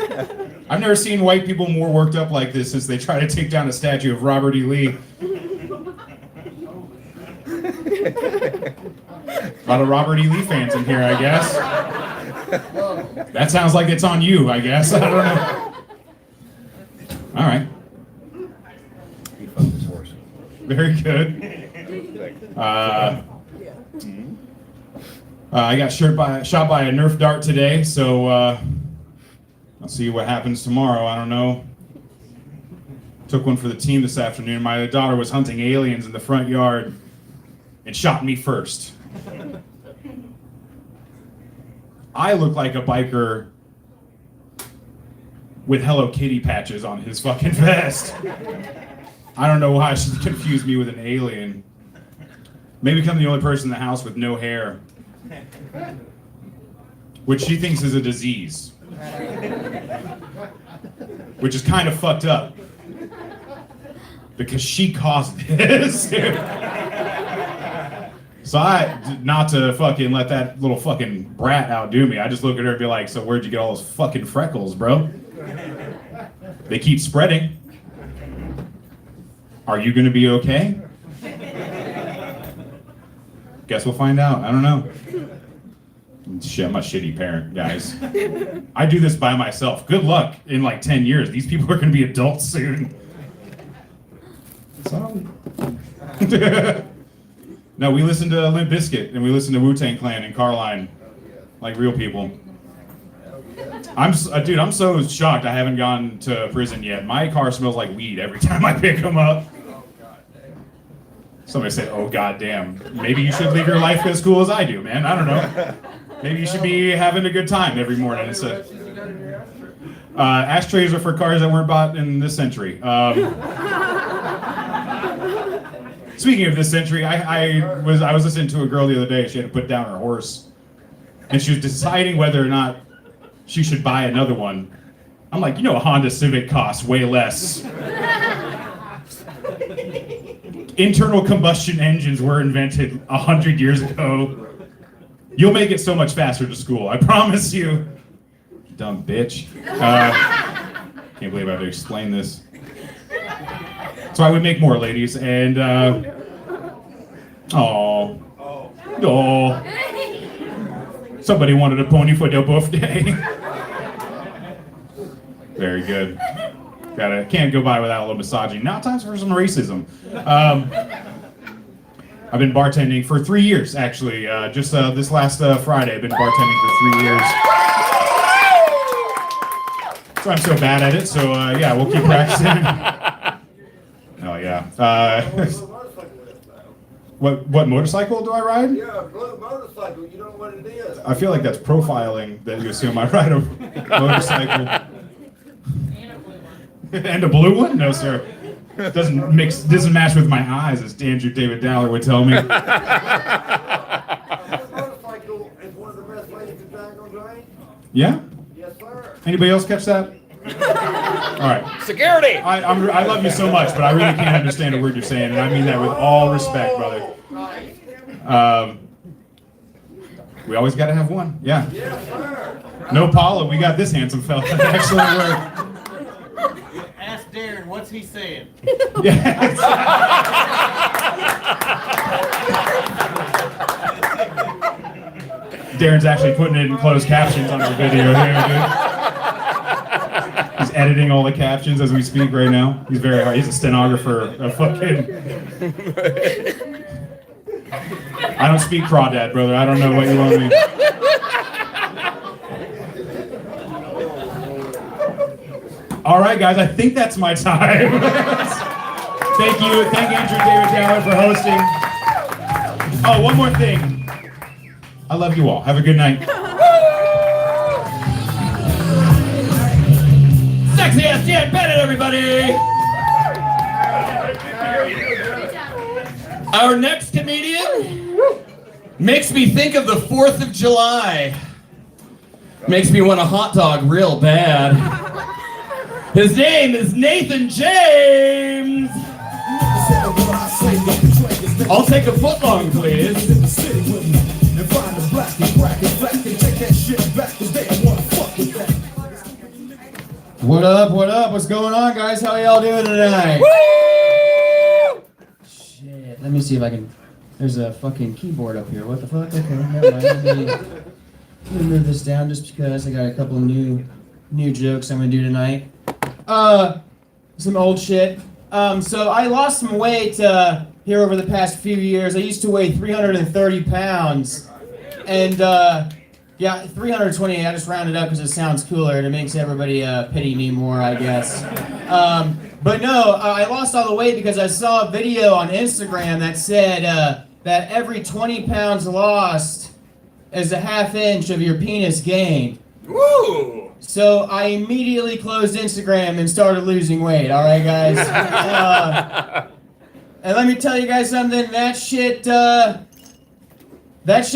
Speaker 20: I've never seen white people more worked up like this since they try to take down a statue of Robert E. Lee. A lot of Robert E. Lee fans in here, I guess. That sounds like it's on you, I guess. I don't know. All right. Very good. I got shot by a Nerf dart today, so I'll see what happens tomorrow. I don't know. Took one for the team this afternoon. My daughter was hunting aliens in the front yard and shot me first. I look like a biker with Hello Kitty patches on his fucking vest. I don't know why she confused me with an alien. Maybe I'm the only person in the house with no hair, which she thinks is a disease, which is kind of fucked up because she caused this. So not to fucking let that little fucking brat outdo me, I just look at her and be like, so where'd you get all those fucking freckles, bro? They keep spreading. Are you gonna be okay? Guess we'll find out. I don't know. Shit, I'm a shitty parent, guys. I do this by myself. Good luck in like 10 years. These people are gonna be adults soon. So. No, we listen to Limp Bizkit and we listen to Wu-Tang Clan and Carline, like real people. Dude, I'm so shocked I haven't gone to prison yet. My car smells like weed every time I pick them up. Somebody said, "Oh goddamn, maybe you should live your life as cool as I do, man. I don't know. Maybe you should be having a good time every morning." It's ashtrays are for cars that weren't bought in this century. Speaking of this century, I was listening to a girl the other day. She had to put down her horse, and she was deciding whether or not she should buy another one. I'm like, you know, a Honda Civic costs way less. Internal combustion engines were invented 100 years ago. You'll make it so much faster to school, I promise you. Dumb bitch. Can't believe I have to explain this. So I would make more, ladies, and somebody wanted a pony for their birthday. Very good. Can't go by without a little misogyny. Now times for some racism. I've been bartending for 3 years, actually. Just this last Friday, I've been bartending for 3 years. So I'm so bad at it, so yeah, we'll keep practicing. Oh yeah. What motorcycle do I ride?
Speaker 11: Yeah, a blue motorcycle. You don't know what it is.
Speaker 20: I feel like that's profiling that you assume I ride a motorcycle. And a blue one? No, sir. Doesn't match with my eyes, as Andrew David Dowler would tell me.
Speaker 11: Motorcycle is one of the best ways to drag on drain.
Speaker 20: Yeah?
Speaker 11: Yes, sir.
Speaker 20: Anybody else catch that? All right.
Speaker 1: Security!
Speaker 20: I love you so much, but I really can't understand a word you're saying, and I mean that with all respect, brother. We always got to have one. Yeah.
Speaker 11: Yes, sir.
Speaker 20: No Paula, we got this handsome fella. Actually,
Speaker 17: Ask Darren, what's he saying?
Speaker 20: Darren's actually putting it in closed captions on our video here, dude. He's editing all the captions as we speak right now. He's very hard. He's a stenographer. I don't speak crawdad, brother. I don't know what you want me. All right, guys. I think that's my time. Thank you. Thank Andrew David Dowler for hosting. Oh, one more thing. I love you all. Have a good night.
Speaker 6: Sexy ass Jan Bennett, everybody! Our next comedian makes me think of the 4th of July. Makes me want a hot dog real bad. His name is Nathan James! I'll take a footlong, please. What up, what up? What's going on, guys? How y'all doing tonight? Woo! Shit, let me see if I can... There's a fucking keyboard up here. What the fuck? Okay, never mind. Let me move this down just because I got a couple of new jokes I'm gonna do tonight. Some old shit. So I lost some weight here over the past few years. I used to weigh 330 pounds. And, yeah, 328, I just rounded up because it sounds cooler and it makes everybody pity me more, I guess. But no, I lost all the weight because I saw a video on Instagram that said that every 20 pounds lost is a ½ inch of your penis gained. Woo! So I immediately closed Instagram and started losing weight, all right, guys? And let me tell you guys something, that shit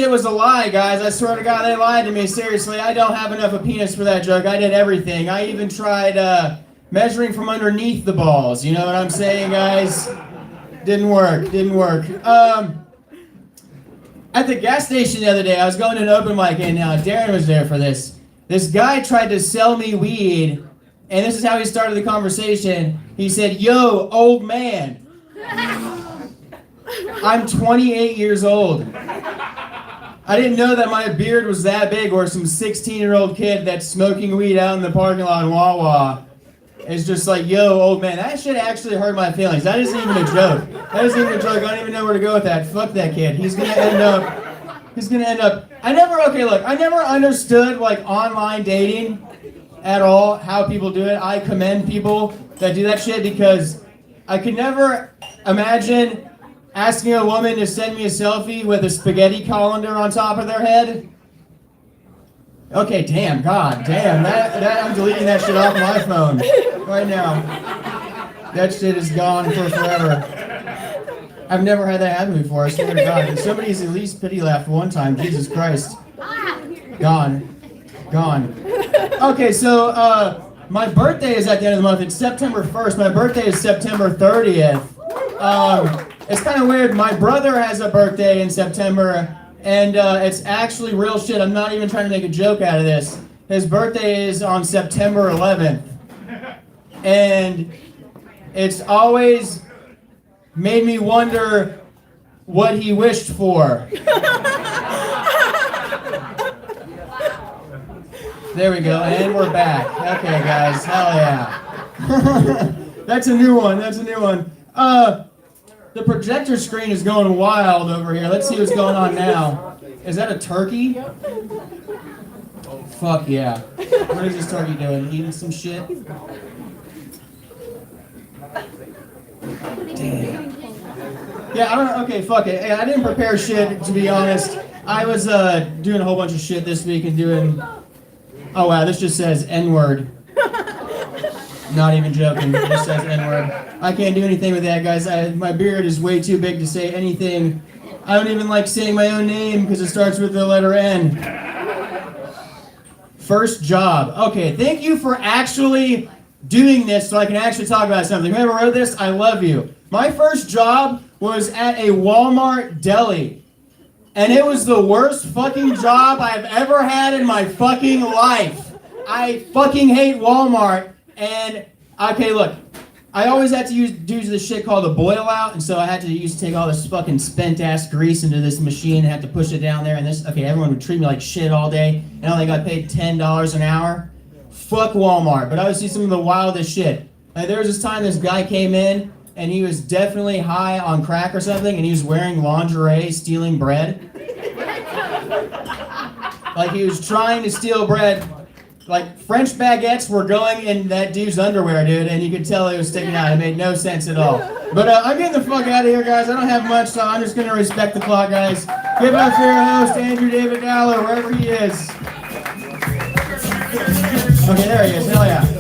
Speaker 6: was a lie, guys. I swear to God, they lied to me. Seriously, I don't have enough of a penis for that joke. I did everything. I even tried measuring from underneath the balls. You know what I'm saying, guys? Didn't work. At the gas station the other day, I was going to an open mic, and Darren was there for this. This guy tried to sell me weed, and this is how he started the conversation. He said, "Yo, old man, I'm 28 years old. I didn't know that my beard was that big, or some 16-year-old kid that's smoking weed out in the parking lot in Wawa is just like, yo, old man." That shit actually hurt my feelings. That isn't even a joke. I don't even know where to go with that. Fuck that kid. He's gonna end up. I never understood like online dating at all, how people do it. I commend people that do that shit because I could never imagine asking a woman to send me a selfie with a spaghetti colander on top of their head. Okay, damn, that I'm deleting that shit off my phone right now. That shit is gone for forever.
Speaker 17: I've never had that happen before, I swear to God. If somebody's at least pity laughed one time, Jesus Christ. Gone. Okay, so my birthday is at the end of the month. It's September 1st. My birthday is September 30th. It's kind of weird. My brother has a birthday in September, and it's actually real shit. I'm not even trying to make a joke out of this. His birthday is on September 11th. And it's always made me wonder what he wished for. There we go, and we're back. Okay, guys, hell yeah. That's a new one. The projector screen is going wild over here. Let's see what's going on now. Is that a turkey? Fuck yeah. What is this turkey doing? Eating some shit? Damn. Yeah, I don't know. Okay, fuck it. Hey, I didn't prepare shit, to be honest. I was doing a whole bunch of shit this week and doing... Oh wow, this just says N-word. Not even joking, it just says N-word. I can't do anything with that, guys. My beard is way too big to say anything. I don't even like saying my own name because it starts with the letter N. First job. Okay, thank you for actually doing this so I can actually talk about something. Whoever wrote this, I love you. My first job was at a Walmart deli. And it was the worst fucking job I've ever had in my fucking life. I fucking hate Walmart. And, okay, look. I always had to do this shit called a boil out. And so I had to take all this fucking spent ass grease into this machine and have to push it down there. And everyone would treat me like shit all day. And I only got paid $10 an hour. Fuck Walmart. But I would see some of the wildest shit. Like, there was this time this guy came in. And he was definitely high on crack or something, and he was wearing lingerie, stealing bread. Like he was trying to steal bread. Like French baguettes were going in that dude's underwear, dude, and you could tell it was sticking out. It made no sense at all. But I'm getting the fuck out of here, guys. I don't have much, so I'm just going to respect the clock, guys. Give it up for your host, Andrew David Dowler, wherever he is. Okay, there he is. Hell yeah.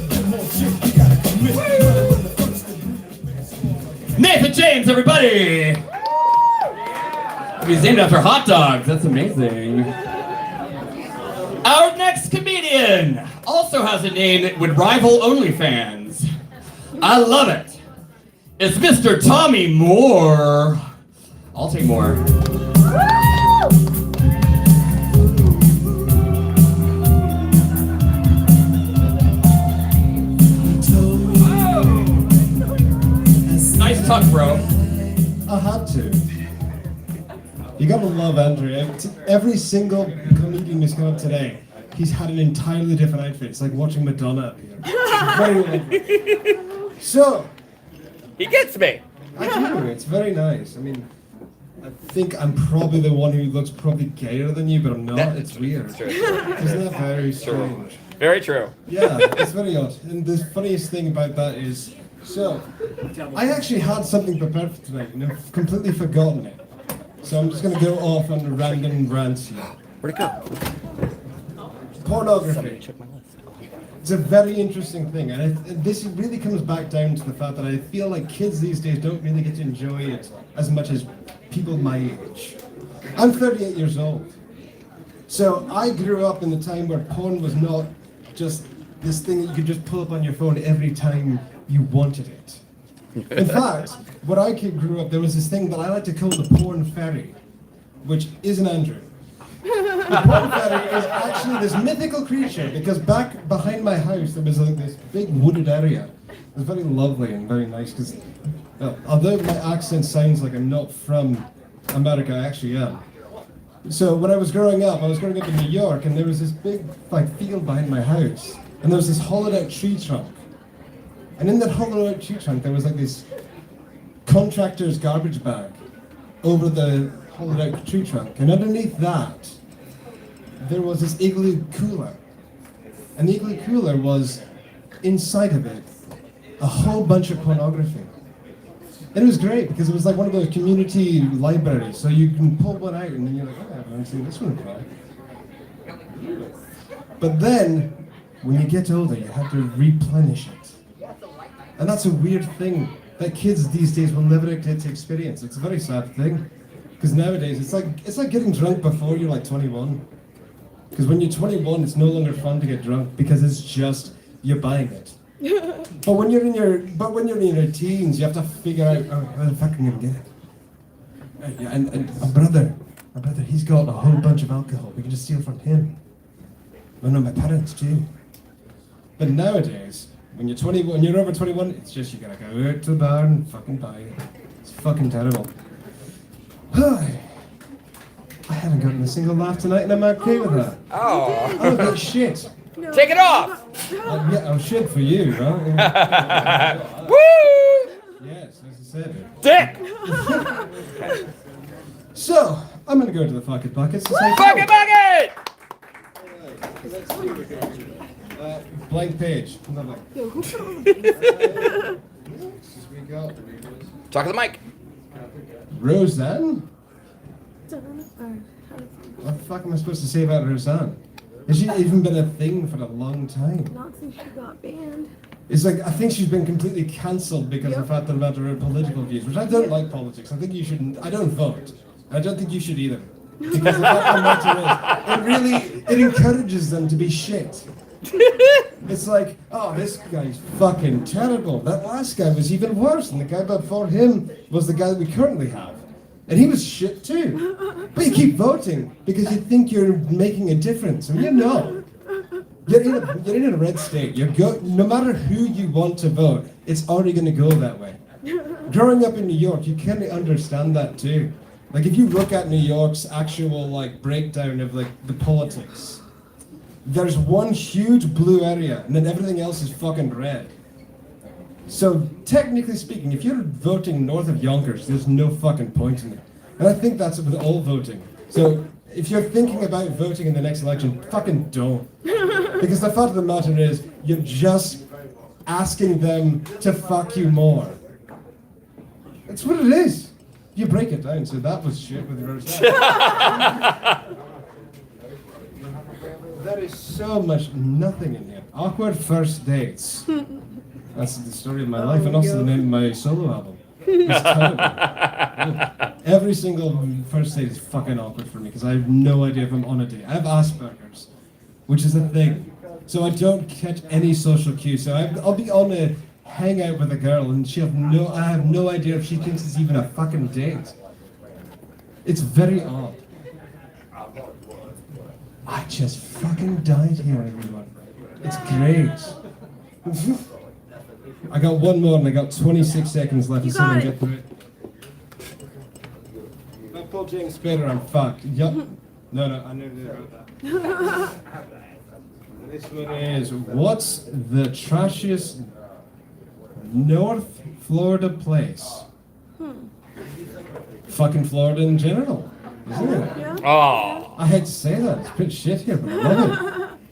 Speaker 17: Nathan James, everybody! He's named after hot dogs. That's amazing. Our next comedian also has a name that would rival OnlyFans. I love it. It's Mr. Tommy Moore. I'll take more. Nice tuck, bro.
Speaker 19: I had to. You gotta love Andrew. Every single comedian who's come up today, he's had an entirely different outfit. It's like watching Madonna up here. Very well. So.
Speaker 1: He gets me.
Speaker 19: I do. It's very nice. I mean, I think I'm probably the one who looks probably gayer than you, but I'm not. It's weird.
Speaker 1: It's true.
Speaker 19: Isn't that very strange?
Speaker 1: Very true.
Speaker 19: Yeah, it's very odd. And the funniest thing about that is, so, I actually had something prepared for tonight, and I've completely forgotten it. So I'm just going to go off on a random rant here.
Speaker 1: Where'd it go?
Speaker 19: Pornography. It's a very interesting thing, and this really comes back down to the fact that I feel like kids these days don't really get to enjoy it as much as people my age. I'm 38 years old. So I grew up in the time where porn was not just this thing that you could just pull up on your phone every time you wanted it. In fact, when I grew up, there was this thing that I like to call the porn fairy, which isn't Andrew. The porn fairy is actually this mythical creature, because back behind my house there was like this big wooded area. It was very lovely and very nice, because although my accent sounds like I'm not from America, I actually am. So when I was growing up in New York, and there was this big field behind my house, and there was this hollowed out tree trunk. And in that hollowed out tree trunk, there was like this contractor's garbage bag over the hollowed out tree trunk. And underneath that, there was this igloo cooler. And the igloo cooler was, inside of it, a whole bunch of pornography. And it was great, because it was like one of those community libraries. So you can pull one out, and then you're like, oh, I haven't seen this one before. But then, when you get older, you have to replenish it. And that's a weird thing that kids these days will never get to experience. It's a very sad thing. Because nowadays, it's like getting drunk before you're like 21. Because when you're 21, it's no longer fun to get drunk because it's just, you're buying it. But when you're in your teens, you have to figure out, oh, how the fuck am I gonna get it? And my brother, he's got a whole bunch of alcohol. We can just steal from him. Oh no, my parents too. But nowadays, when you're over 21, it's just you gotta go out to the bar and fucking buy it. It's fucking terrible. I haven't gotten a single laugh tonight, and I'm okay with that.
Speaker 1: Oh.
Speaker 19: Oh, that shit.
Speaker 4: No.
Speaker 1: Take it off.
Speaker 19: Yeah, oh shit for you, right?
Speaker 1: Woo!
Speaker 19: Yes, as I said.
Speaker 1: Dick.
Speaker 19: So, I'm gonna go to the fucking buckets.
Speaker 1: Bucket bucket.
Speaker 19: Blank page. Lovely.
Speaker 1: Talk to the mic.
Speaker 19: Roseanne? What the fuck am I supposed to say about Roseanne? Has she even been a thing for a long time?
Speaker 4: Not since she got banned.
Speaker 19: It's like, I think she's been completely cancelled because of the fact that about her political views, which I don't like politics. I think you shouldn't, I don't vote. I don't think you should either. Because the fact of the matter is, it encourages them to be shit. It's like, oh, this guy's fucking terrible. That last guy was even worse, and the guy before him was the guy that we currently have. And he was shit too. But you keep voting because you think you're making a difference, and you're not. You're in a red state. No matter who you want to vote, it's already going to go that way. Growing up in New York, you kind of understand that too. Like if you look at New York's actual like breakdown of like the politics, there's one huge blue area, and then everything else is fucking red. So technically speaking, if you're voting north of Yonkers, there's no fucking point in it. And I think that's with all voting. So if you're thinking about voting in the next election, fucking don't. Because the fact of the matter is, you're just asking them to fuck you more. That's what it is. You break it down, so that was shit with Roseanne. There is so much nothing in here. Awkward first dates. That's the story of my life, and also the name of my solo album. It's terrible. Every single first date is fucking awkward for me because I have no idea if I'm on a date. I have Asperger's, which is a thing. So I don't catch any social cues. So I'll be on a hangout with a girl and I have no idea if she thinks it's even a fucking date. It's very odd. I just fucking died here, everyone. It's great. I got one more and I got 26 seconds left.
Speaker 4: You
Speaker 19: So someone
Speaker 4: got it.
Speaker 19: get through it. If I pull James Spader, I'm fucked. Yup. No, I never did about that. This one is, what's the trashiest North Florida place? Fucking Florida in general, isn't it?
Speaker 4: Yeah.
Speaker 1: Oh.
Speaker 19: I hate to say that. It's pretty shit here, but I love it.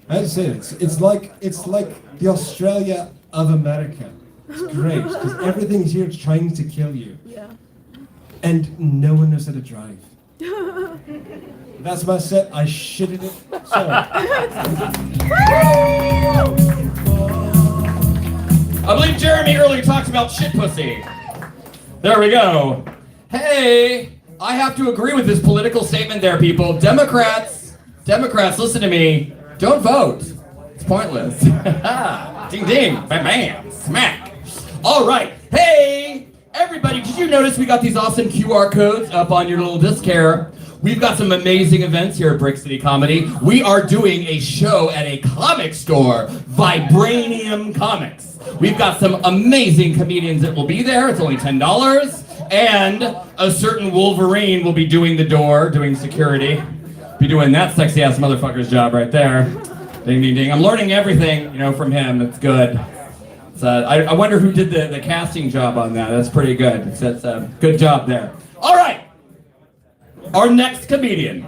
Speaker 19: I hate to say it. It's like the Australia of America. It's great because everything's here trying to kill you.
Speaker 4: Yeah.
Speaker 19: And no one knows how to drive. That's my set. I shitted it. Sorry.
Speaker 6: I believe Jeremy earlier talked about shit pussy. There we go. Hey, I have to agree with this political statement there, people. Democrats, listen to me. Don't vote. It's pointless. Ding ding, bam bam, smack. All right. Hey, everybody, did you notice we got these awesome QR codes up on your little disc here? We've got some amazing events here at Brick City Comedy. We are doing a show at a comic store, Vibranium Comics. We've got some amazing comedians that will be there. It's only $10. And a certain Wolverine will be doing the door, doing security. Be doing that sexy ass motherfucker's job right there. Ding, ding, ding. I'm learning everything, from him. It's good. I wonder who did the casting job on that. That's pretty good. That's a good job there. All right. Our next comedian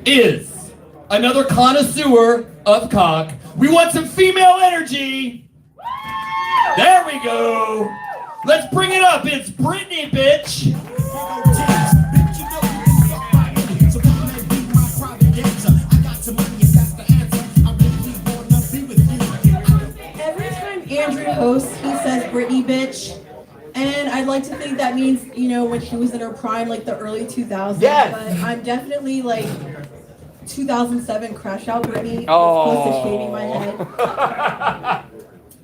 Speaker 6: is another connoisseur of cock. We want some female energy. There we go. Let's bring it up. It's Brittany, bitch.
Speaker 8: Every time Andrew hosts, he says Brittany bitch.
Speaker 4: And I'd like to think that means, when she was in her prime, like the early 2000s.
Speaker 1: Yes.
Speaker 4: But I'm definitely like 2007 Crash Out Britney, as close to shaving my head.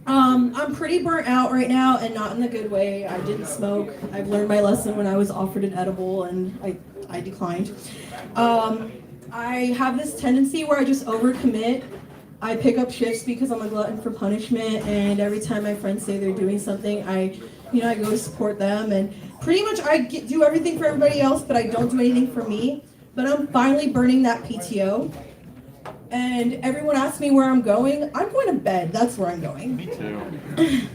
Speaker 4: I'm pretty burnt out right now, and not in the good way. I didn't smoke. I've learned my lesson when I was offered an edible, and I declined. I have this tendency where I just overcommit. I pick up shifts because I'm a glutton for punishment, and every time my friends say they're doing something, I go to support them, and pretty much do everything for everybody else, but I don't do anything for me. But I'm finally burning that PTO. And everyone asks me where I'm going. I'm going to bed. That's where I'm going.
Speaker 1: Me too.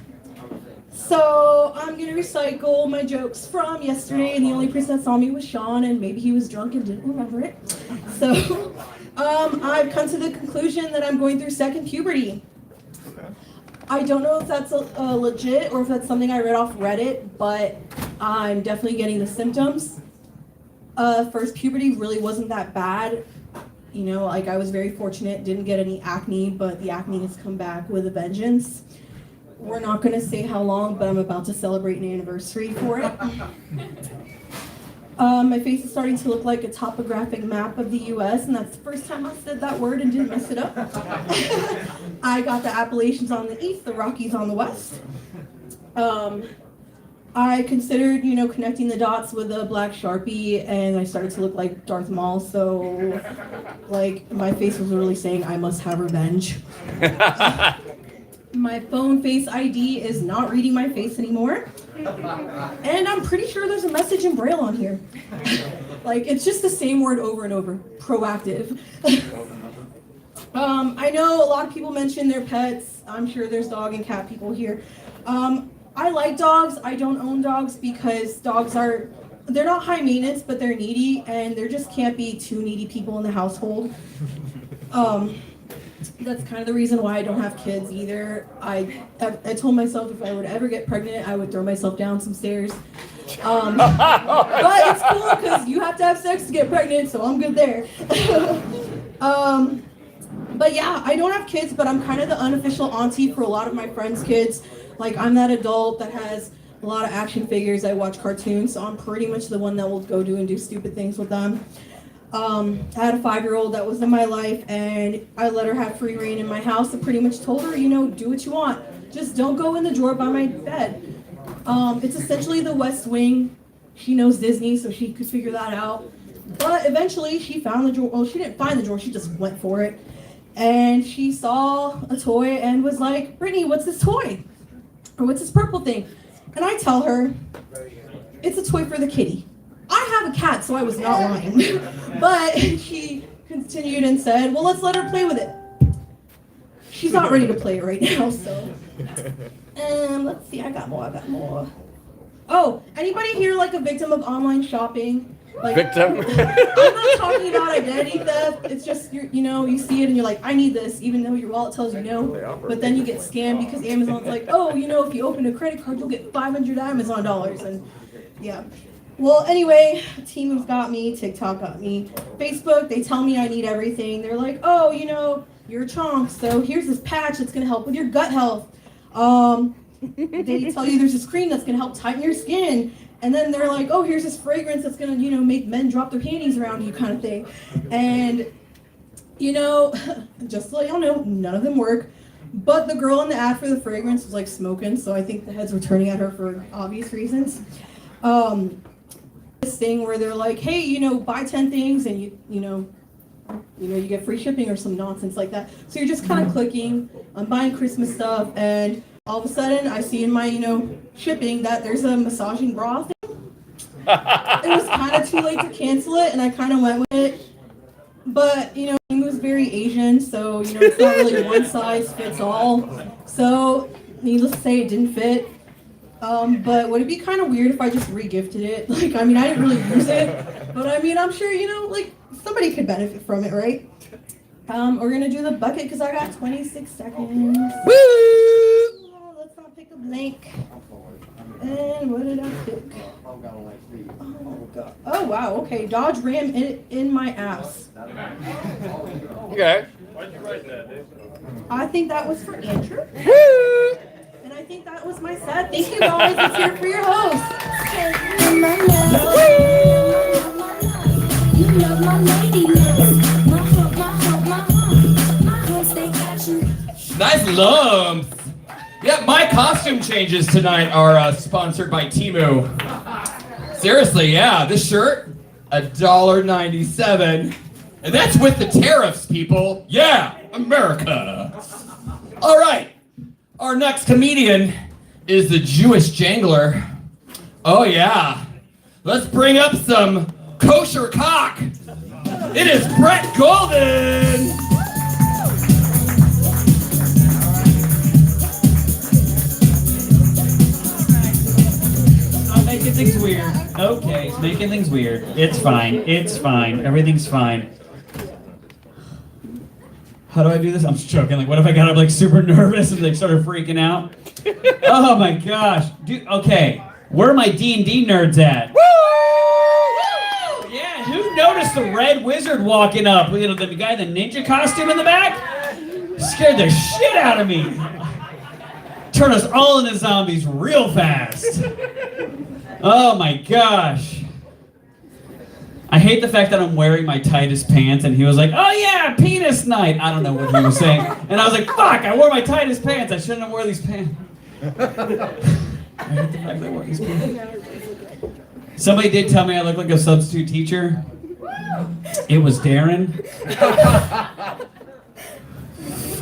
Speaker 4: So I'm going to recycle my jokes from yesterday, and the only person that saw me was Sean, and maybe he was drunk and didn't remember it. So I've come to the conclusion that I'm going through second puberty. I don't know if that's legit or if that's something I read off Reddit, but I'm definitely getting the symptoms. First puberty really wasn't that bad. I was very fortunate, didn't get any acne, but the acne has come back with a vengeance. We're not going to say how long, but I'm about to celebrate an anniversary for it. My face is starting to look like a topographic map of the U.S., and that's the first time I said that word and didn't mess it up. I got the Appalachians on the east, the Rockies on the west. I considered, connecting the dots with a black Sharpie, and I started to look like Darth Maul, so, my face was literally saying, I must have revenge. My phone Face ID is not reading my face anymore, and I'm pretty sure there's a message in Braille on here. It's just the same word over and over, proactive. I know a lot of people mention their pets. I'm sure there's dog and cat people here. I like dogs. I don't own dogs because dogs they're not high maintenance, but they're needy, and there just can't be two needy people in the household. That's kind of the reason why I don't have kids either. I told myself if I would ever get pregnant, I would throw myself down some stairs. But it's cool because you have to have sex to get pregnant, so I'm good there. But yeah, I don't have kids, but I'm kind of the unofficial auntie for a lot of my friends' kids. I'm that adult that has a lot of action figures. I watch cartoons, so I'm pretty much the one that will go do stupid things with them. I had a 5-year-old that was in my life, and I let her have free reign in my house and pretty much told her, do what you want. Just don't go in the drawer by my bed. It's essentially the West Wing. She knows Disney, so she could figure that out. But eventually, she found the drawer. Well, she didn't find the drawer. She just went for it. And she saw a toy and was like, Brittany, what's this toy? Or what's this purple thing? And I tell her, it's a toy for the kitty. I have a cat, so I was not lying. But she continued and said, well, let's let her play with it. She's not ready to play it right now, so. Let's see, I got more. Oh, anybody here a victim of online shopping?
Speaker 1: Victim?
Speaker 4: I'm not talking about identity theft. It's just, you see it and you're like, I need this, even though your wallet tells you no. But then you get scammed because Amazon's like, oh, if you open a credit card, you'll get $500 Amazon dollars. And yeah. Well, anyway, Temu's got me, TikTok got me, Facebook, they tell me I need everything. They're like, oh, you're a chonk, so here's this patch that's going to help with your gut health. They tell you there's this cream that's going to help tighten your skin. And then they're like, oh, here's this fragrance that's going to, make men drop their panties around you kind of thing. And, just to let y'all know, none of them work. But the girl in the ad for the fragrance was smoking, so I think the heads were turning at her for obvious reasons. This thing where they're like, hey, buy 10 things and you get free shipping or some nonsense like that. So you're just kind of clicking. I'm buying Christmas stuff, and all of a sudden I see in my, shipping that there's a massaging bra thing. It was kind of too late to cancel it, and I kind of went with it. But, he was very Asian, so, it's not really one size fits all. So, needless to say, it didn't fit. But would it be kind of weird if I just re-gifted it? I didn't really use it. But, I'm sure, somebody could benefit from it, right? We're going to do the bucket because I got 26 seconds.
Speaker 1: Woo!
Speaker 4: Let's not pick a blank. And what did I pick? Oh, God. Oh, wow. Okay. Dodge Ram in my ass.
Speaker 1: Okay.
Speaker 2: Why'd you write that, Dave?
Speaker 4: I think that was for Andrew. Woo! And I I think that was my set. Thank you guys. Let's hear it for your host.
Speaker 6: Nice lumps. Yeah, my costume changes tonight are sponsored by Temu. Seriously, yeah, this shirt, $1.97. And that's with the tariffs, people. Yeah, America. All right, our next comedian is the Jewish Jangler. Oh yeah, let's bring up some kosher cock. It is Brett Golden.
Speaker 3: Making things weird. Okay, it's making things weird. It's fine. It's fine. Everything's fine. How do I do this? I'm just joking. Like, what if I got up like super nervous and like started freaking out? Oh my gosh, dude. Okay, where are my D&D nerds at? Woo! Yeah, who noticed the red wizard walking up? You know, the guy in the ninja costume in the back? Scared the shit out of me. Turn us all into zombies real fast. Oh my gosh. I hate the fact that I'm wearing my tightest pants and he was like, oh yeah, penis night. I don't know what he was saying. And I was like, fuck, I wore my tightest pants. I shouldn't have worn these pants. I hate the fact that I wore these pants. Somebody did tell me I look like a substitute teacher. It was Darren.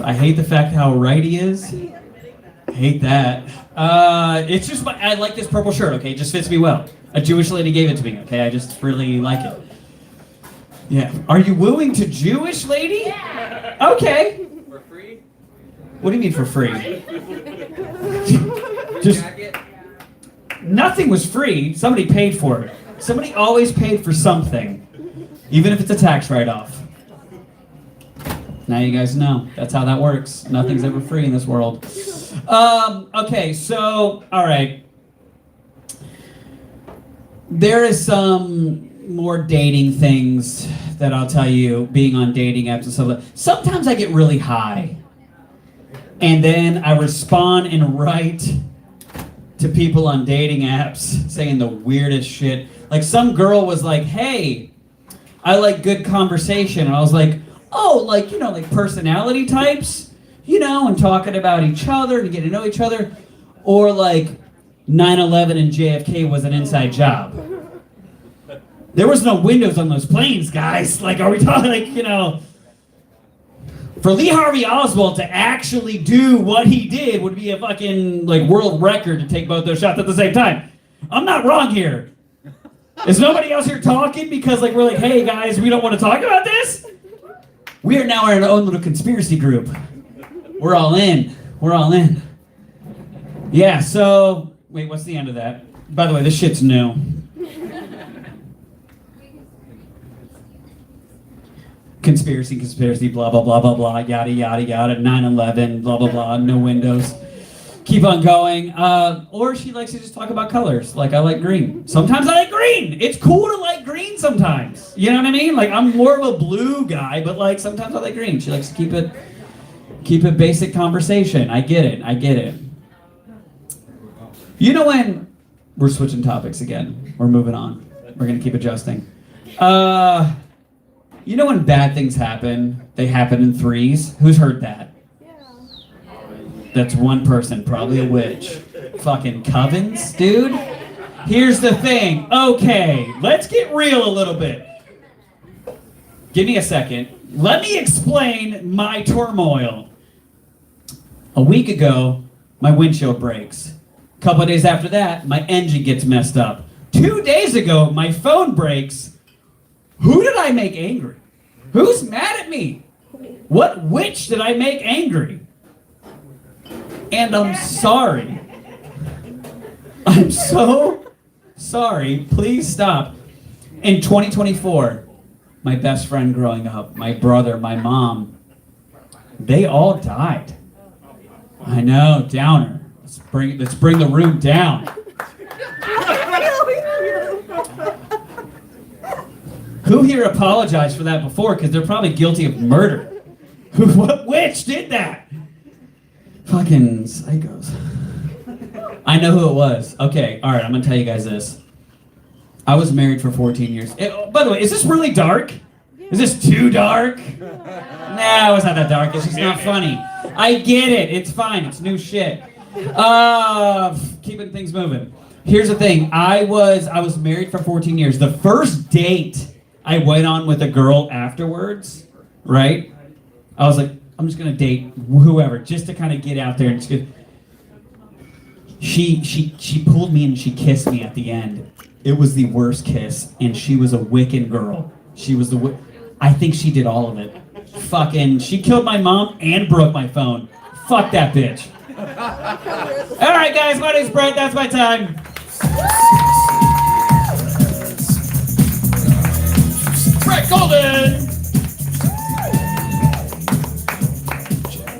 Speaker 3: I hate the fact how right he is. I hate that. It's just I like this purple shirt, okay? It just fits me well. A Jewish lady gave it to me, okay? I just really like it. Yeah. Are you wooing to Jewish lady? Yeah. Okay.
Speaker 1: For free?
Speaker 3: What do you mean for free? Just nothing was free. Somebody paid for it. Somebody always paid for something, even if it's a tax write-off. Now you guys know. That's how that works. Nothing's ever free in this world. Okay, so, all right. There is some more dating things that I'll tell you, being on dating apps and stuff. Sometimes I get really high. And then I respond and write to people on dating apps saying the weirdest shit. Like some girl was like, hey, I like good conversation. And I was like, oh, like, you know, like personality types, you know, and talking about each other and getting to know each other. Or like 9/11 and JFK was an inside job. There was no windows on those planes, guys. Like, are we talking like, you know, for Lee Harvey Oswald to actually do what he did would be a fucking like world record to take both those shots at the same time. I'm not wrong here. Is nobody else here talking because like we're like, hey guys, we don't want to talk about this? We are now in our own little conspiracy group. We're all in. We're all in. Yeah, so wait, what's the end of that? By the way, this shit's new. Conspiracy, blah, blah, blah, blah, blah, yada, yada, yada, 9/11, blah, blah, blah, no windows. Keep on going. Or she likes to just talk about colors. Like, I like green. Sometimes I like green. It's cool to like green sometimes. You know what I mean? Like, I'm more of a blue guy, but like, sometimes I like green. She likes to keep it basic conversation. I get it. You know when we're switching topics again. We're moving on. We're going to keep adjusting. You know when bad things happen, they happen in threes? Who's heard that? That's one person, probably a witch. Fucking covens, dude. Here's the thing. Okay, let's get real a little bit. Give me a second. Let me explain my turmoil. A week ago, my windshield breaks. A couple of days after that, my engine gets messed up. 2 days ago, my phone breaks. Who did I make angry? Who's mad at me? What witch did I make angry? And I'm sorry. I'm so sorry. Please stop. In 2024, my best friend growing up, my brother, my mom, they all died. I know, downer. Let's bring the room down. Who here apologized for that before? Because they're probably guilty of murder. What witch did that? Fucking psychos.
Speaker 6: I know who it was. Okay, all right, I'm gonna tell you guys this. I was married for 14 years. By the way, is this really dark? Is this too dark? No, it's not that dark. It's just not funny. I get it. It's fine. It's new shit. Keeping things moving. Here's the thing. I was married for 14 years. The first date I went on with a girl afterwards, right? I was like, I'm just gonna date whoever, just to kind of get out there and just get. She pulled me and she kissed me at the end. It was the worst kiss, and she was a Wiccan girl. She was I think she did all of it. Fucking, she killed my mom and broke my phone. Fuck that bitch. All right, guys, my name's Brett. That's my time. Brett Golden.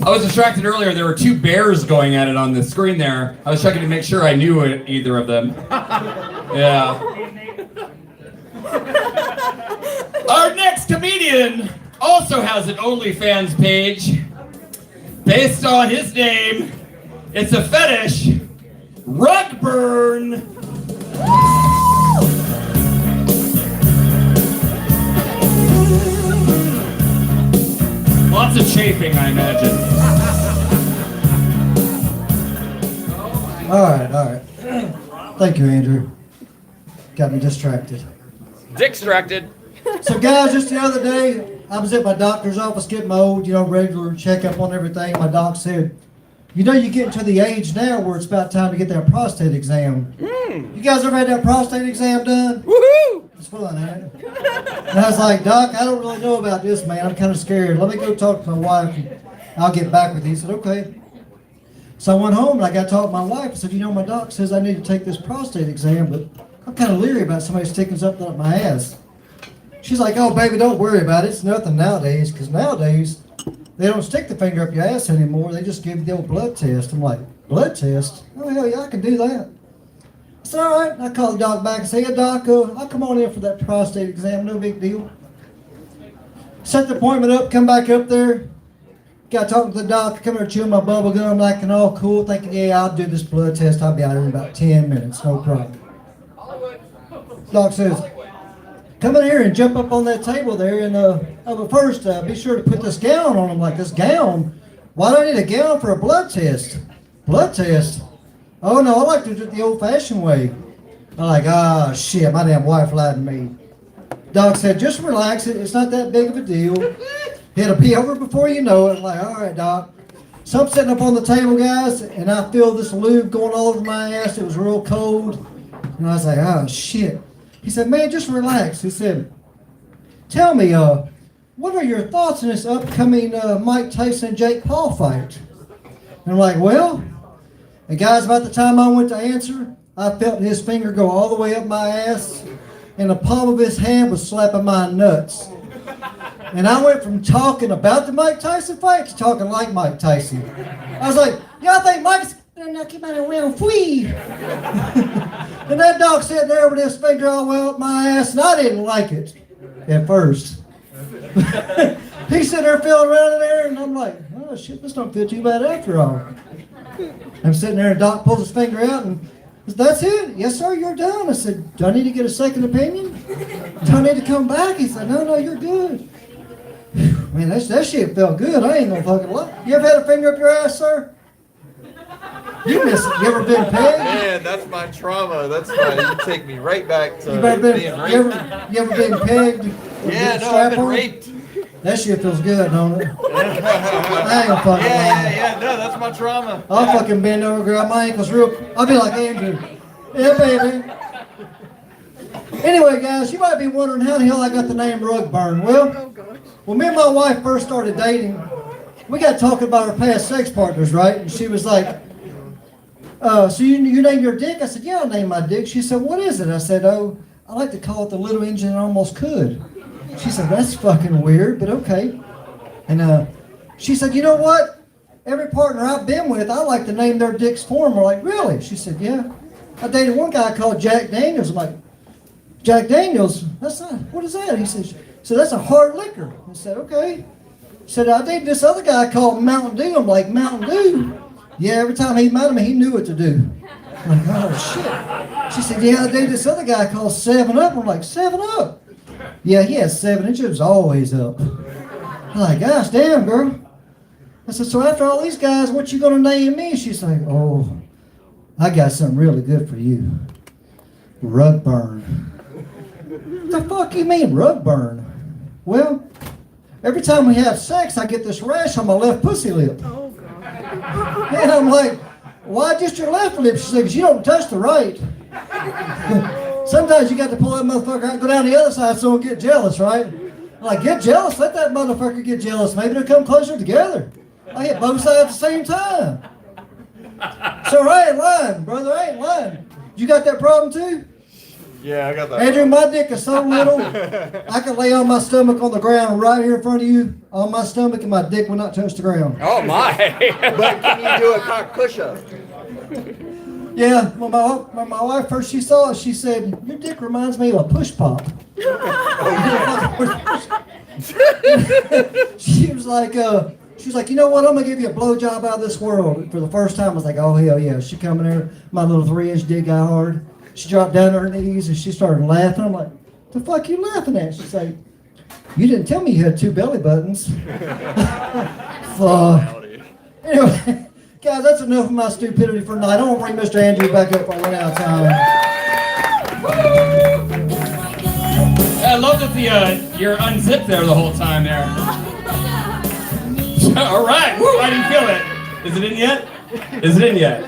Speaker 17: I was distracted earlier. There were two bears going at it on the screen there. I was checking to make sure I knew either of them. Yeah. Our next comedian also has an OnlyFans page based on his name. It's a fetish. Rug burn. Lots of chafing, I imagine.
Speaker 16: All right. Thank you, Andrew. Got me distracted.
Speaker 1: Distracted.
Speaker 16: So, guys, just the other day, I was at my doctor's office getting my old, regular checkup on everything. My doc said, you're getting to the age now where it's about time to get that prostate exam. You guys ever had that prostate exam done?
Speaker 1: Woohoo!
Speaker 16: It's fun, ain't it? And I was like, Doc, I don't really know about this, man. I'm kind of scared. Let me go talk to my wife, and I'll get back with you. He said, okay. So I went home, and I got to talk to my wife. I said, my doc says I need to take this prostate exam, but I'm kind of leery about somebody sticking something up my ass. She's like, oh, baby, don't worry about it. It's nothing nowadays, because nowadays, they don't stick the finger up your ass anymore. They just give you the old blood test. I'm like, blood test? Oh, hell yeah, I can do that. I said, all right. I called the doc back and said, yeah, doc, I'll come on in for that prostate exam. No big deal. Set the appointment up, come back up there. Got talking to the doctor, come here chewing my bubble gum, acting all cool, thinking, yeah, I'll do this blood test. I'll be out here in about 10 minutes, no problem. Doc says, come in here and jump up on that table there, and but first, be sure to put this gown on. I'm like, this gown? Why do I need a gown for a blood test? Blood test? Oh no, I like to do it the old-fashioned way. I'm like, shit, my damn wife lied to me. Doc said, just relax, it's not that big of a deal. It'll be over before you know it. I'm like, all right, Doc. So I'm sitting up on the table, guys, and I feel this lube going all over my ass. It was real cold. And I was like, oh, shit. He said, man, just relax. He said, tell me, what are your thoughts on this upcoming Mike Tyson and Jake Paul fight? And I'm like, well, and guys, about the time I went to answer, I felt his finger go all the way up my ass, and the palm of his hand was slapping my nuts. And I went from talking about the Mike Tyson fight to talking like Mike Tyson. I was like, y'all think Mike's gonna knock him out of well free? And that dog sitting there with his finger all the way up my ass, and I didn't like it at first. He's sitting there feeling around in there, and I'm like, oh shit, this don't feel too bad after all. I'm sitting there, and Doc pulls his finger out, and he said, that's it? Yes, sir, you're done. I said, do I need to get a second opinion? Do I need to come back? He said, no, you're good. Man, that shit felt good. I ain't gonna fucking lie. You ever had a finger up your ass, sir? You miss it. You ever been pegged?
Speaker 7: Man, that's my trauma. You take me right back to being raped.
Speaker 16: You ever been pegged?
Speaker 7: Yeah, no, I've been raped.
Speaker 16: That shit feels good, don't it? I ain't gonna fucking lie.
Speaker 7: Yeah, no, that's my trauma.
Speaker 16: I'll fucking bend over, grab my ankles real. I'll be like Andrew. Yeah, baby. Anyway, guys, you might be wondering how the hell I got the name Rug Burn. Well, when me and my wife first started dating, we got talking about our past sex partners, right? And she was like, so you name your dick? I said, yeah, I named my dick. She said, what is it? I said, oh, I like to call it the little engine that almost could. She said, that's fucking weird, but okay. And she said, you know what? Every partner I've been with, I like to name their dicks for them. We're like, really? She said, yeah. I dated one guy called Jack Daniels. I'm like, Jack Daniels? That's not, what is that? He says, so that's a hard liquor. I said, okay. He said, I dated this other guy called Mountain Dew. I'm like, Mountain Dew? Yeah, every time he met me, he knew what to do. I'm like, oh shit. She said, yeah, the day this other guy called 7-Up. I'm like, 7-Up? Yeah, he has 7 inches. It was always up. I'm like, gosh damn, girl. I said, so after all these guys, what you gonna name me? She's like, oh, I got something really good for you. Rug burn. What the fuck you mean, rug burn? Well, every time we have sex, I get this rash on my left pussy lip. Oh, God. And I'm like, why just your left lip? She said, because you don't touch the right. Sometimes you got to pull that motherfucker out and go down the other side so it'll get jealous, right? I'm like, get jealous? Let that motherfucker get jealous. Maybe they'll come closer together. I hit both sides at the same time. So I ain't lying, brother. I ain't lying. You got that problem too?
Speaker 5: Yeah, I got that.
Speaker 16: Andrew, my dick is so little, I can lay on my stomach on the ground right here in front of you, on my stomach, and my dick will not touch the ground.
Speaker 5: Oh my! But can you do a cock push-up?
Speaker 16: Yeah, when my wife first she saw it, she said, your dick reminds me of a push pop. She was like, you know what, I'm gonna give you a blowjob out of this world. For the first time, I was like, oh hell yeah. She come in there, my little 3-inch dick got hard. She dropped down to her knees and she started laughing. I'm like, the fuck you laughing at? She's like, you didn't tell me you had 2 belly buttons. Anyway, guys, that's enough of my stupidity for tonight. I don't want to bring Mr. Andrew back up if I run out of time.
Speaker 6: I love that you're unzipped there the whole time there. All right, woo, I didn't feel it. Is it in yet? Is it in yet?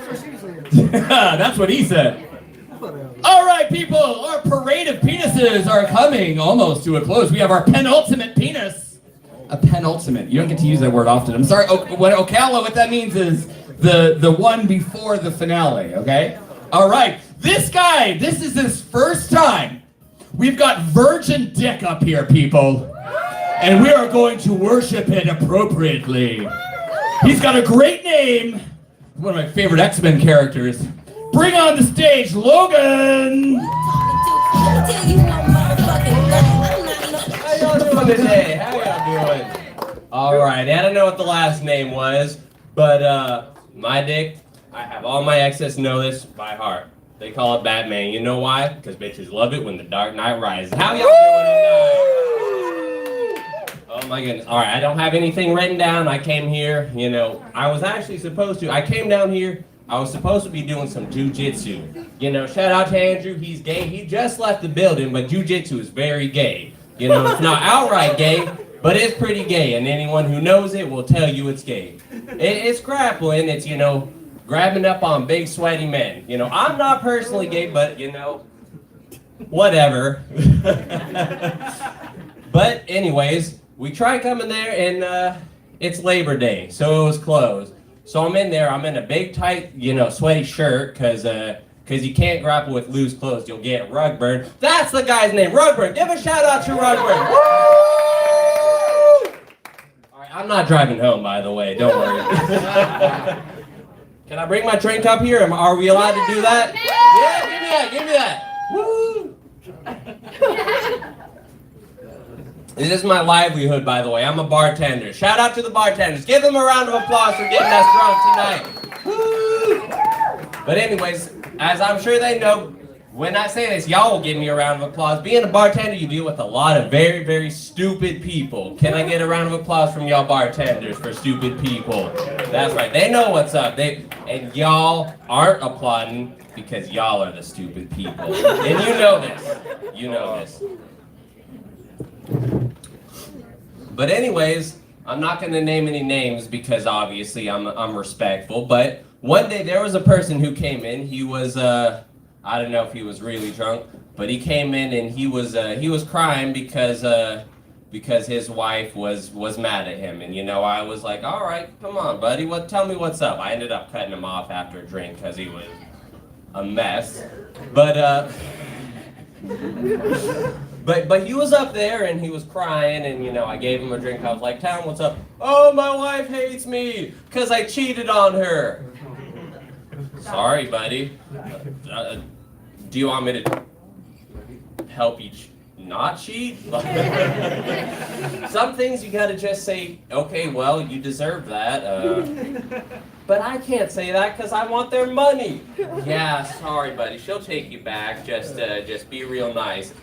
Speaker 6: That's what he said. All right, people, our parade of penises are coming almost to a close. We have our penultimate penis. A penultimate. You don't get to use that word often. I'm sorry. Ocala, what that means is the one before the finale, okay? All right. This guy, this is his first time. We've got virgin dick up here, people. And we are going to worship it appropriately. He's got a great name. One of my favorite X-Men characters. Bring on the stage, Logan!
Speaker 2: How y'all doing today? How y'all doing? Alright, I don't know what the last name was, but my dick, I have all my exes know this by heart. They call it Batman. You know why? Because bitches love it when the Dark Knight rises. How y'all doing tonight? Oh my goodness. Alright, I don't have anything written down. I came here, you know, I was actually supposed to. I came down here. I was supposed to be doing some jujitsu. You know, shout out to Andrew, he's gay. He just left the building, but jujitsu is very gay. You know, it's not outright gay, but it's pretty gay, and anyone who knows it will tell you it's gay. It's grappling, it's, you know, grabbing up on big sweaty men. You know, I'm not personally gay, but, you know, whatever. But anyways, we tried coming there, and it's Labor Day, so it was closed. So I'm in there, I'm in a big tight, you know, sweaty shirt, cause you can't grapple with loose clothes, you'll get rug burn. That's the guy's name, Rug Burn. Give a shout out to Rug Burn. Alright, I'm not driving home, by the way, don't worry. Can I bring my drink up here? Are we allowed to do that? Yeah, give me that. Woo! This is my livelihood, by the way. I'm a bartender. Shout out to the bartenders. Give them a round of applause for getting us drunk tonight. Woo! But anyways, as I'm sure they know, when I say this, y'all will give me a round of applause. Being a bartender, you deal with a lot of very, very stupid people. Can I get a round of applause from y'all bartenders for stupid people? That's right. They know what's up. And y'all aren't applauding because y'all are the stupid people. And you know this. You know this. But anyways, I'm not going to name any names because obviously I'm respectful. But one day there was a person who came in. He was I don't know if he was really drunk, but he came in and he was crying because his wife was mad at him. And you know, I was like, all right, come on, buddy, tell me what's up. I ended up cutting him off after a drink because he was a mess. But he was up there and he was crying, and you know, I gave him a drink. I was like, tell him what's up. Oh, my wife hates me because I cheated on her. Sorry, buddy. Do you want me to help you
Speaker 21: not cheat. Some things you gotta just say, okay, well, you deserve that. But I can't say that because I want their money. Yeah, sorry, buddy. She'll take you back. Just be real nice.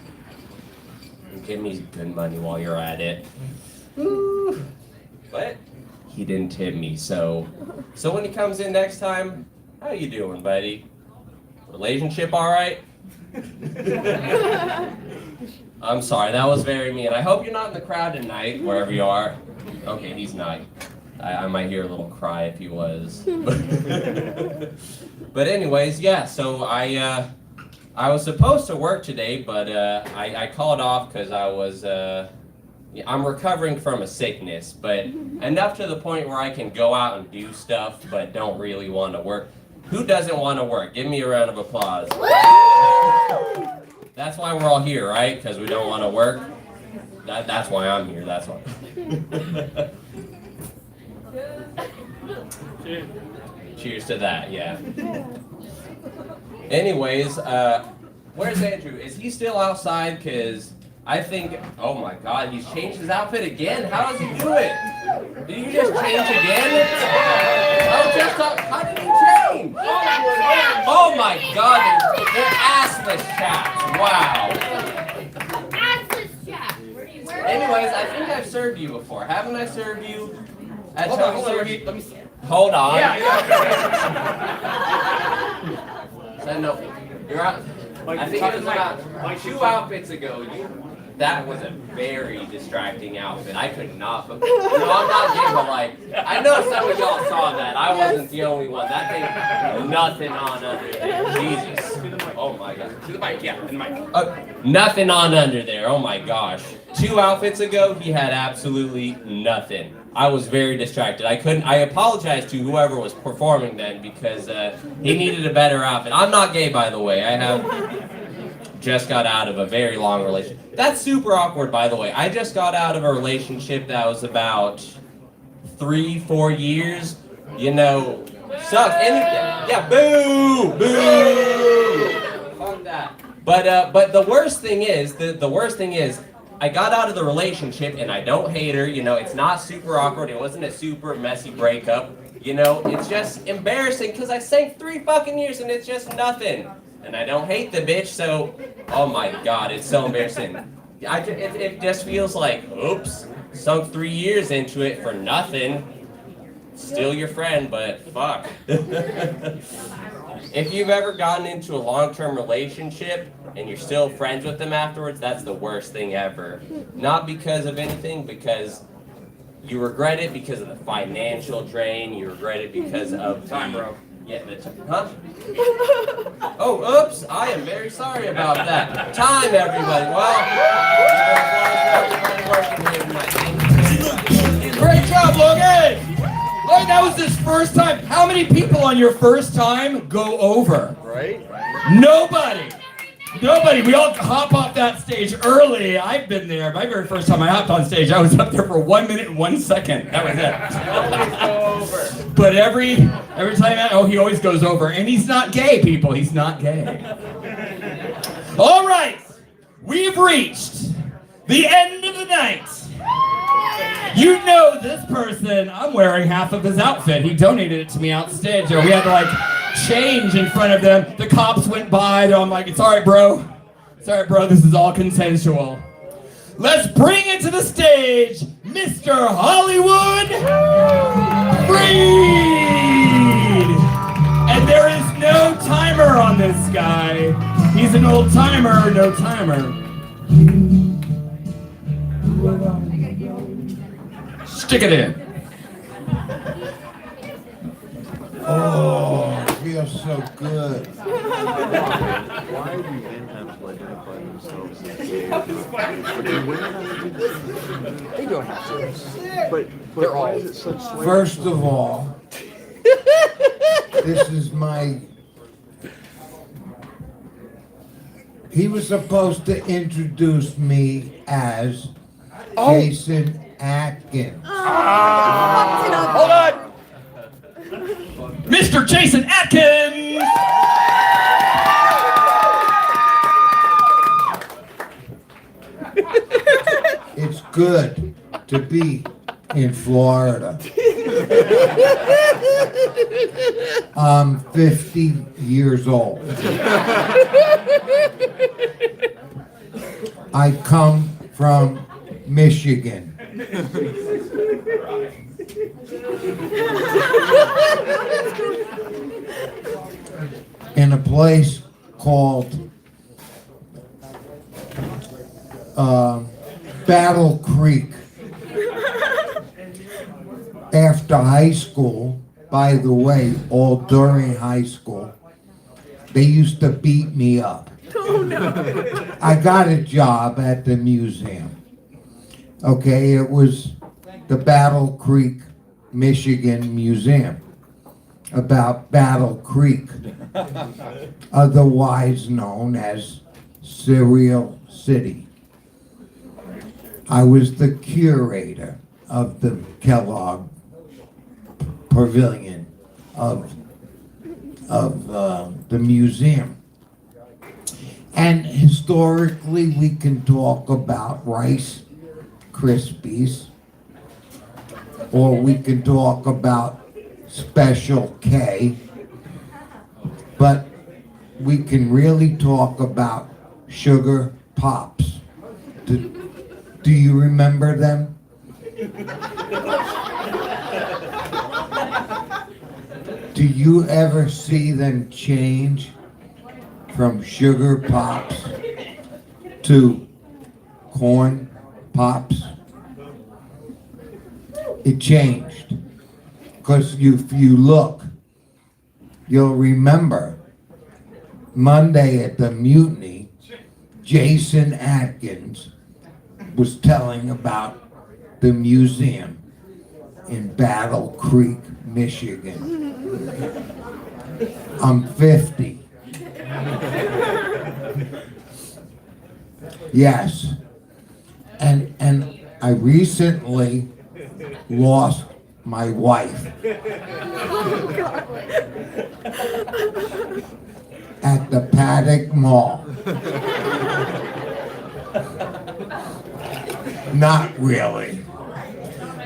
Speaker 21: And give me good money while you're at it. Ooh. But he didn't tip me, so when he comes in next time, how you doing, buddy? Relationship all right? I'm sorry, that was very mean. I hope you're not in the crowd tonight, wherever you are. Okay, he's not. I might hear a little cry if he was. But anyways, yeah, so I was supposed to work today, but I called off because I'm recovering from a sickness, but enough to the point where I can go out and do stuff, but don't really want to work. Who doesn't want to work? Give me a round of applause. That's why we're all here, right? Because we don't want to work. That's why I'm here. That's why. Cheers to that, yeah. Anyways, where's Andrew? Is he still outside? Because I think, oh my God, he's changed his outfit again? How does he do it? Did you just change again? How did he change? Oh my God, they're assless chaps. Wow.
Speaker 22: Assless chap.
Speaker 21: Anyways, I think I've served you before. Haven't I served you?
Speaker 1: Hold on, let me see.
Speaker 21: Hold on.
Speaker 1: Yeah.
Speaker 21: So, no, you're out. I think it was about 2 outfits ago. That was a very distracting outfit. I could not. No, I'm not gay, but like, I know some of y'all saw that. I wasn't the only one. That thing, nothing on under there. Jesus. Oh my God.
Speaker 1: To the mic, yeah, to the mic.
Speaker 21: Nothing on under there. Oh my gosh. 2 outfits ago, he had absolutely nothing. I was very distracted. I apologized to whoever was performing then because he needed a better outfit. I'm not gay, by the way. I have just got out of a very long relationship. That's super awkward, by the way. I just got out of a relationship that was about 3-4 years. You know, sucks. Yeah, boo! Fuck that. But the worst thing is, the worst thing is, I got out of the relationship and I don't hate her. You know, it's not super awkward. It wasn't a super messy breakup. You know, it's just embarrassing because I sang 3 fucking years and it's just nothing. And I don't hate the bitch, so, oh my God, it's so embarrassing. It just feels like, oops, sunk 3 years into it for nothing. Still your friend, but fuck. If you've ever gotten into a long-term relationship and you're still friends with them afterwards, that's the worst thing ever. Not because of anything, because you regret it because of the financial drain, you regret it because of time, bro. Yeah, huh? Oh, oops, I am very sorry about that. Time, everybody. Well,
Speaker 6: Great job, Logan! Logan, that was his first time. How many people on your first time go over?
Speaker 2: Right?
Speaker 6: Nobody. We all hop off that stage early. I've been there. My very first time I hopped on stage, I was up there for 1 minute and 1 second. That was it. But every time, he always goes over. And he's not gay, people. He's not gay. All right. We've reached the end of the night. You know this person. I'm wearing half of his outfit. He donated it to me out stage. We had to change in front of them. The cops went by. I'm like, it's all right, bro. It's all right, bro. This is all consensual. Let's bring it to the stage, Mr. Hollywood Freed. And there is no timer on this guy. He's an old timer, no timer. Stick it in.
Speaker 11: Oh, it feels so good.
Speaker 23: Why do men have to identify themselves as gay? They don't have to. But why is it such slavery?
Speaker 11: First of all, this is my... He was supposed to introduce me as Jason Atkins.
Speaker 6: Hold on. Mr. Jason Atkins!
Speaker 9: good to be in Florida. I'm 50 years old. I come from Michigan. In a place called Battle Creek. After high school, by the way, all during high school, they used to beat me up.
Speaker 22: Oh no.
Speaker 9: I got a job at the museum. Okay, it was the Battle Creek, Michigan Museum, about Battle Creek, otherwise known as Cereal City. I was the curator of the Kellogg Pavilion of the museum. And historically, we can talk about Rice Krispies, or we can talk about Special K, but we can really talk about Sugar Pops. Do you remember them? Do you ever see them change from Sugar Pops to Corn Pops? It changed. Because if you look, you'll remember Monday at the Mutiny, Jason Atkins was telling about the museum in Battle Creek, Michigan. I'm 50. Yes. And I recently lost my wife at the Paddock Mall. Not really.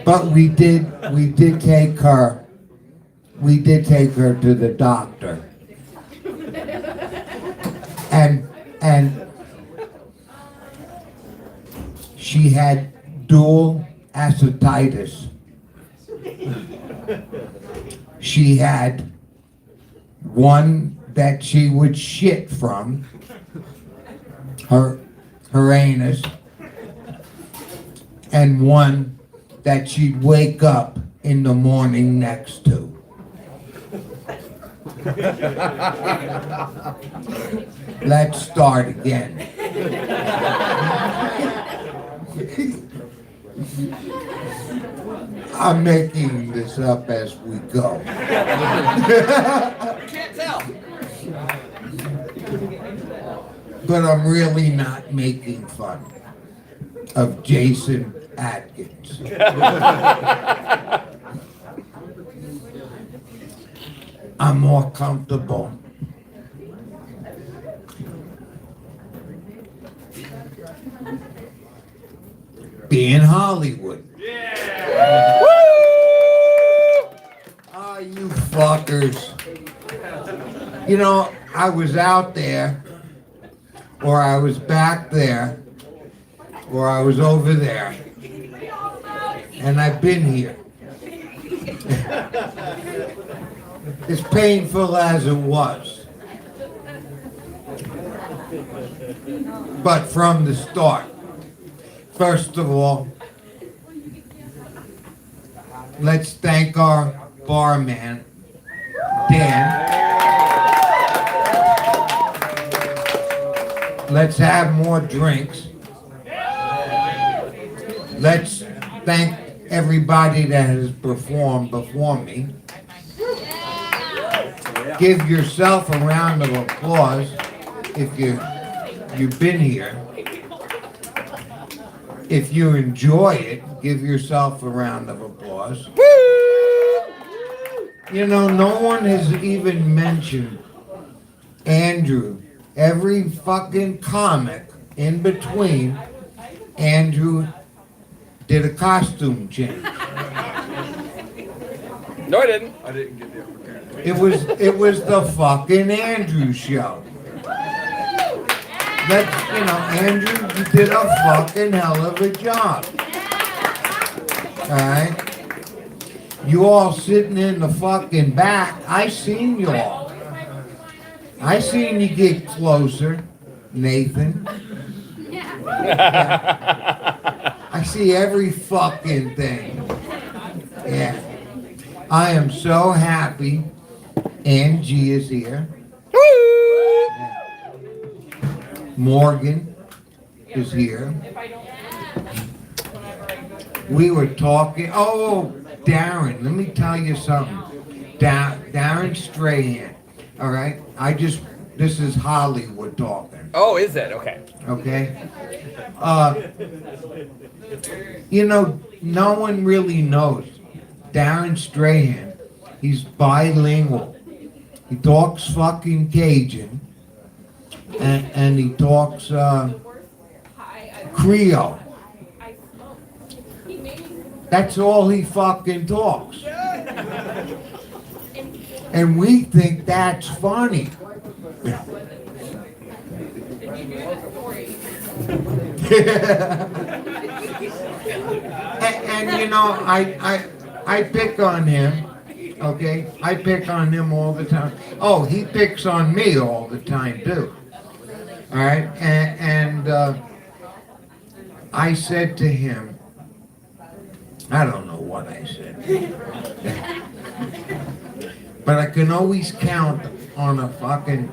Speaker 9: But we did take her to the doctor. And she had dual ascites. She had one that she would shit from, her anus, and one that she'd wake up in the morning next to. Let's start again. I'm making this up as we go.
Speaker 1: Can't tell.
Speaker 9: But I'm really not making fun of Jason Atkins. I'm more comfortable being Hollywood. Yeah. Woo! Oh, you fuckers. You know, I was out there, or I was back there, or I was over there, and I've been here. As painful as it was. But from the start, first of all, let's thank our barman, Dan. Let's have more drinks. Let's thank everybody that has performed before me. Give yourself a round of applause if you've been here. If you enjoy it, give yourself a round of applause. You know, no one has even mentioned Andrew. Every fucking comic in between Andrew did a costume change.
Speaker 21: No, I didn't.
Speaker 5: I didn't get the opportunity.
Speaker 9: It was the fucking Andrew show. Andrew, you did a fucking hell of a job. Alright? You all sitting in the fucking back, I seen you all. I seen you get closer, Nathan. I see every fucking thing. Yeah. I am so happy Angie is here. Morgan is here. We were talking. Oh, Darren, let me tell you something. Darren Strahan. All right? This is Hollywood talking.
Speaker 21: Oh, is it? Okay.
Speaker 9: Okay? No one really knows. Darren Strahan, he's bilingual. He talks fucking Cajun. And he talks Creole. That's all he fucking talks. And we think that's funny. and I pick on him, okay? I pick on him all the time. Oh, he picks on me all the time too. All right, and I said to him, I don't know what I said, but I can always count on a fucking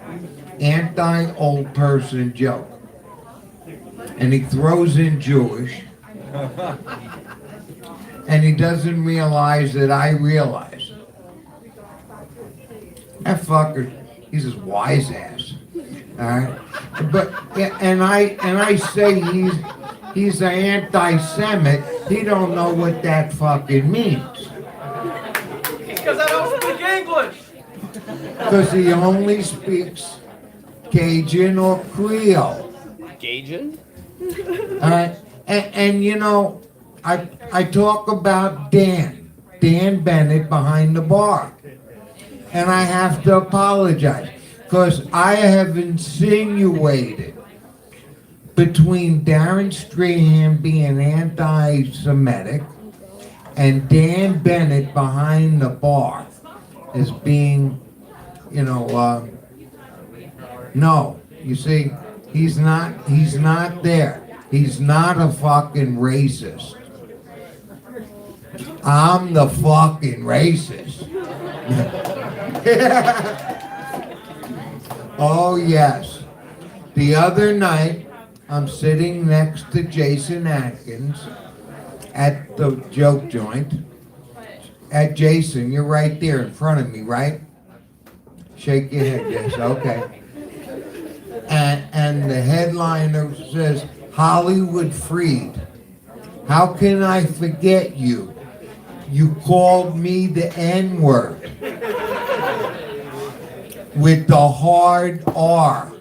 Speaker 9: anti-old person joke. And he throws in Jewish, and he doesn't realize that I realize. That fucker, he's his wise ass. All right, but and I say he's an anti-Semite. He don't know what that fucking means.
Speaker 5: Because I don't speak English.
Speaker 9: Because he only speaks Cajun or Creole.
Speaker 21: Cajun?
Speaker 9: All right, and I talk about Dan Bennett behind the bar, and I have to apologize. Because I have insinuated between Darren Strahan being anti-Semitic and Dan Bennett behind the bar as being, no. You see, he's not there. He's not a fucking racist. I'm the fucking racist. Oh, yes. The other night, I'm sitting next to Jason Atkins at the joke joint. At Jason, you're right there in front of me, right? Shake your head, yes, okay. And the headliner says, Hollywood Freed. How can I forget you? You called me the N-word. With the hard R.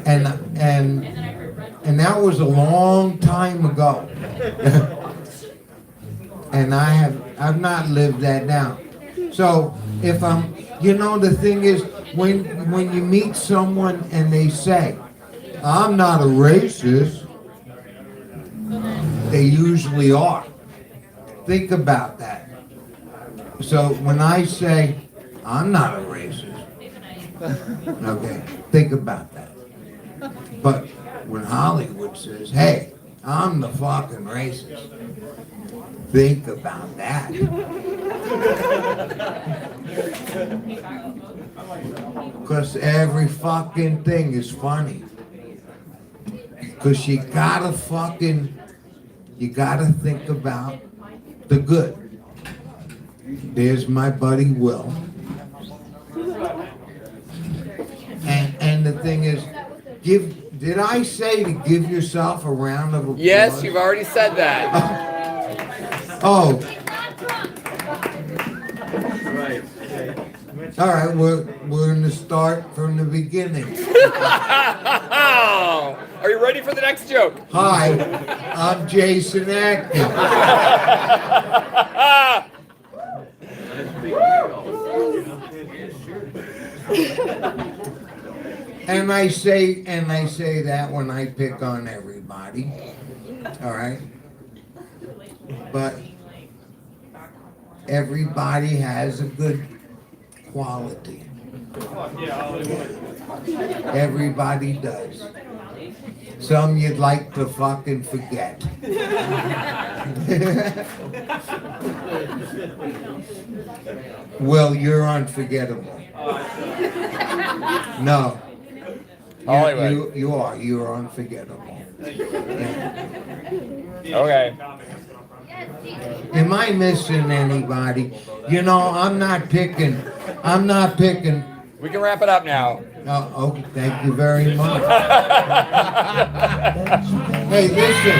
Speaker 9: And that was a long time ago. And I've not lived that down. So if the thing is, when you meet someone and they say, I'm not a racist, they usually are. Think about that. So when I say, I'm not a racist, okay, think about that. But when Hollywood says, hey, I'm the fucking racist, think about that. Because every fucking thing is funny. Because you gotta think about the good. There's my buddy Will. And the thing is, did I say to give yourself a round of applause?
Speaker 21: Yes, you've already said that.
Speaker 9: Oh. All right, we're going to start from the beginning.
Speaker 1: Are you ready for the next joke?
Speaker 9: Hi, I'm Jason Atkins. And I say that when I pick on everybody. All right? But everybody has a good quality. Everybody does. Some you'd like to fucking forget. Well, you're unforgettable. No.
Speaker 1: Hollywood.
Speaker 9: You are. You're unforgettable.
Speaker 1: Okay.
Speaker 9: Am I missing anybody? You know, I'm not picking.
Speaker 1: We can wrap it up now.
Speaker 9: Oh, okay, thank you very much. Hey, listen.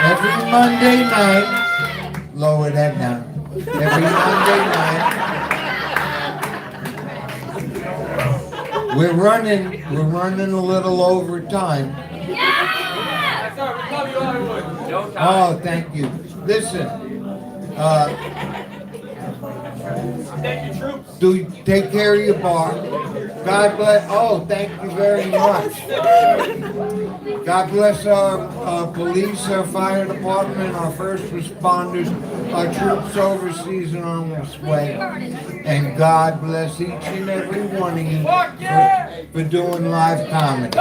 Speaker 9: Every Monday night, lower that down. Every Monday night, we're running a little over time. Oh, thank you. Listen, do take care of your bar. God bless. Oh, thank you very much. God bless our police, our fire department, our first responders, our troops overseas and on their way. And God bless each and every one of you for doing live comedy.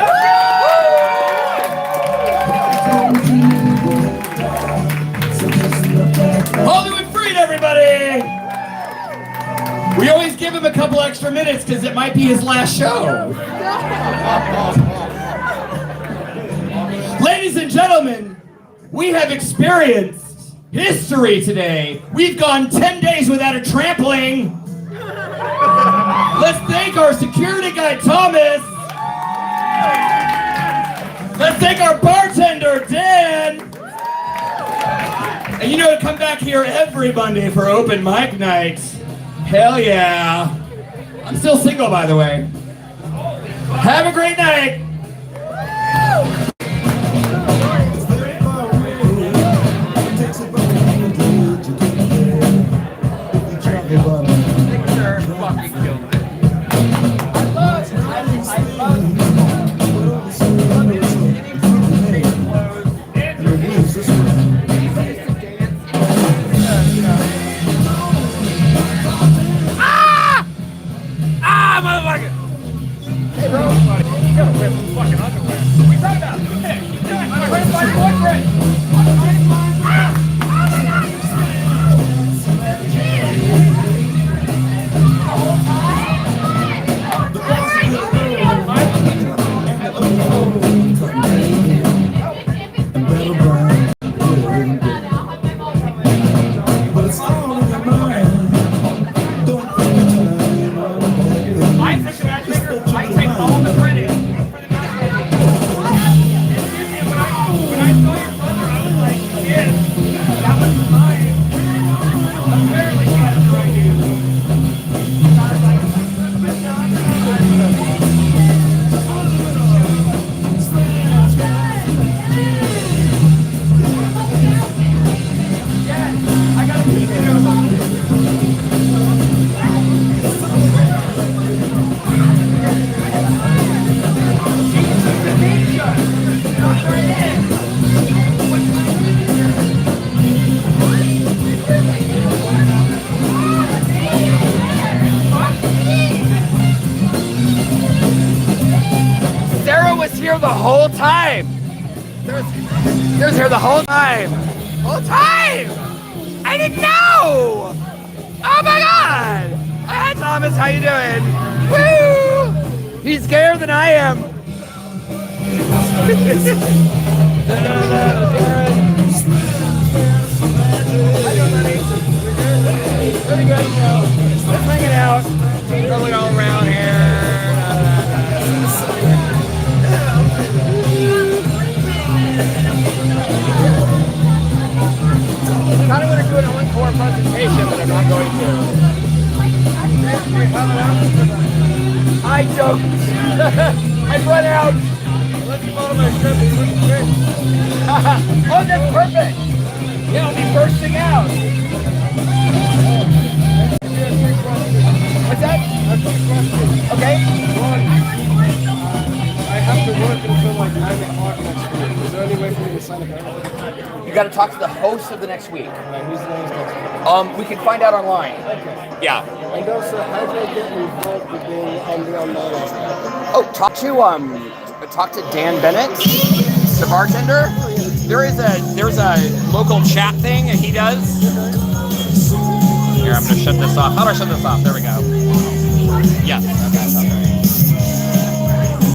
Speaker 6: Hollywood Freed, everybody! We always give him a couple extra minutes because it might be his last show. Ladies and gentlemen, we have experienced history today. We've gone 10 days without a trampling. Let's thank our security guy, Thomas. Let's thank our bartender, Dan. And you know to come back here every Monday for open mic nights. Hell yeah. I'm still single, by the way. Have a great night.
Speaker 1: Hey, bro. You gotta wear some fucking underwear. What are you talking about? Hey, I'm trying to find a boyfriend. Sarah was here the whole time. Sarah was here the whole time. Whole time! I didn't know! Oh my god! Hi Thomas, how you doing? Woo! He's scarier than I am. Pretty good, you know. Just hanging out. Rolling all around here. I kind of want to do an encore presentation, but I'm not going to. I don't. I've run out.
Speaker 5: let you follow my step. It looks great.
Speaker 1: Oh, that's perfect. Yeah, I'll be bursting out. What's that?
Speaker 5: I have 2 questions.
Speaker 1: Okay.
Speaker 5: One, I have to work until like 9 o'clock next week. Is there any way for me to sign up early?
Speaker 1: You got to talk to the host of the next week.
Speaker 5: Who's the host next week?
Speaker 1: We can find out online.
Speaker 5: Okay.
Speaker 1: Yeah.
Speaker 5: And also, how do I get involved with being on the online aspect?
Speaker 1: Oh, talk to Dan Bennett, the bartender. There's a local chat thing he does. Here, I'm gonna shut this off. How do I shut this off? There we go. Yes. Okay.